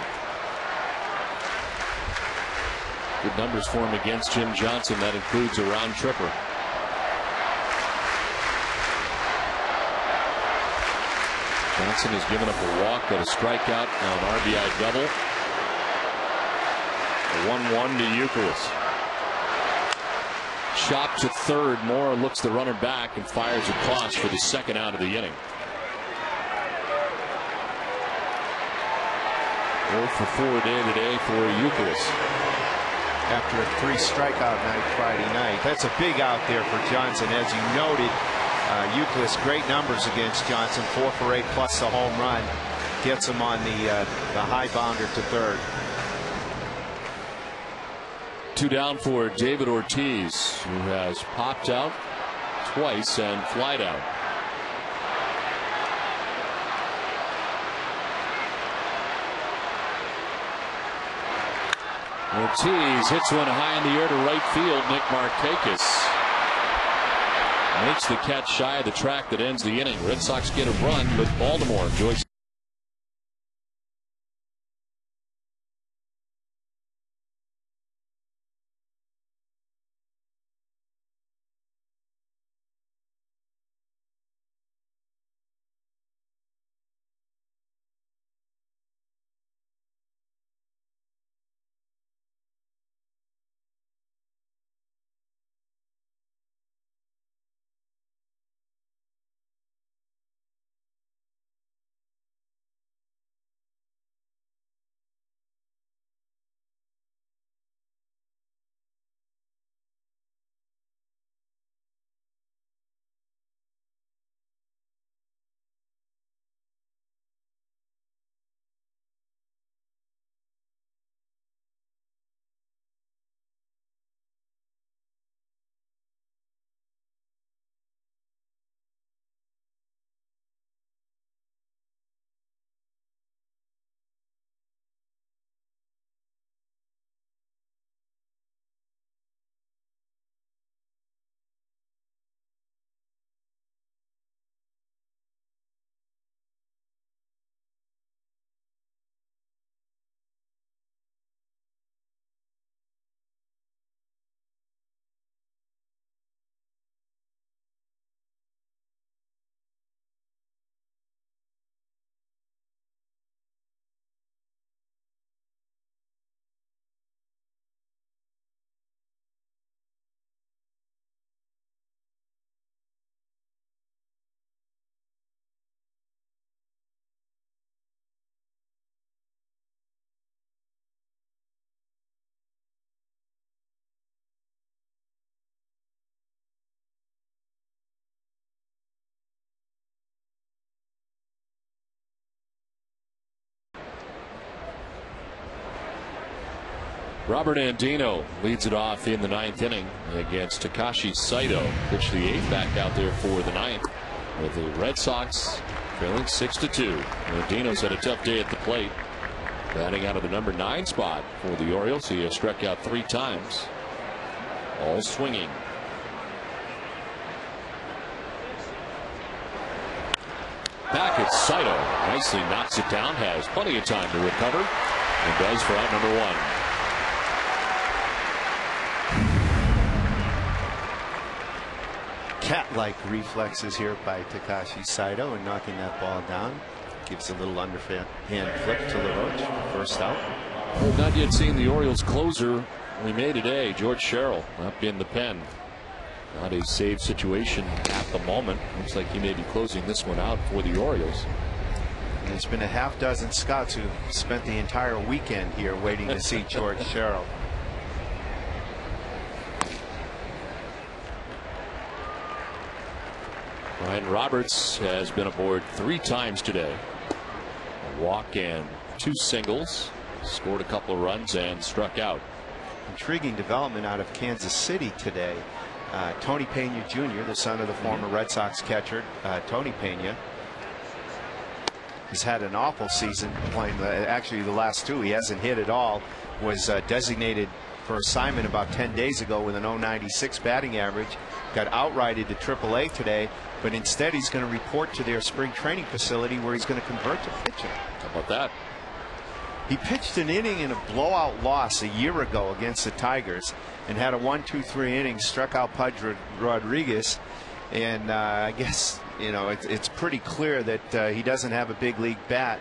Good numbers for him against Jim Johnson. That includes a round tripper. Johnson has given up a walk, but a strikeout, now an RBI double. A 1-1 to Youkilis. Chop to 3rd. Mora looks the runner back and fires across for the 2nd out of the inning. 0 for 4 day today for Youkilis. After a 3 strikeout night Friday night. That's a big out there for Johnson. As you noted, Youkilis, great numbers against Johnson. 4 for 8 plus the home run. Gets him on the high bounder to 3rd. 2 down for David Ortiz, who has popped out twice and flied out. Ortiz hits one high in the air to right field. Nick Markakis makes the catch shy of the track that ends the inning. Red Sox get a run, but Baltimore enjoys Robert Andino leads it off in the 9th inning against Takashi Saito. Pitched the 8th back out there for the 9th, with the Red Sox trailing 6-2. Andino's had a tough day at the plate, batting out of the number 9 spot for the Orioles. He has struck out 3 times, all swinging. Back at Saito, nicely knocks it down, has plenty of time to recover, and does for out number 1. Cat-like reflexes here by Takashi Saito in knocking that ball down. Gives a little underhand flip to LaRoche. First out. We've not yet seen the Orioles closer we made today. George Sherrill up in the pen. Not a save situation at the moment. Looks like he may be closing this one out for the Orioles. And there's been a half dozen scouts who spent the entire weekend here waiting to see George Sherrill. Brian Roberts has been aboard 3 times today. A walk and 2 singles. Scored a couple of runs and struck out. Intriguing development out of Kansas City today. Tony Pena Jr., the son of the former Red Sox catcher, Tony Pena, has had an awful season playing. Actually, the last 2 he hasn't hit at all. Was designated for assignment about 10 days ago with an .096 batting average. Got outrighted to AAA today, but instead he's going to report to their spring training facility where he's going to convert to pitching. How about that? He pitched an inning in a blowout loss a year ago against the Tigers and had a 1-2-3 inning, struck out Pudge Rodriguez, and I guess, you know, it's pretty clear that he doesn't have a big league bat.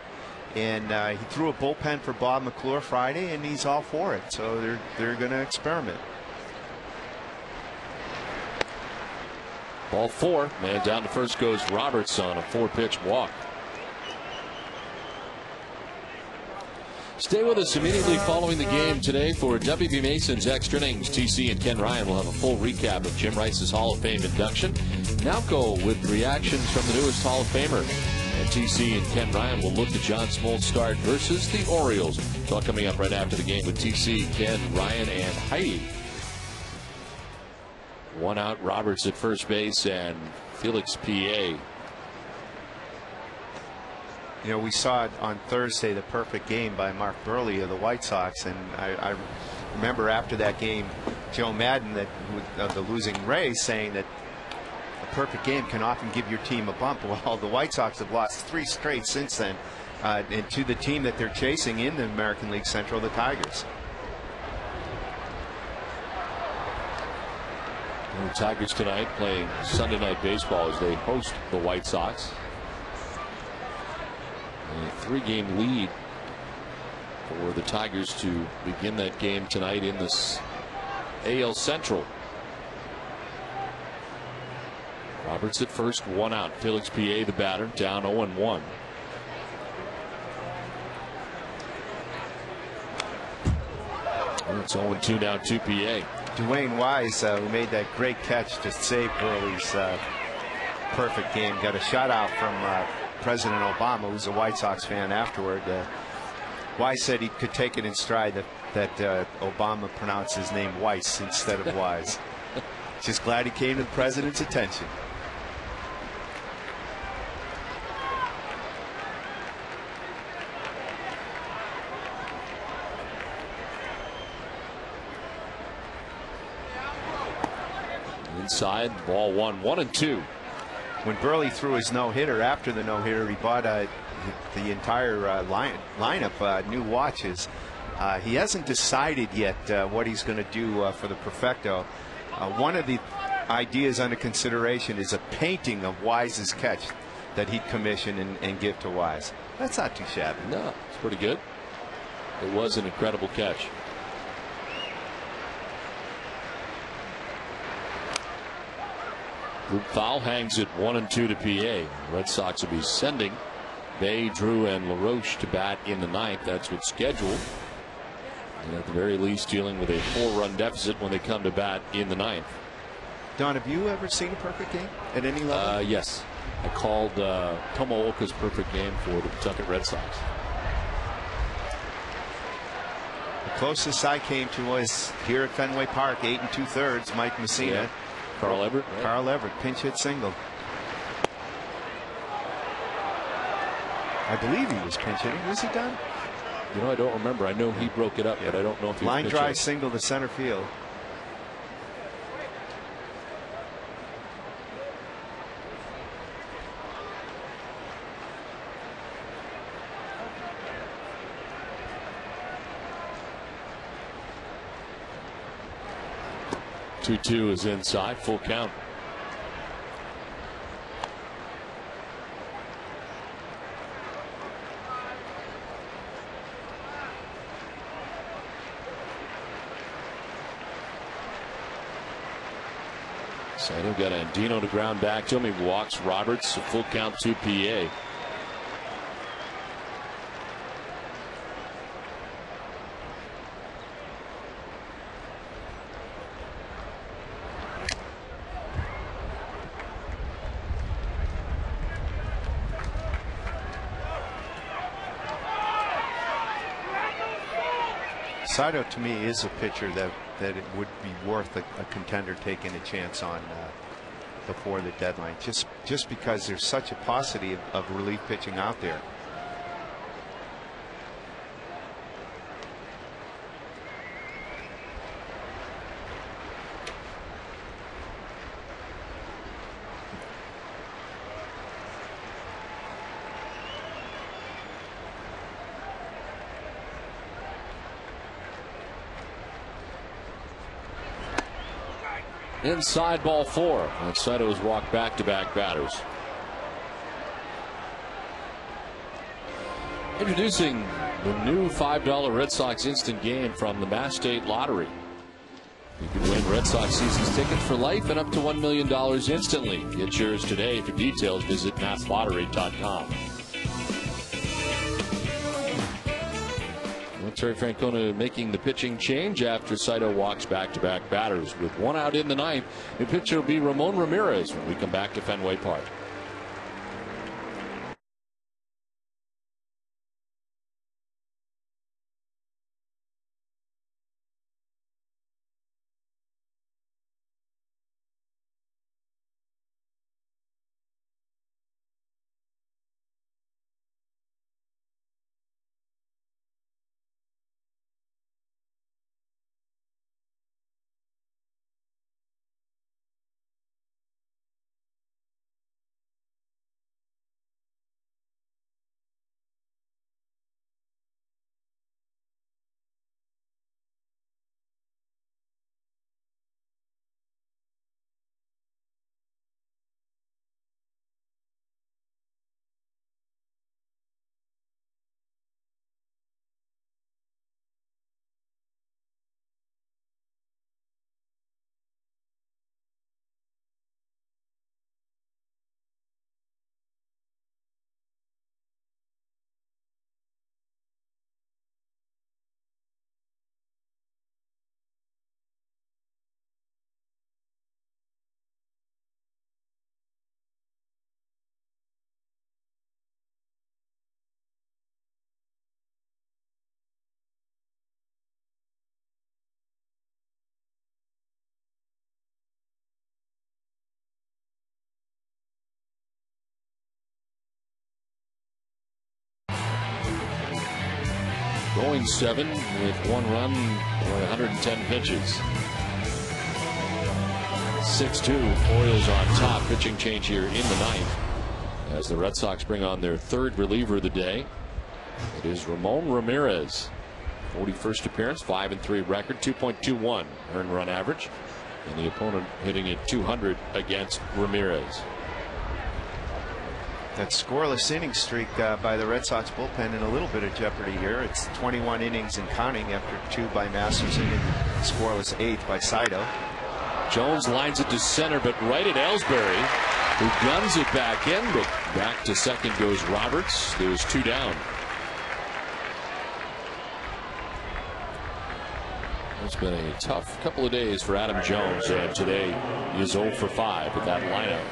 And he threw a bullpen for Bob McClure Friday, and he's all for it. So they're going to experiment. Ball 4. Man down to first goes Roberts on a 4-pitch walk. Stay with us immediately following the game today for WB Mason's Extra Innings. TC and Ken Ryan will have a full recap of Jim Rice's Hall of Fame induction. Now go with reactions from the newest Hall of Famer. And TC and Ken Ryan will look at John Smoltz start versus the Orioles. It's all coming up right after the game with TC, Ken, Ryan, and Heidi. 1 out, Roberts at first base, and Felix P.A. You know, we saw it on Thursday, the perfect game by Mark Burley of the White Sox, and I remember after that game, Joe Madden of the losing Rays saying that a perfect game can often give your team a bump. Well, the White Sox have lost 3 straight since then, and to the team that they're chasing in the American League Central, the Tigers. And the Tigers tonight playing Sunday Night Baseball as they host the White Sox. A 3-game lead for the Tigers to begin that game tonight in this AL Central. Roberts at first, 1 out. Felix P.A. the batter, down 0-1. It's 0-2 now to P.A. Dwayne Wise, who made that great catch to save Burley's perfect game, got a shout out from President Obama, who's a White Sox fan afterward. Wise said he could take it in stride that Obama pronounced his name Weiss instead of Wise. Just glad he came to the president's attention. Inside, ball 1, 1-2. When Burley threw his no-hitter, after the no-hitter, he bought the entire lineup new watches. He hasn't decided yet what he's going to do for the Perfecto. One of the ideas under consideration is a painting of Wise's catch that he'd commission and give to Wise. That's not too shabby. No, it's pretty good. It was an incredible catch. Group foul hangs at 1-2 to PA. Red Sox will be sending Bay, Drew, and LaRoche to bat in the 9th. That's what's scheduled. And at the very least, dealing with a 4-run deficit when they come to bat in the 9th. Don, have you ever seen a perfect game at any level? Yes. I called Tomooka's perfect game for the Pawtucket Red Sox. Closest I came to was here at Fenway Park, 8 2/3, Mike Messina. Yeah. Carl Everett. Right? Carl Everett, pinch hit single. I believe he was pinch hitting. Was he done? You know, I don't remember. I know he broke it up, but I don't know if he was line drive hitting. single to center field. Two is inside, full count. Saito got Andino to ground back to him. He walks Roberts, a full count to PA. Saito to me is a pitcher that it would be worth a contender taking a chance on before the deadline, just because there's such a paucity of relief pitching out there. Inside, ball 4. And Saito has walked back-to-back batters. Introducing the new $5 Red Sox instant game from the Mass State Lottery. You can win Red Sox season's tickets for life and up to $1 million instantly. Get yours today. For details, visit masslottery.com. Terry Francona making the pitching change after Saito walks back-to-back batters. With one out in the ninth, the pitcher will be Ramon Ramirez when we come back to Fenway Park. Going 7 with 1 run on 110 pitches. 6-2, Orioles on top. Pitching change here in the ninth as the Red Sox bring on their third reliever of the day. It is Ramon Ramirez. 41st appearance, 5-3 record, 2.21 earned run average, and the opponent hitting at 200 against Ramirez. That scoreless inning streak by the Red Sox bullpen in a little bit of jeopardy here. It's 21 innings and counting after 2 by Masterson and scoreless 8th by Saito. Jones lines it to center, but right at Ellsbury, who guns it back in, but back to second goes Roberts. There's 2 down. It's been a tough couple of days for Adam Jones, and today he is 0 for 5 with that lineup.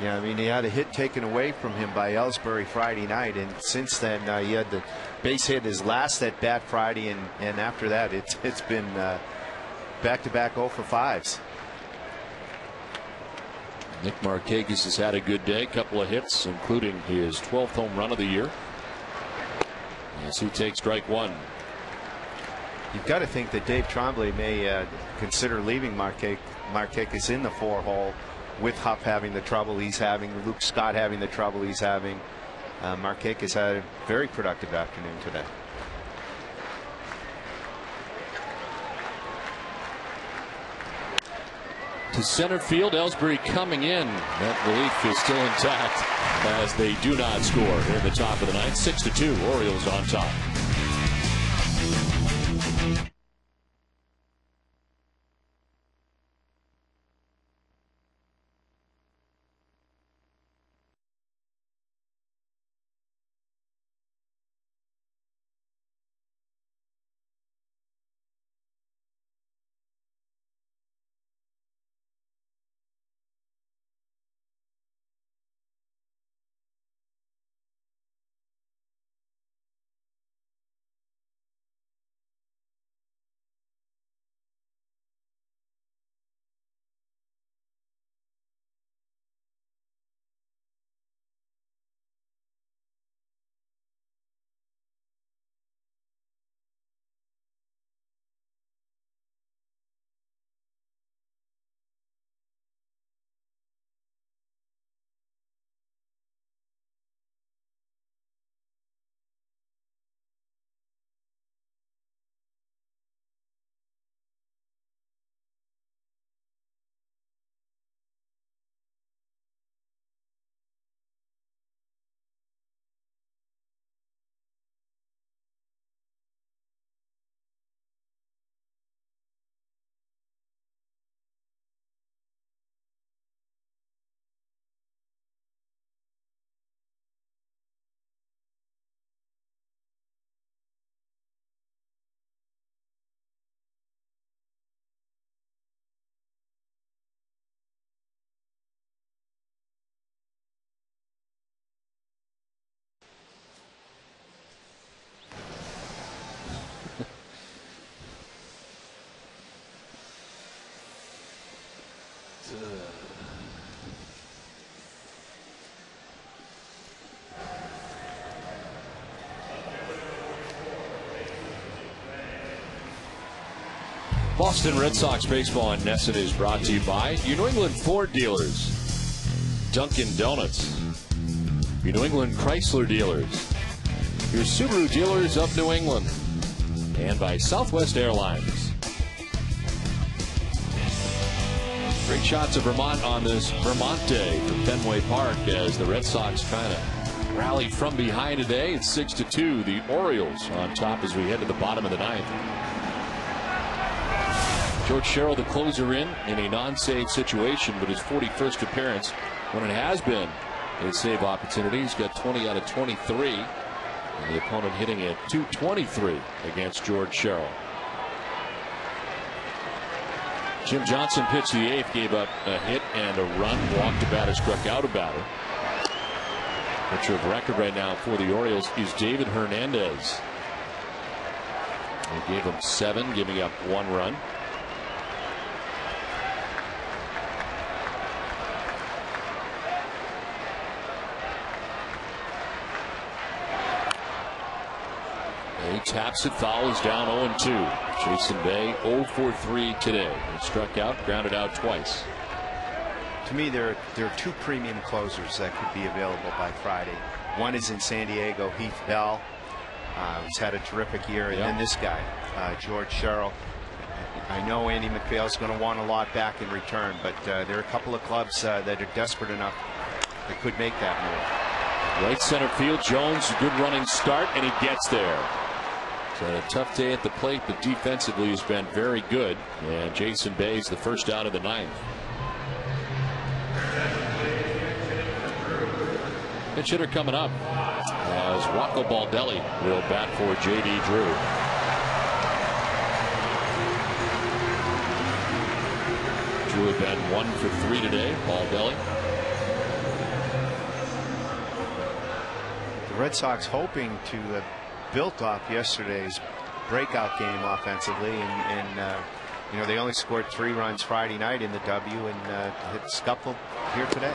Yeah, I mean, he had a hit taken away from him by Ellsbury Friday night, and since then he had the base hit his last at bat Friday, and after that it's been back-to-back 0 for 5s. Nick Markakis has had a good day, couple of hits, including his 12th home run of the year. As he takes strike one. You've got to think that Dave Tremblay may consider leaving Markakis in the 4-hole, with Huff having the trouble he's having, Luke Scott having the trouble he's having. Markakis had a very productive afternoon today. To center field, Ellsbury coming in. That belief is still intact as they do not score in the top of the ninth. 6-2, Orioles on top. Boston Red Sox baseball on Nesson is brought to you by your New England Ford dealers, Dunkin' Donuts, your New England Chrysler dealers, your Subaru dealers of New England, and by Southwest Airlines. Great shots of Vermont on this Vermont Day from Fenway Park as the Red Sox kind of rally from behind today. It's 6-2. The Orioles on top as we head to the bottom of the ninth. George Sherrill, the closer, in a non-save situation, but his 41st appearance when it has been a save opportunity. He's got 20 out of 23. And the opponent hitting at .223 against George Sherrill. Jim Johnson pitched the eighth, gave up a hit and a run, walked a batter, struck out a batter. Pitcher of record right now for the Orioles is David Hernandez. They gave him 7, giving up 1 run. He taps it, fouls down 0-2. Jason Bay 0 for 3 today. He struck out, grounded out twice. To me, there are 2 premium closers that could be available by Friday. One is in San Diego, Heath Bell, who's had a terrific year, and then this guy, George Sherrill. I know Andy McPhail's going to want a lot back in return, but there are a couple of clubs that are desperate enough that could make that move. Right center field, Jones, good running start, and he gets there. So a tough day at the plate, but defensively has been very good. And Jason Bay's the first out of the ninth. Pitch hitter coming up as Rocco Baldelli will bat for J.D. Drew. Drew had been 1 for 3 today. Baldelli. The Red Sox hoping to built off yesterday's breakout game offensively, and you know, they only scored 3 runs Friday night in the W, and hit scuffle here today.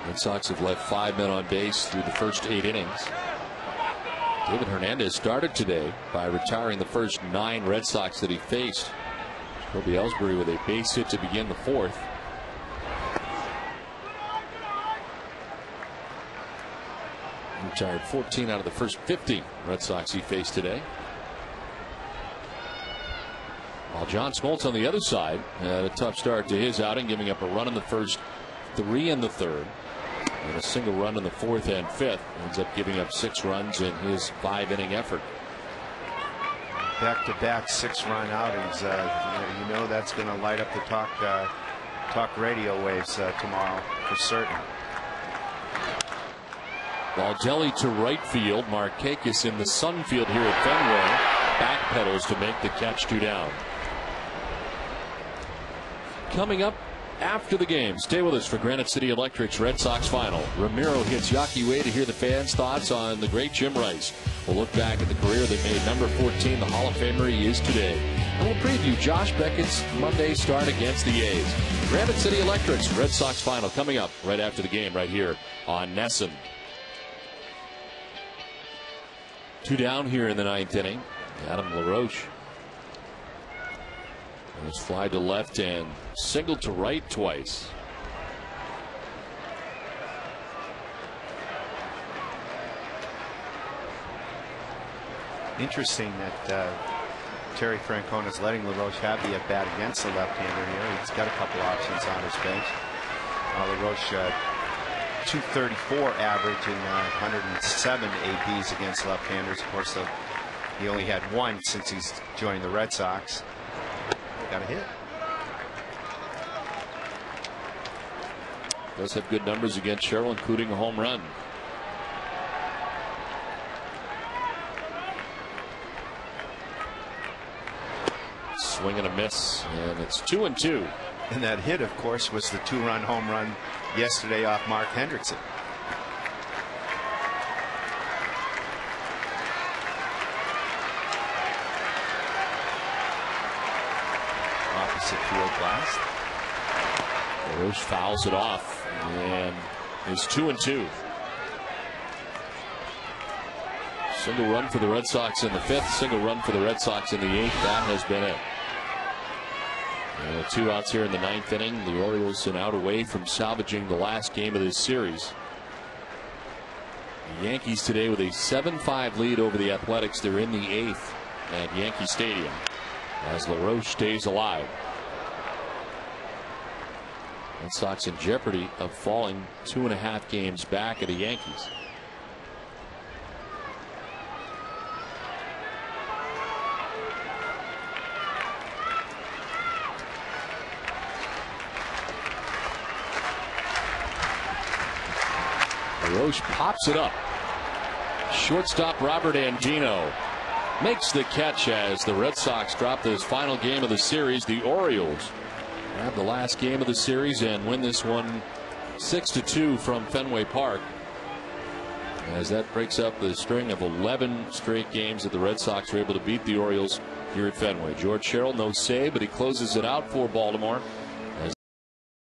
Red Sox have left 5 men on base through the first 8 innings. David Hernandez started today by retiring the first 9 Red Sox that he faced. Kobe Ellsbury with a base hit to begin the 4th. Retired 14 out of the first 50 Red Sox he faced today. While John Smoltz on the other side had a tough start to his outing, giving up a run in the first, 3 in the 3rd, and a single run in the 4th and 5th. Ends up giving up 6 runs in his 5-inning effort. Back-to-back 6-run outings. You know that's going to light up the talk radio waves tomorrow for certain. Baldelli to right field. Markakis in the sun field here at Fenway. Backpedals to make the catch, 2 down. Coming up after the game, stay with us for Granite City Electric's Red Sox final. Ramiro hits Yawkey Way to hear the fans' thoughts on the great Jim Rice. We'll look back at the career that made number 14 the Hall of Famer he is today. And we'll preview Josh Beckett's Monday start against the A's. Granite City Electric's Red Sox final coming up right after the game right here on NESN. 2 down here in the 9th inning. Adam LaRoche was fly to left and single to right twice. Interesting that Terry Francona is letting LaRoche have the at bat against the left-hander here. He's got a couple options on his bench. LaRoche 234 average and 107 ABs against left-handers. Of course, he only had 1 since he's joined the Red Sox. Got a hit. Does have good numbers against Sherrill, including a home run. Swing and a miss, and it's 2-2. And that hit, of course, was the 2-run home run yesterday off Mark Hendrickson. Opposite field blast. LaRoche fouls it off, and it's 2-2. Single run for the Red Sox in the 5th, single run for the Red Sox in the 8th. That has been it. And 2 outs here in the 9th inning. The Orioles an out away from salvaging the last game of this series. The Yankees today with a 7-5 lead over the Athletics. They're in the 8th at Yankee Stadium as LaRoche stays alive. Red Sox in jeopardy of falling 2.5 games back at the Yankees. LaRoche pops it up. Shortstop Robert Andino makes the catch as the Red Sox drop this final game of the series. The Orioles have the last game of the series and win this one 6-2 from Fenway Park, as that breaks up the string of 11 straight games that the Red Sox were able to beat the Orioles here at Fenway. George Sherrill, no save, but he closes it out for Baltimore.